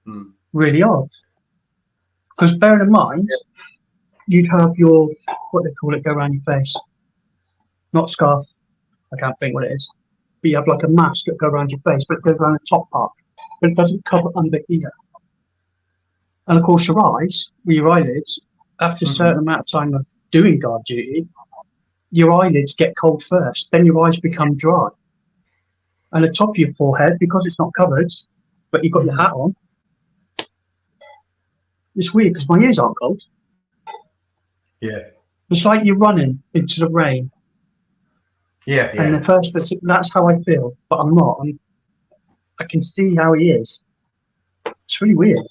Hmm. really odd. Because bearing in mind, you'd have your, what they call it, go around your face. Not scarf, I can't think what it is. But you have like a mask that go around your face, but it goes around the top part. But it doesn't cover under here. And of course, your eyes, with your eyelids, after a certain amount of time of doing guard duty, your eyelids get cold first, then your eyes become dry. And the top of your forehead, because it's not covered, but you've got your hat on, it's weird because my ears aren't cold. Yeah. It's like you're running into the rain. Yeah. And the first bit, that's how I feel, but I'm not. I can see how he is. It's really weird.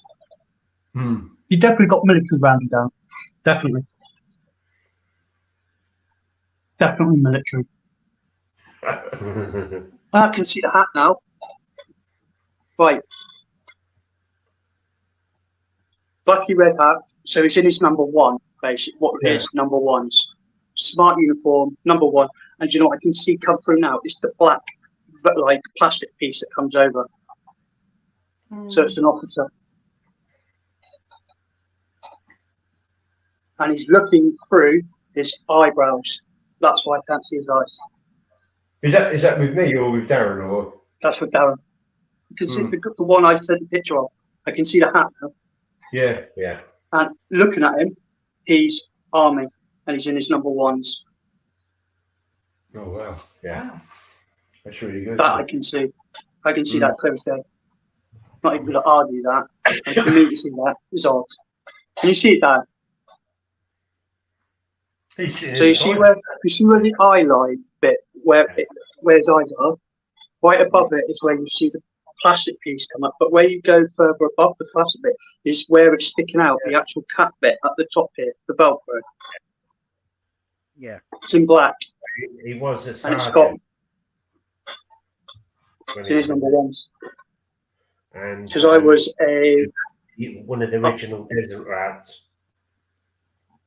Hmm. You definitely got military round you down. Definitely. Definitely military. I can see the hat now. Right. Bucky red hat. So he's in his number one, basically. What is number ones? Smart uniform, number one. And you know what I can see come through now? It's the black, like plastic piece that comes over. So it's an officer. And he's looking through his eyebrows. That's why I can't see his eyes. Is that with me or with Darren or? That's with Darren. You can see the one I sent the picture of. I can see the hat now. Yeah. Yeah. And looking at him, he's army and he's in his number ones. Oh wow. Yeah. Wow. That's really good. That I can see. I can see that clear as day. Not even going to argue that. And for me to see that is odd. Can you see it, Dad? So you see where the eye line bit where his eyes are. Right above it is where you see the plastic piece come up. But where you go further above the plastic bit is where it's sticking out. The actual cap bit at the top here, the Velcro. Yeah. It's in black. He was a And it's sergeant. got. when So he here's was number in- ones. And Because I was one of the original desert rats.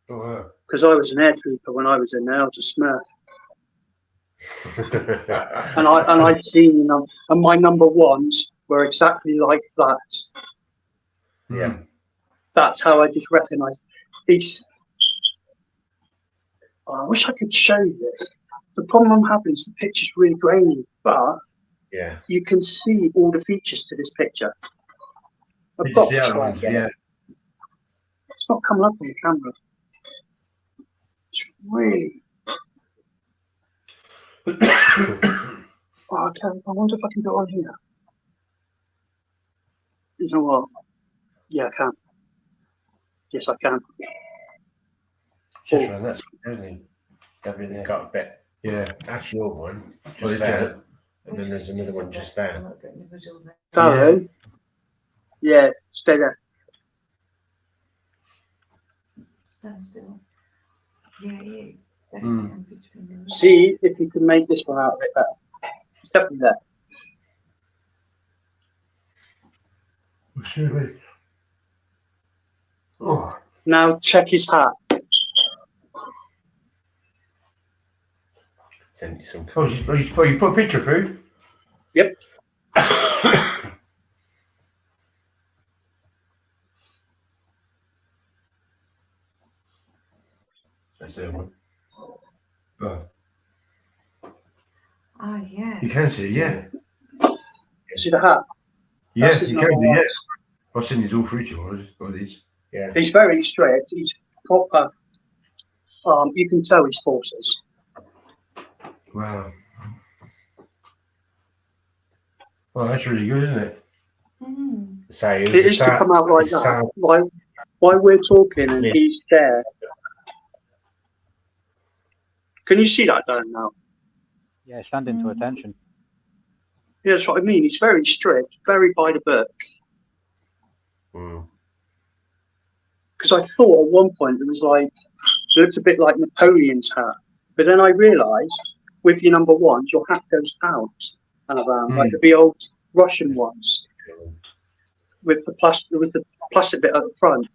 Oh wow. because I was an air trooper when I was in there. I was a Smurf, and I've seen them, and my number ones were exactly like that. Yeah. That's how I just recognised these. Oh, I wish I could show you this. The problem I'm having is the picture's really grainy, but Yeah. you can see all the features to this picture. I've Did you got see to that try one? and get Yeah. it. It's not coming up on the camera. It's really. Oh, okay. I wonder if I can do it on here. You know what? Yeah, I can. Yes, I can. Just around that, isn't he? Everything. Got a bit. Yeah. That's your one. Just Well, there. And then there's another one just there. Darren? Yeah, stay there. Stand still. Yeah, it is. Definitely between them. See if you can make this one out a bit better. It's definitely there. Oh. Now check his hat. Send you some. Oh, you put a picture through? Yep. That's the one. Oh. Ah, yeah. You can see, yeah. See the hat? Yeah, That's his you number can do, yeah. ones. I've seen these all through to you, all these. Yeah. He's very strict. He's proper. You can tell he's forces. Wow. Well, that's really good, isn't it? Mm. So he It was a is to come out like that. sergeant. While we're talking and Yes. he's there. Can you see that, Dan, now? Yeah, standing to attention. Yeah, that's what I mean. He's very strict, very by the book. Mm. Because I thought at one point it was like, it looks a bit like Napoleon's hat. But then I realised with your number ones, your hat goes out and around, like the old Russian ones with the plastic bit at the front.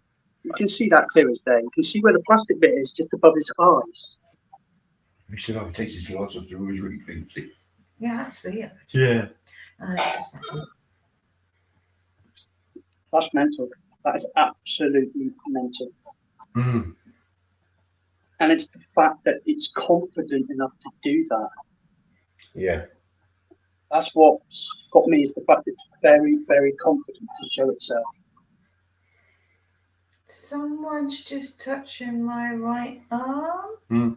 You can see that clear as day. You can see where the plastic bit is just above his eyes. We should have takes his glasses off, they're always really fancy. Yeah, that's weird. Yeah. It's just That's mental. That is absolutely mental. Mm. And it's the fact that it's confident enough to do that. Yeah. That's what's got me, is the fact it's very, very confident to show itself. someone's just touching my right arm. Mm.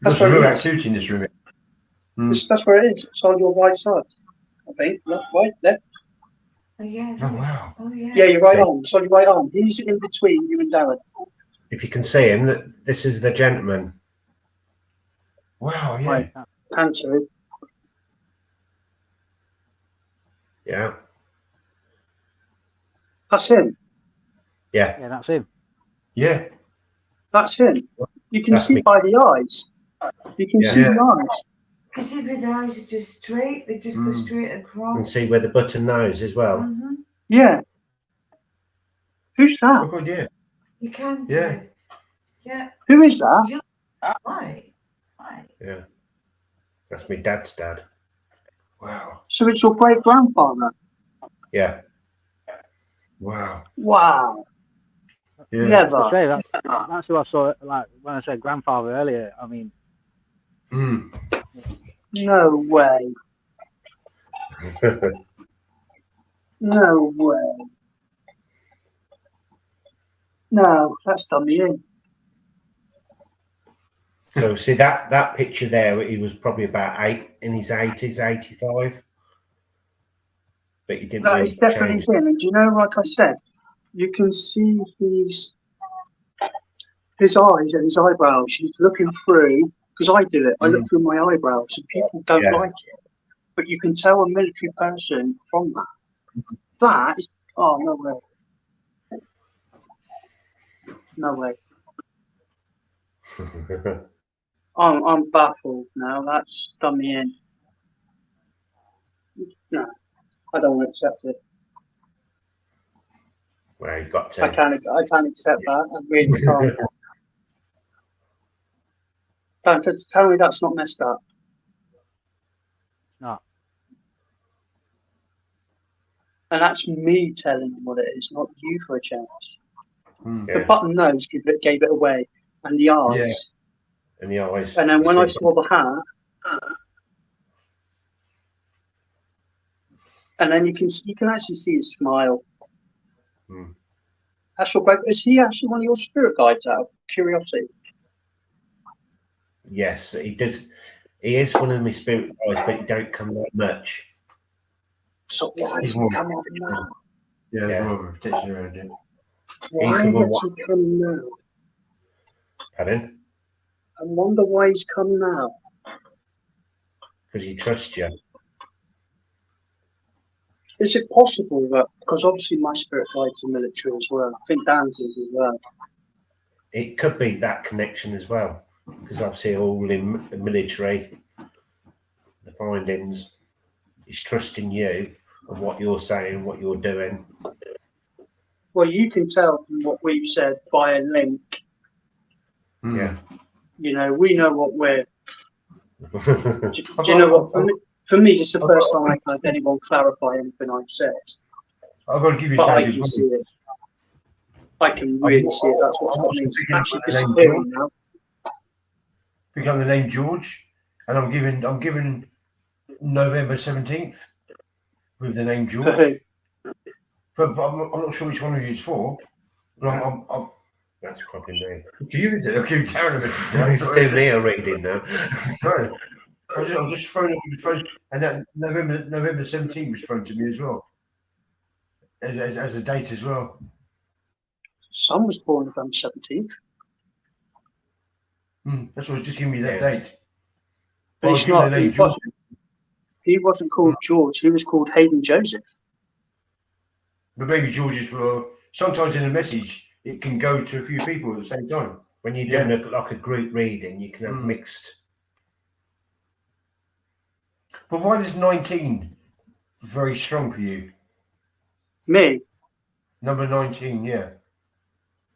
That's There's some where real it is. activity in this room. That's where it is. It's on your right side. I think. Left, right, left. Oh yeah. Oh, wow. Oh yeah. Yeah, your right See. arm. It's on your right arm. He's in between you and Darren. If you can see him, this is the gentleman. Wow, yeah. Right. Answer. Yeah. That's him. Yeah. Yeah, that's him. Yeah. That's him. You can That's see me. by the eyes. You can Yeah. see the eyes. Because if the eyes are just straight, they just go straight across. And see where the button nose as well. Mhm. Yeah. Who's Oh, that? God, yeah. You can do. Yeah. Yeah. Who is that? Right. Right. Yeah. That's my dad's dad. Wow. So it's your great grandfather. Yeah. Wow. Wow. Yeah. Never. I say that's who I saw. Like when I said grandfather earlier, I mean, Mm. No way. No way. No, that's done me in. So see that picture there, he was probably about in his 80s, 85. But he didn't That really is definitely change. him. And do you know, like I said, you can see his eyes and his eyebrows. He's looking through, because I do it. I look through my eyebrows, and people don't Yeah. like it. But you can tell a military person from that. That is, oh, no way. No way. I'm baffled now. That's done me in. No, I don't want to accept it. Well, you got I to. can't accept that. I really can't. Tell me that's not messed up. no. And that's me telling you what it is, not you for a change. Mm. The Yeah. button nose gave it away, and the eyes. And the eyes. And then when I saw the hat, and then you can actually see his smile. Hmm. Astral guide, is he actually one of your spirit guides out of curiosity? Yes, he does. He is one of my spirit guides, but he don't come that much. So why He's does he more- come on now? Yeah, Yeah. more of a protection around it. Why He's the one- does he come now? Pardon? I wonder why he's come now. Because he trusts you. Is it possible that, because obviously my spirit guides are military as well, I think Dan's is as well. It could be that connection as well, because obviously all in the military, the findings, he's trusting you and what you're saying, what you're doing. Well, you can tell from what we've said by a link. Mm. Yeah. You know, we know what we're. Yeah. Do you know what? For me, it's the first time I've had anyone clarify anything I've said. I've got to give you But I something can as see well. it. I can really see it. That's what's got me actually disappearing now. Pick up the name George, and I'm given November 17th with the name For George. who? But I'm not sure which one of you it's for. But I'm That's probably me. to you, is it? I'll give Darren a It's bit. still me reading now. Sorry. I'm just throwing and that November 17th was thrown to me as well. As a date as well. Son was born November 17th. That's what was just giving me that Yeah. date. But I he's was given not. the name George. He wasn't called George. He was called Hayden Joseph. But maybe George is for sometimes in a message it can go to a few people at the same time. When you're doing like a group reading, you can have mixed. But why is 19 very strong for you? Me? Number 19, yeah.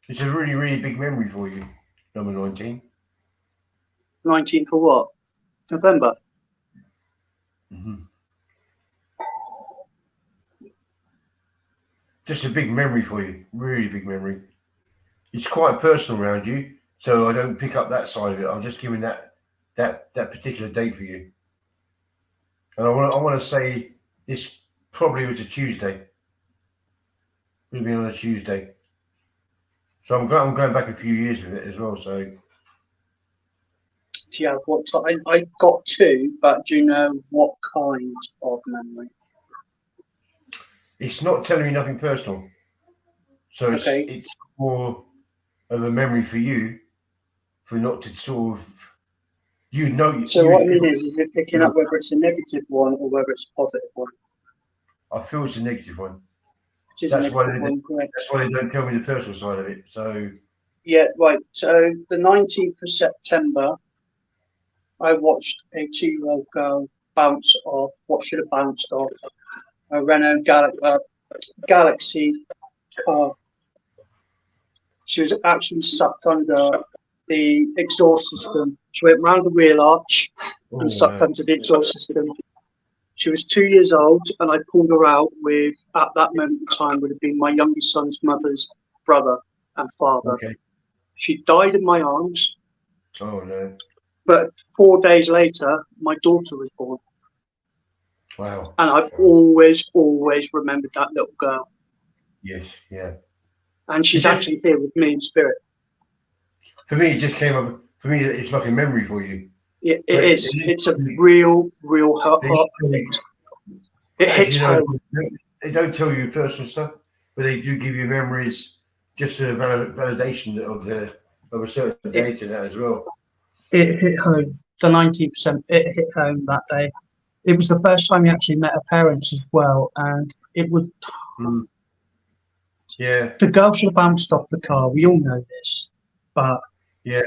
It's a really, really big memory for you, number 19. 19 for what? November. Just a big memory for you, really big memory. It's quite personal around you, so I don't pick up that side of it. I'm just giving that particular date for you. And I want to say this probably was a Tuesday. Would have been on a Tuesday. So I'm going back a few years with it as well. So Do you have what? I got two, but do you know what kind of memory? it's not telling me nothing personal. So Okay. it's more of a memory for you, for not to sort of So what I mean is it picking up whether it's a negative one or whether it's a positive one? I feel it's a negative one. It is a That's why negative one, correct? That's why they don't tell me the personal side of it. So Yeah, right. So the 19th of September, I watched a 2-year-old girl bounce off what should have bounced off a Renault Galaxy car. She was actually sucked under the exhaust system. She went round the wheel arch and sucked under the exhaust system. She was 2 years old, and I pulled her out with, at that moment in time, would have been my youngest son's mother's brother, and father. Okay. She died in my arms, Oh no. but 4 days later, my daughter was born. Wow. And I've always remembered that little girl. Yes. Yeah. And she's It's just- actually here with me in spirit. For me, it just came up. For me, it's like a memory for you. It But is. It's a real heart thing. It hits You know, home. they don't tell you personal stuff, but they do give you memories, just a validation of a certain date and that as well. It hit home. The 19%. It hit home that day. It was the first time we actually met her parents as well, and it was. Yeah. The girl should have bounced off the car. We all know this, but Yeah.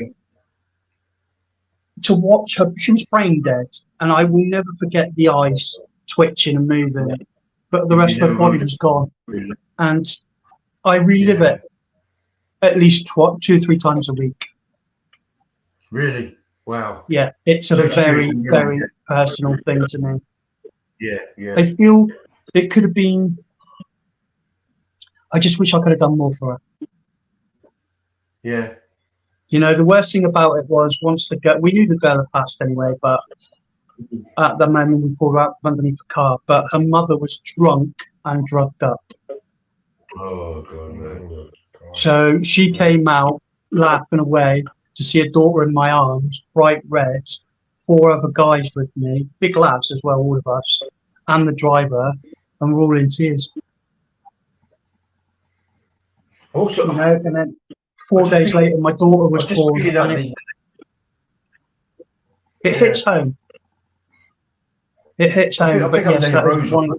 to watch her, she was brain dead, and I will never forget the eyes twitching and moving, but the rest of her body was gone. And I relive it at least 2-3 times a week. Really? Wow. Yeah, it's a So very serious. personal thing to me. Yeah. Yeah. I feel it could have been. I just wish I could have done more for her. Yeah. You know, the worst thing about it was once the girl, we knew the girl had passed anyway, but at the moment we pulled her out from underneath the car. But her mother was drunk and drugged up. Oh God. No. So she came out laughing away to see a daughter in my arms, bright red, 4 other guys with me, big lads as well, all of us, and the driver, and we're all in tears. Also, You know, and then 4 days later, my daughter was just born. picking up And it hits home. It hits home. But yes, that is one.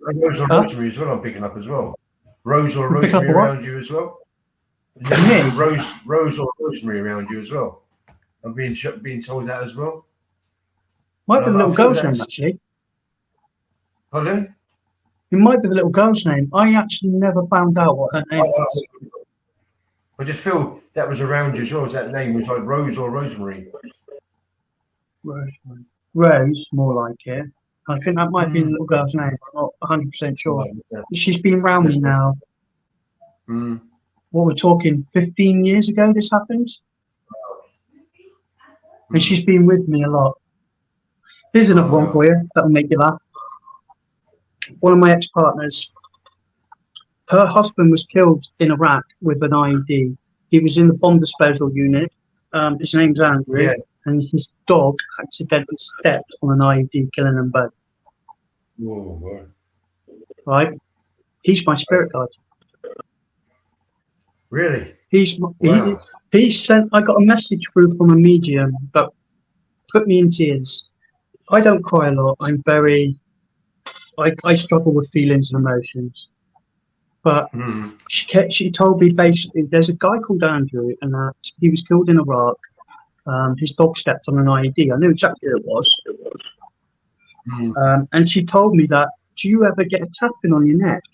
Rose or rosemary as well. I'm picking up as well. Rose or You pick up rosemary what? around you as well. Me? Rose or rosemary around you as well. I'm being told that as well. Might be the I little thought girl's that's- name, actually. Pardon? It might be the little girl's name. I actually never found out what her name was. I just feel that was around you as well as that name was like Rose or Rosemary. Rosemary. Rose, more like it. I think that might be the little girl's name. I'm not 100% sure. She's been around me now. Mm. What we're talking, 15 years ago this happened? And she's been with me a lot. Here's another one for you that'll make you laugh. One of my ex-partners, her husband was killed in Iraq with an IED. He was in the bomb disposal unit. His name's Andrew, and his dog accidentally stepped on an IED, killing them both. Oh, Right? He's my spirit guide. really? He sent. I got a message through from a medium that put me in tears. I don't cry a lot. I'm very. I struggle with feelings and emotions, but she told me basically there's a guy called Andrew and that he was killed in Iraq. His dog stepped on an IED. I knew exactly who it was. And she told me that, do you ever get a tapping on your neck?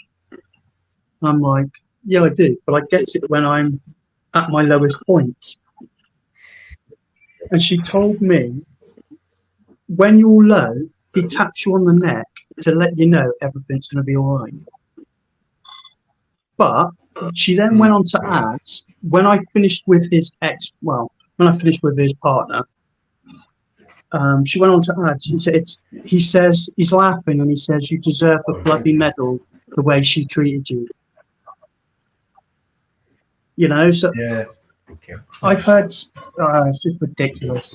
I'm like, yeah, I do, but I get it when I'm at my lowest point. And she told me, when you're low, he taps you on the neck to let you know everything's going to be all right. But she then went on to add, when I finished with his partner, she went on to add, he says, he's laughing and he says, you deserve a bloody medal the way she treated you. You know, so yeah. I've heard, it's just ridiculous.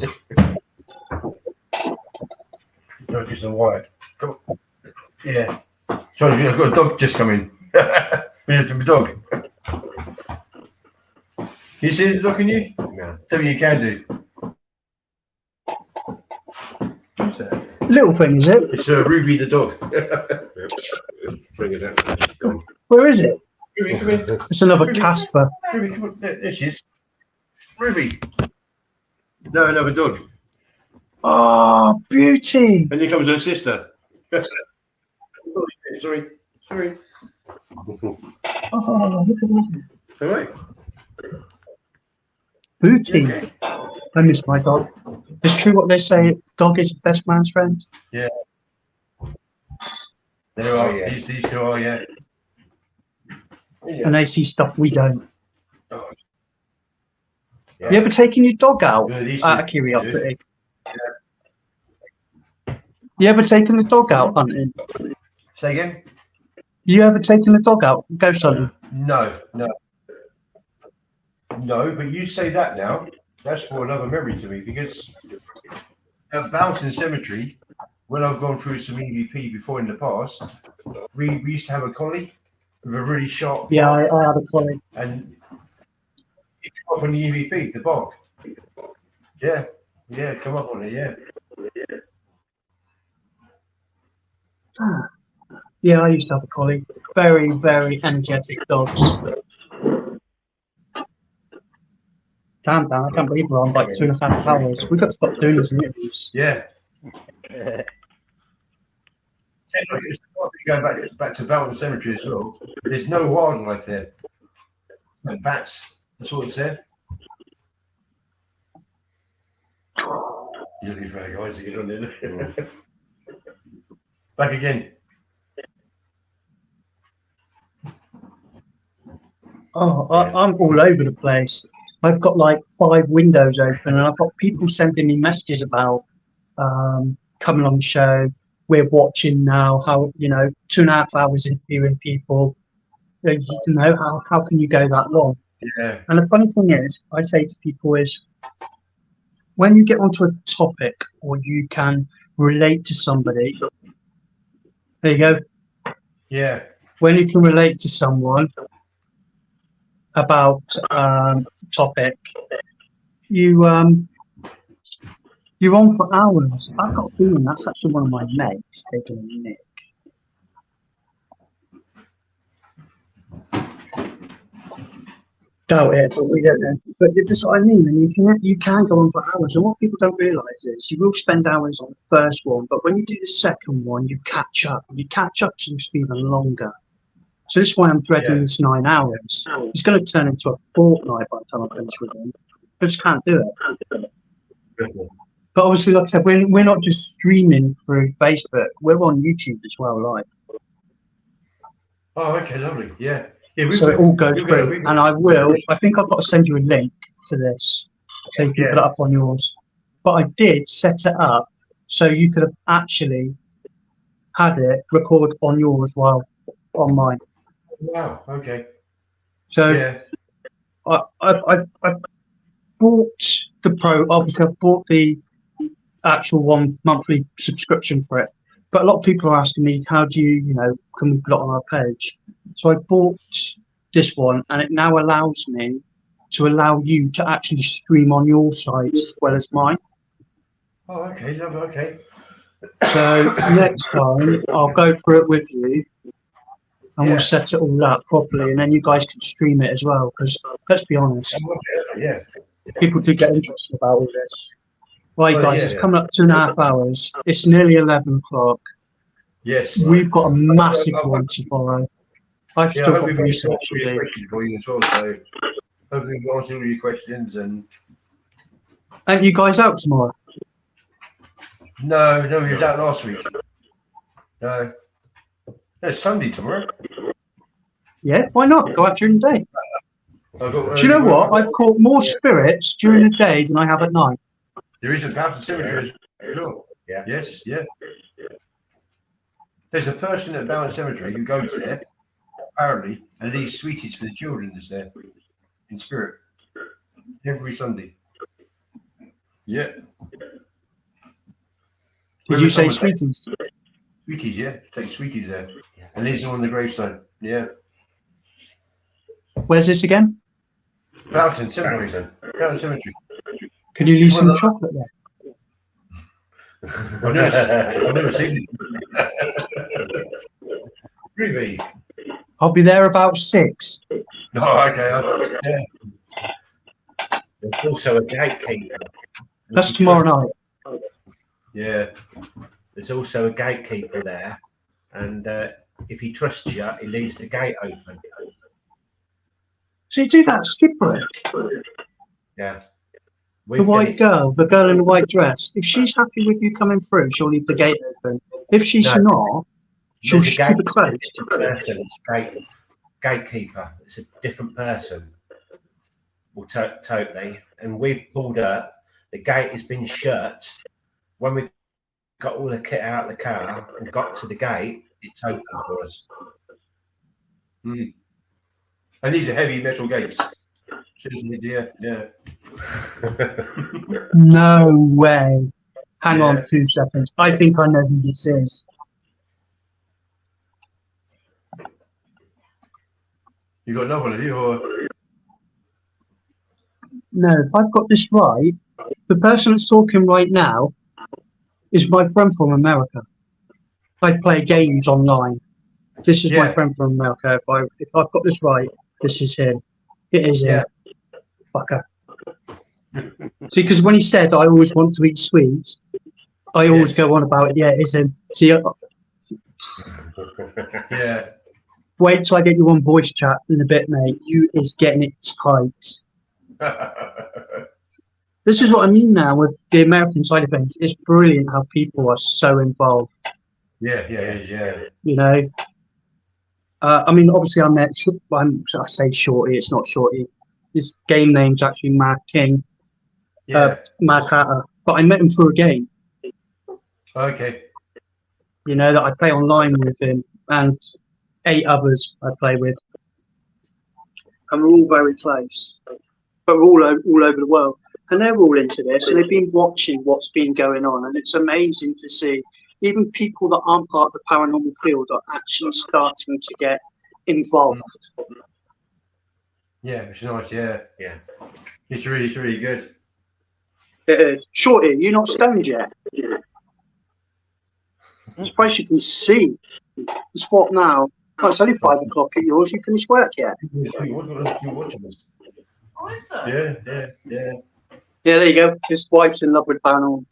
Look, it's a white. Yeah. Sorry, I've got a dog just come in. We have to be dog. You see the dog, can you? No. Tell me you can do. Who's that? Little thing, is it? It's Ruby the dog. Bring it out. Where is it? Ruby, come in. It's another Ruby. Casper. Ruby, come on. There she is. Ruby. No, another dog. Oh, beauty. And here comes her sister. Sorry. Oh, look at that. All right. Booty. Okay. I miss my dog. It's true what they say, dog is the best man's friend. Yeah. There are. These two are, yeah. And they see stuff we don't. Oh. Yeah. You ever taken your dog out Yeah, these out of two- curiosity? You ever taken the dog out hunting? Say again? You ever taken the dog out ghost hunting? No. But you say that now. That's brought another memory to me because at Boughton Cemetery, when I've gone through some EVP before in the past, we used to have a collie with a really sharp Yeah, bark, I had a collie. and it come up on the EVP, the bark. Yeah, come up on it, yeah. Yeah, I used to have a collie. Very, very energetic dogs. Damn, I can't believe we're on like 2.5 hours. We've got to stop doing these interviews. Yeah. Going back to Boughton Cemetery as well, there's no wildlife there. No bats, that's what it said. You're looking for our guys to get on there. Back again. Oh, I'm all over the place. I've got like 5 windows open, and I've got people sending me messages about coming on the show. We're watching now. How 2.5 hours interviewing people. How can you go that long? Yeah. And the funny thing is, I say to people is, when you get onto a topic or you can relate to somebody, there you go. Yeah. When you can relate to someone about topic, you're on for hours. I've got a feeling that's actually one of my mates taking a nick. Doubt it, but we don't know. But that's what I mean. And you can go on for hours. And what people don't realise is you will spend hours on the first one, but when you do the second one, you catch up. And you catch up seems to be even longer. So this is why I'm dreading this 9 hours. It's going to turn into a fortnight by the time I finish with him. I just can't do it. But obviously, like I said, we're not just streaming through Facebook. We're on YouTube as well, live. Oh, okay, lovely. Yeah. So it all goes through. And I think I've got to send you a link to this so you can put it up on yours. But I did set it up so you could have actually had it record on yours while on mine. Wow, okay. So Yeah. I've bought the Pro. Obviously, I've bought the actual 1 monthly subscription for it. But a lot of people are asking me, how do you, can we put it on our page? So I bought this one, and it now allows me to allow you to actually stream on your site as well as mine. Oh, okay, lovely, okay. So next time I'll go through it with you, and we'll set it all up properly, and then you guys can stream it as well. Because let's be honest, Yeah. people do get interested about all this. Right, guys, it's coming up 2.5 hours. It's nearly 11 o'clock. Yes. We've got a massive one tomorrow. I've still got research to do. For you as well, so hopefully we'll answer all your questions. And Aren't you guys out tomorrow? no, we was out last week. No, it's Sunday tomorrow. Yeah, why not? Go out during the day. Do you know what? I've caught more spirits during the day than I have at night. There is a Boughton Cemetery as well. Yeah. Yes, yeah. There's a person at Boughton Cemetery who goes there, apparently, and leaves sweeties for the children that's there, in spirit, every Sunday. Yeah. Did you say sweeties? Sweeties, yeah. Take sweeties there. And leaves them on the gravestone. Yeah. Where's this again? Boughton Cemetery. Boughton Cemetery. Can you leave some chocolate there? I've never seen it. Really? I'll be there about 6. Oh, okay. Yeah. There's also a gatekeeper. That's tomorrow night. Yeah. There's also a gatekeeper there, and if he trusts you, he leaves the gate open. So you do that skipwreck. Yeah. The white girl, the girl in the white dress. If she's happy with you coming through, she'll leave the gate open. If she's not, she'll keep it closed. It's gatekeeper. It's a different person. well, totally. And we've pulled up. The gate has been shut. When we got all the kit out of the car and got to the gate, it's open for us. Mm. And these are heavy metal gates. Yeah. No way. Hang Yeah. on 2 seconds. I think I know who this is. You got another one of you, or No, if I've got this right, the person that's talking right now is my friend from America. I play games online. This is my Yeah. friend from America. If I've got this right, this is him. It is him. Fucker. See, because when he said I always want to eat sweets, I always Yes. go on about it. Yeah, it is him. See, yeah. wait till I get you on voice chat in a bit, mate. You is getting it tight. This is what I mean now with the American side of things. It's brilliant how people are so involved. Yeah. You know, I mean, obviously, I say Shorty. It's not Shorty. His game name's actually Mad King, Yeah. Mad Hatter. But I met him through a game. Okay. You know, that I play online with him and 8 others I play with, and we're all very close. But we're all over the world, and they're all into this, and they've been watching what's been going on, and it's amazing to see even people that aren't part of the paranormal field are actually starting to get involved. Yeah, it's nice. Yeah. Yeah. It's really good. It is. Shorty, you're not stoned yet. I'm surprised you can see. It's what now? Oh, it's only 5 o'clock at yours. You finished work yet? You're watching this. Awesome. Yeah. Yeah, there you go. His wife's in love with paranormal.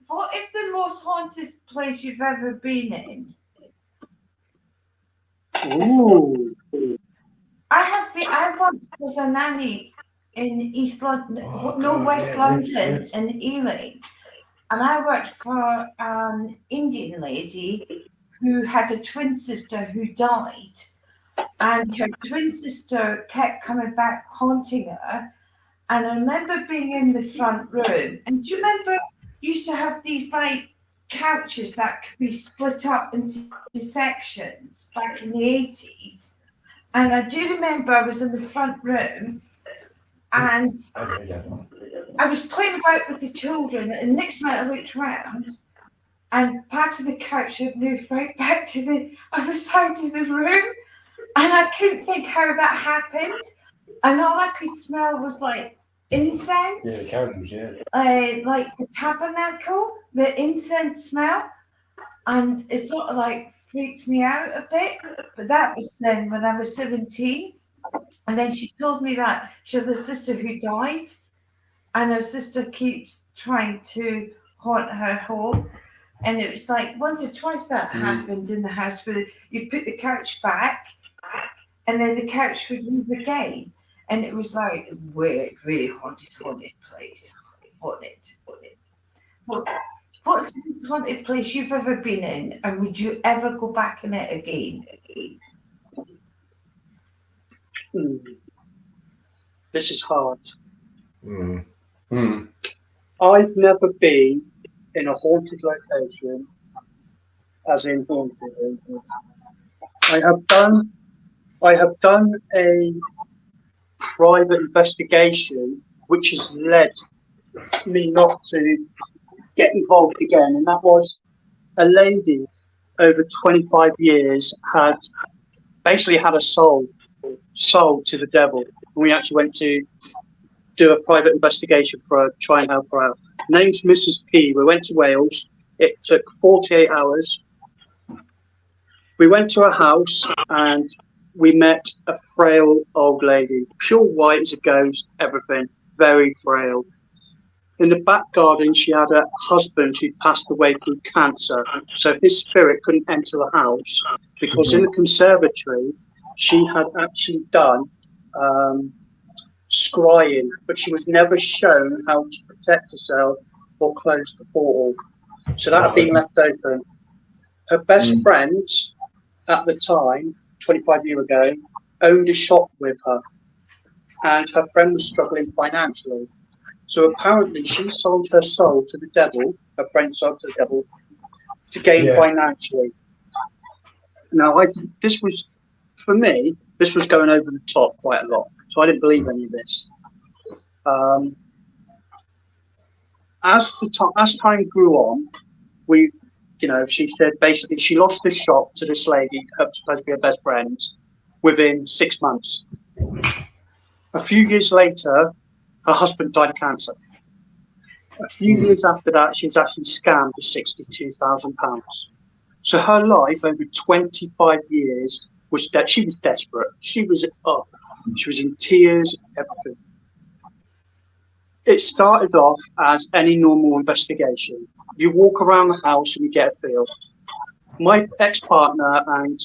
What is the most haunted place you've ever been in? Ooh. I once was a nanny in East London, West London, in Ealing, and I worked for an Indian lady who had a twin sister who died, and her twin sister kept coming back haunting her. And I remember being in the front room, and do you remember you used to have these like couches that could be split up into sections back in the 80s? And I do remember I was in the front room and I was playing about with the children, and next night I looked around and part of the couch had moved right back to the other side of the room, and I couldn't think how that happened. And all I could smell was like incense. Yeah, the candles, yeah. Like the tabernacle, the incense smell. And it sort of like freaked me out a bit. But that was then when I was 17. And then she told me that she has a sister who died, and her sister keeps trying to haunt her home. And it was like once or twice that happened in the house, where you put the couch back and then the couch would move again. And it was like weird, really haunted place. What's the haunted place you've ever been in, and would you ever go back in it again? This is hard. Mm. I've never been in a haunted location, as in haunted. I have done a private investigation, which has led me not to get involved again, and that was a lady over 25 years had basically had a soul sold to the devil, and we actually went to do a private investigation for her, try and help her out. Her name's Mrs. P. We went to Wales. It took 48 hours. We went to her house and we met a frail old lady, pure white as a ghost, everything, very frail. In the back garden, she had a husband who'd passed away through cancer, so his spirit couldn't enter the house because in the conservatory, she had actually done scrying, but she was never shown how to protect herself or close the portal. So that had been left open. Her best friend at the time 25 years ago, owned a shop with her, and her friend was struggling financially. So apparently she sold her soul to the devil, her friend sold to the devil, to gain financially. Now, this was, for me, this was going over the top quite a lot. So I didn't believe any of this. As time grew on, she said basically she lost the shop to this lady, who was supposed to be her best friend, within 6 months. A few years later, her husband died of cancer. A few years after that, she was actually scammed for £62,000. So her life over 25 years was that she was desperate. She was in tears, everything. It started off as any normal investigation. You walk around the house and you get a feel. My ex-partner and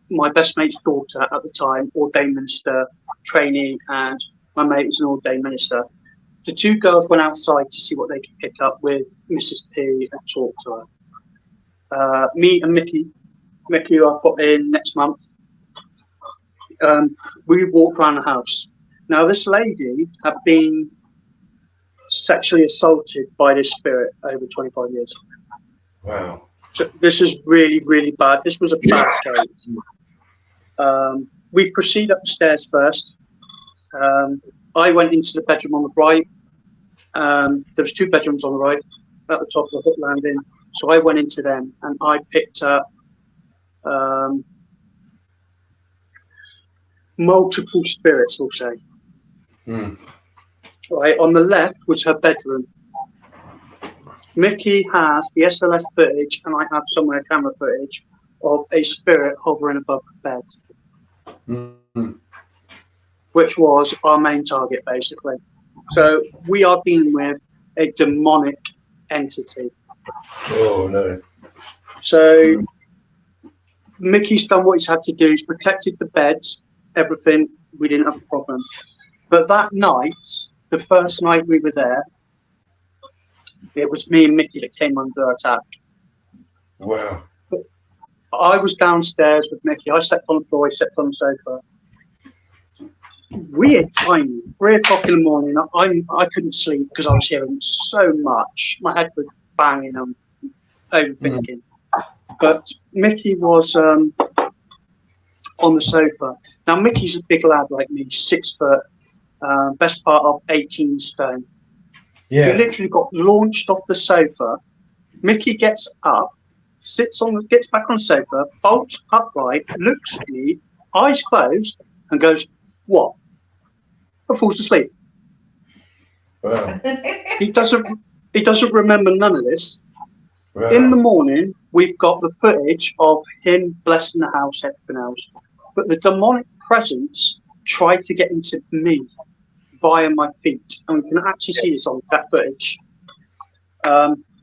my best mate's daughter at the time, ordained minister, trainee, and my mate is an ordained minister. The two girls went outside to see what they could pick up with Mrs. P and talk to her. Me and Mickey, who I've got in next month, we walked around the house. Now, this lady had been sexually assaulted by this spirit over 25 years. Wow. So this is really, really bad. This was a bad case. We proceed upstairs first. I went into the bedroom on the right. There was 2 bedrooms on the right at the top of the hook landing. So I went into them and I picked up multiple spirits, we'll say. Right, on the left was her bedroom. Mickey has the SLS footage, and I have somewhere camera footage of a spirit hovering above the bed, which was our main target, basically. So we are dealing with a demonic entity. Oh, no. So Mickey's done what he's had to do. He's protected the beds, everything. We didn't have a problem. But that night, the first night we were there, it was me and Mickey that came under attack. Wow. I was downstairs with Mickey. I slept on the floor, he slept on the sofa. Weird timing, 3 o'clock in the morning. I couldn't sleep because I was hearing so much. My head was banging and overthinking. But Mickey was on the sofa. Now, Mickey's a big lad like me, 6 foot, best part of 18 stone. Yeah. He literally got launched off the sofa. Mickey gets up, gets back on the sofa, bolts upright, looks at me, eyes closed, and goes, "What?" And falls asleep. Wow. He doesn't remember none of this. Wow. In the morning, we've got the footage of him blessing the house, everything else. But the demonic presence tried to get into me via my feet, and we can actually see this on that footage.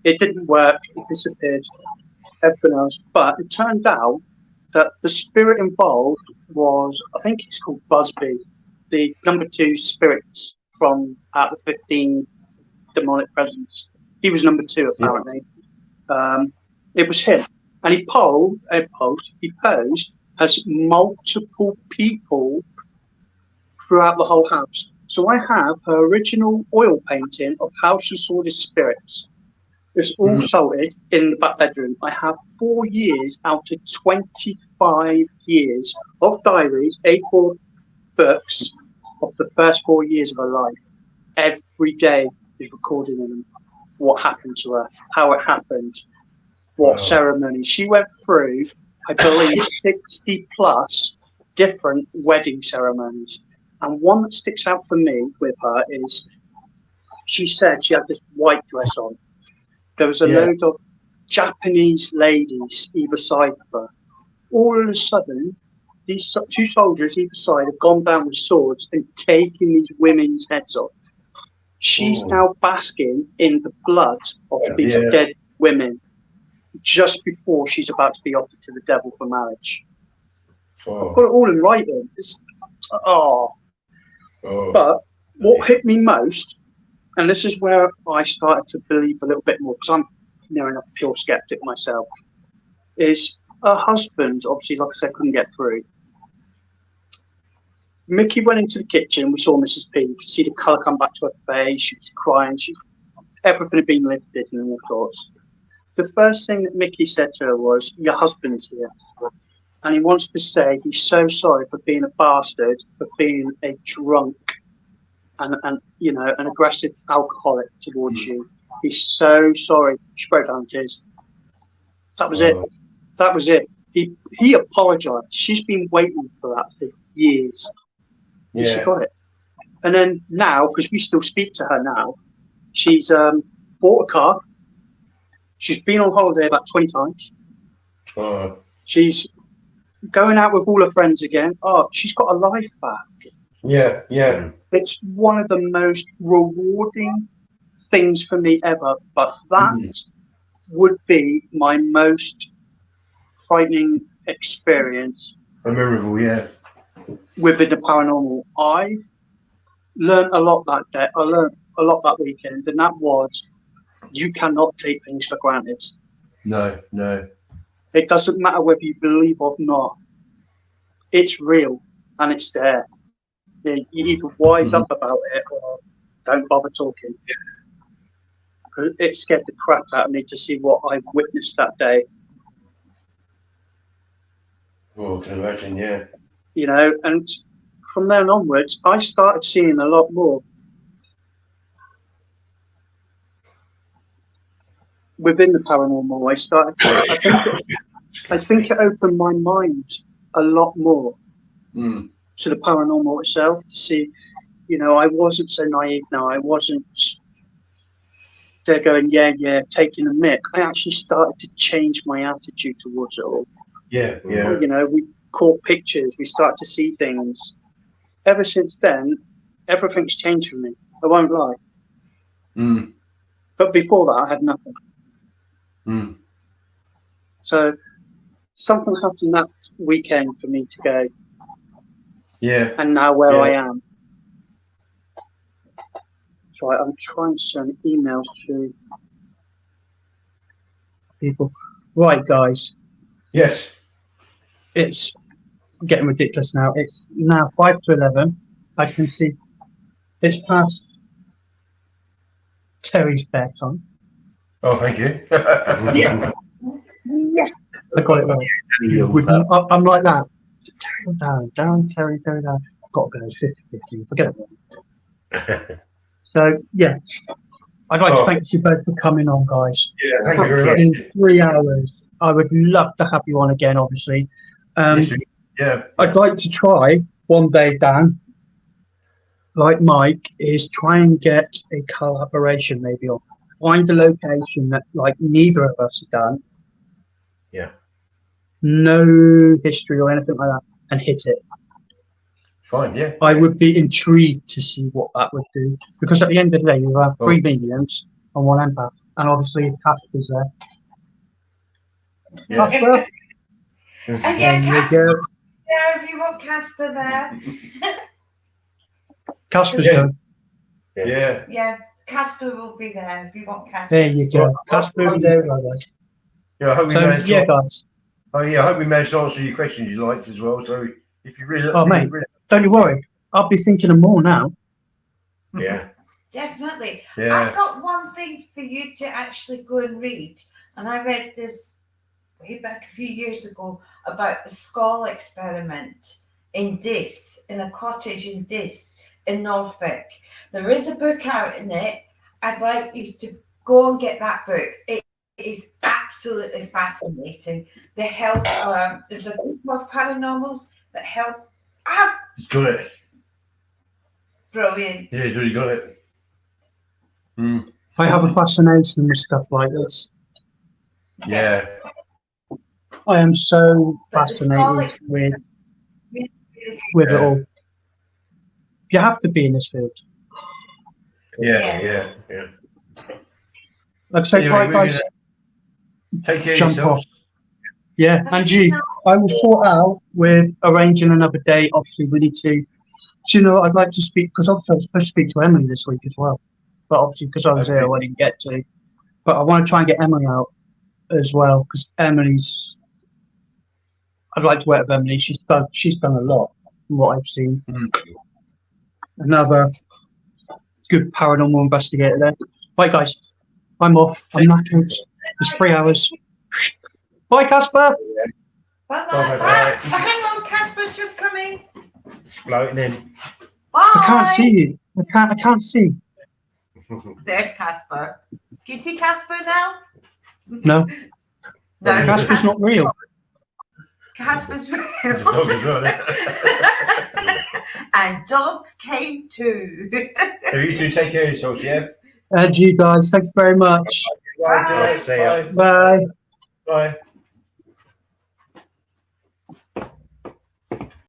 It didn't work, it disappeared, everything else. But it turned out that the spirit involved was, I think it's called Busby, the number 2 spirit from out of the 15 demonic presence. He was number 2 apparently. It was him, and he posed as multiple people throughout the whole house. So I have her original oil painting of how she saw this spirit. It's all sorted in the back bedroom. I have 4 years out of 25 years of diaries, A4 books of the first 4 years of her life. Every day is recorded in them. What happened to her, how it happened, what ceremony. She went through, I believe, 60 plus different wedding ceremonies. And one that sticks out for me with her is she said she had this white dress on. There was a load of Japanese ladies either side of her. All of a sudden, these 2 soldiers either side have gone down with swords and taken these women's heads off. She's now basking in the blood of these dead women just before she's about to be offered to the devil for marriage. I've got it all in writing. But what hit me most, and this is where I started to believe a little bit more, because I'm near enough pure skeptic myself, is her husband, obviously, like I said, couldn't get through. Mickey went into the kitchen. We saw Mrs. P. You could see the colour come back to her face. She was crying. Everything had been lifted and all sorts. The first thing that Mickey said to her was, "Your husband's here." And he wants to say he's so sorry for being a bastard, for being a drunk and you know, an aggressive alcoholic towards you. He's so sorry. She broke down in tears. That was it. That was it. He apologised. She's been waiting for that for years. And she got it. And then now, because we still speak to her now, she's bought a car. She's been on holiday about 20 times. She's going out with all her friends again. Oh, she's got a life back. Yeah, yeah. It's one of the most rewarding things for me ever. But that would be my most frightening experience. Memorable, yeah. Within the paranormal. I learned a lot that day. I learned a lot that weekend, and that was, you cannot take things for granted. No, no. It doesn't matter whether you believe or not. It's real and it's there. You either wise up about it or don't bother talking. Because it scared the crap out of me to see what I witnessed that day. Oh, I can imagine, yeah. You know, and from then onwards, I started seeing a lot more. Within the paranormal, I think it opened my mind a lot more to the paranormal itself, to see, you know, I wasn't so naive now. I wasn't there going, yeah, taking a mick. I actually started to change my attitude towards it all. Yeah, yeah. You know, we caught pictures, we started to see things. Ever since then, everything's changed for me. I won't lie. But before that, I had nothing. So something happened that weekend for me to go. Yeah. And now where I am. So I'm trying to send emails to people. Right, guys. Yes. It's getting ridiculous now. It's now 5 to 11. I can see it's past Terry's bedtime. Oh, thank you. Yeah. I got it right. I'm like that. Terry down, Terry down. I've got to go 50-50. Forget it. So, yeah. I'd like to thank you both for coming on, guys. Yeah, thank you very much. In 3 hours. I would love to have you on again, obviously. Yeah. I'd like to try one day, Dan, like Mike, is try and get a collaboration maybe on. Find a location that like neither of us have done. Yeah. No history or anything like that, and hit it. Fine, yeah. I would be intrigued to see what that would do, because at the end of the day, you have 3 mediums on one empath, and obviously Casper's there. Yeah. Casper? And yeah, Casper there if you want Casper there. Casper's there. Yeah. Yeah, Casper will be there if you want Casper. There you go. Casper will be there, guys. Yeah, I hope we managed yeah, guys. Oh yeah, I hope we managed to answer your questions you liked as well. So if you really, mate, don't you worry. I'll be thinking of more now. Yeah. Definitely. Yeah. I've got one thing for you to actually go and read, and I read this way back a few years ago about the skull experiment in Diss, in a cottage in Diss in Norfolk. There is a book out in it. I'd like you to go and get that book. It is absolutely fascinating. They help. There's a group of paranormals that help. He's got it. Brilliant. Yeah, he's really got it. I have a fascination with stuff like this. Yeah. I am so fascinated with it all. You have to be in this field. Yeah. Like I say, right, guys. Take care of Jump yourself. off. Yeah, and you. I will sort out with arranging another date. Obviously, we need to. Do you know, I'd like to speak, because obviously I was supposed to speak to Emily this week as well. But obviously, because I was ill, I didn't get to. But I want to try and get Emily out as well, because Emily's. I'd like to work with Emily. She's done a lot from what I've seen. Mm. Another good paranormal investigator there. Right, guys, I'm off. I'm knackered. It's 3 hours. Bye, Casper. Bye-bye. Bye-bye. Bye. Oh, hang on, Casper's just coming. Floating in. Bye. I can't see you. I can't see. There's Casper. Can you see Casper now? No, No, Casper's not real. Casper's real. There's a dog as well, eh? And dogs came too. So you two take care of yourselves, yeah? And you guys, thank you very much. Bye. See ya. Bye. Bye.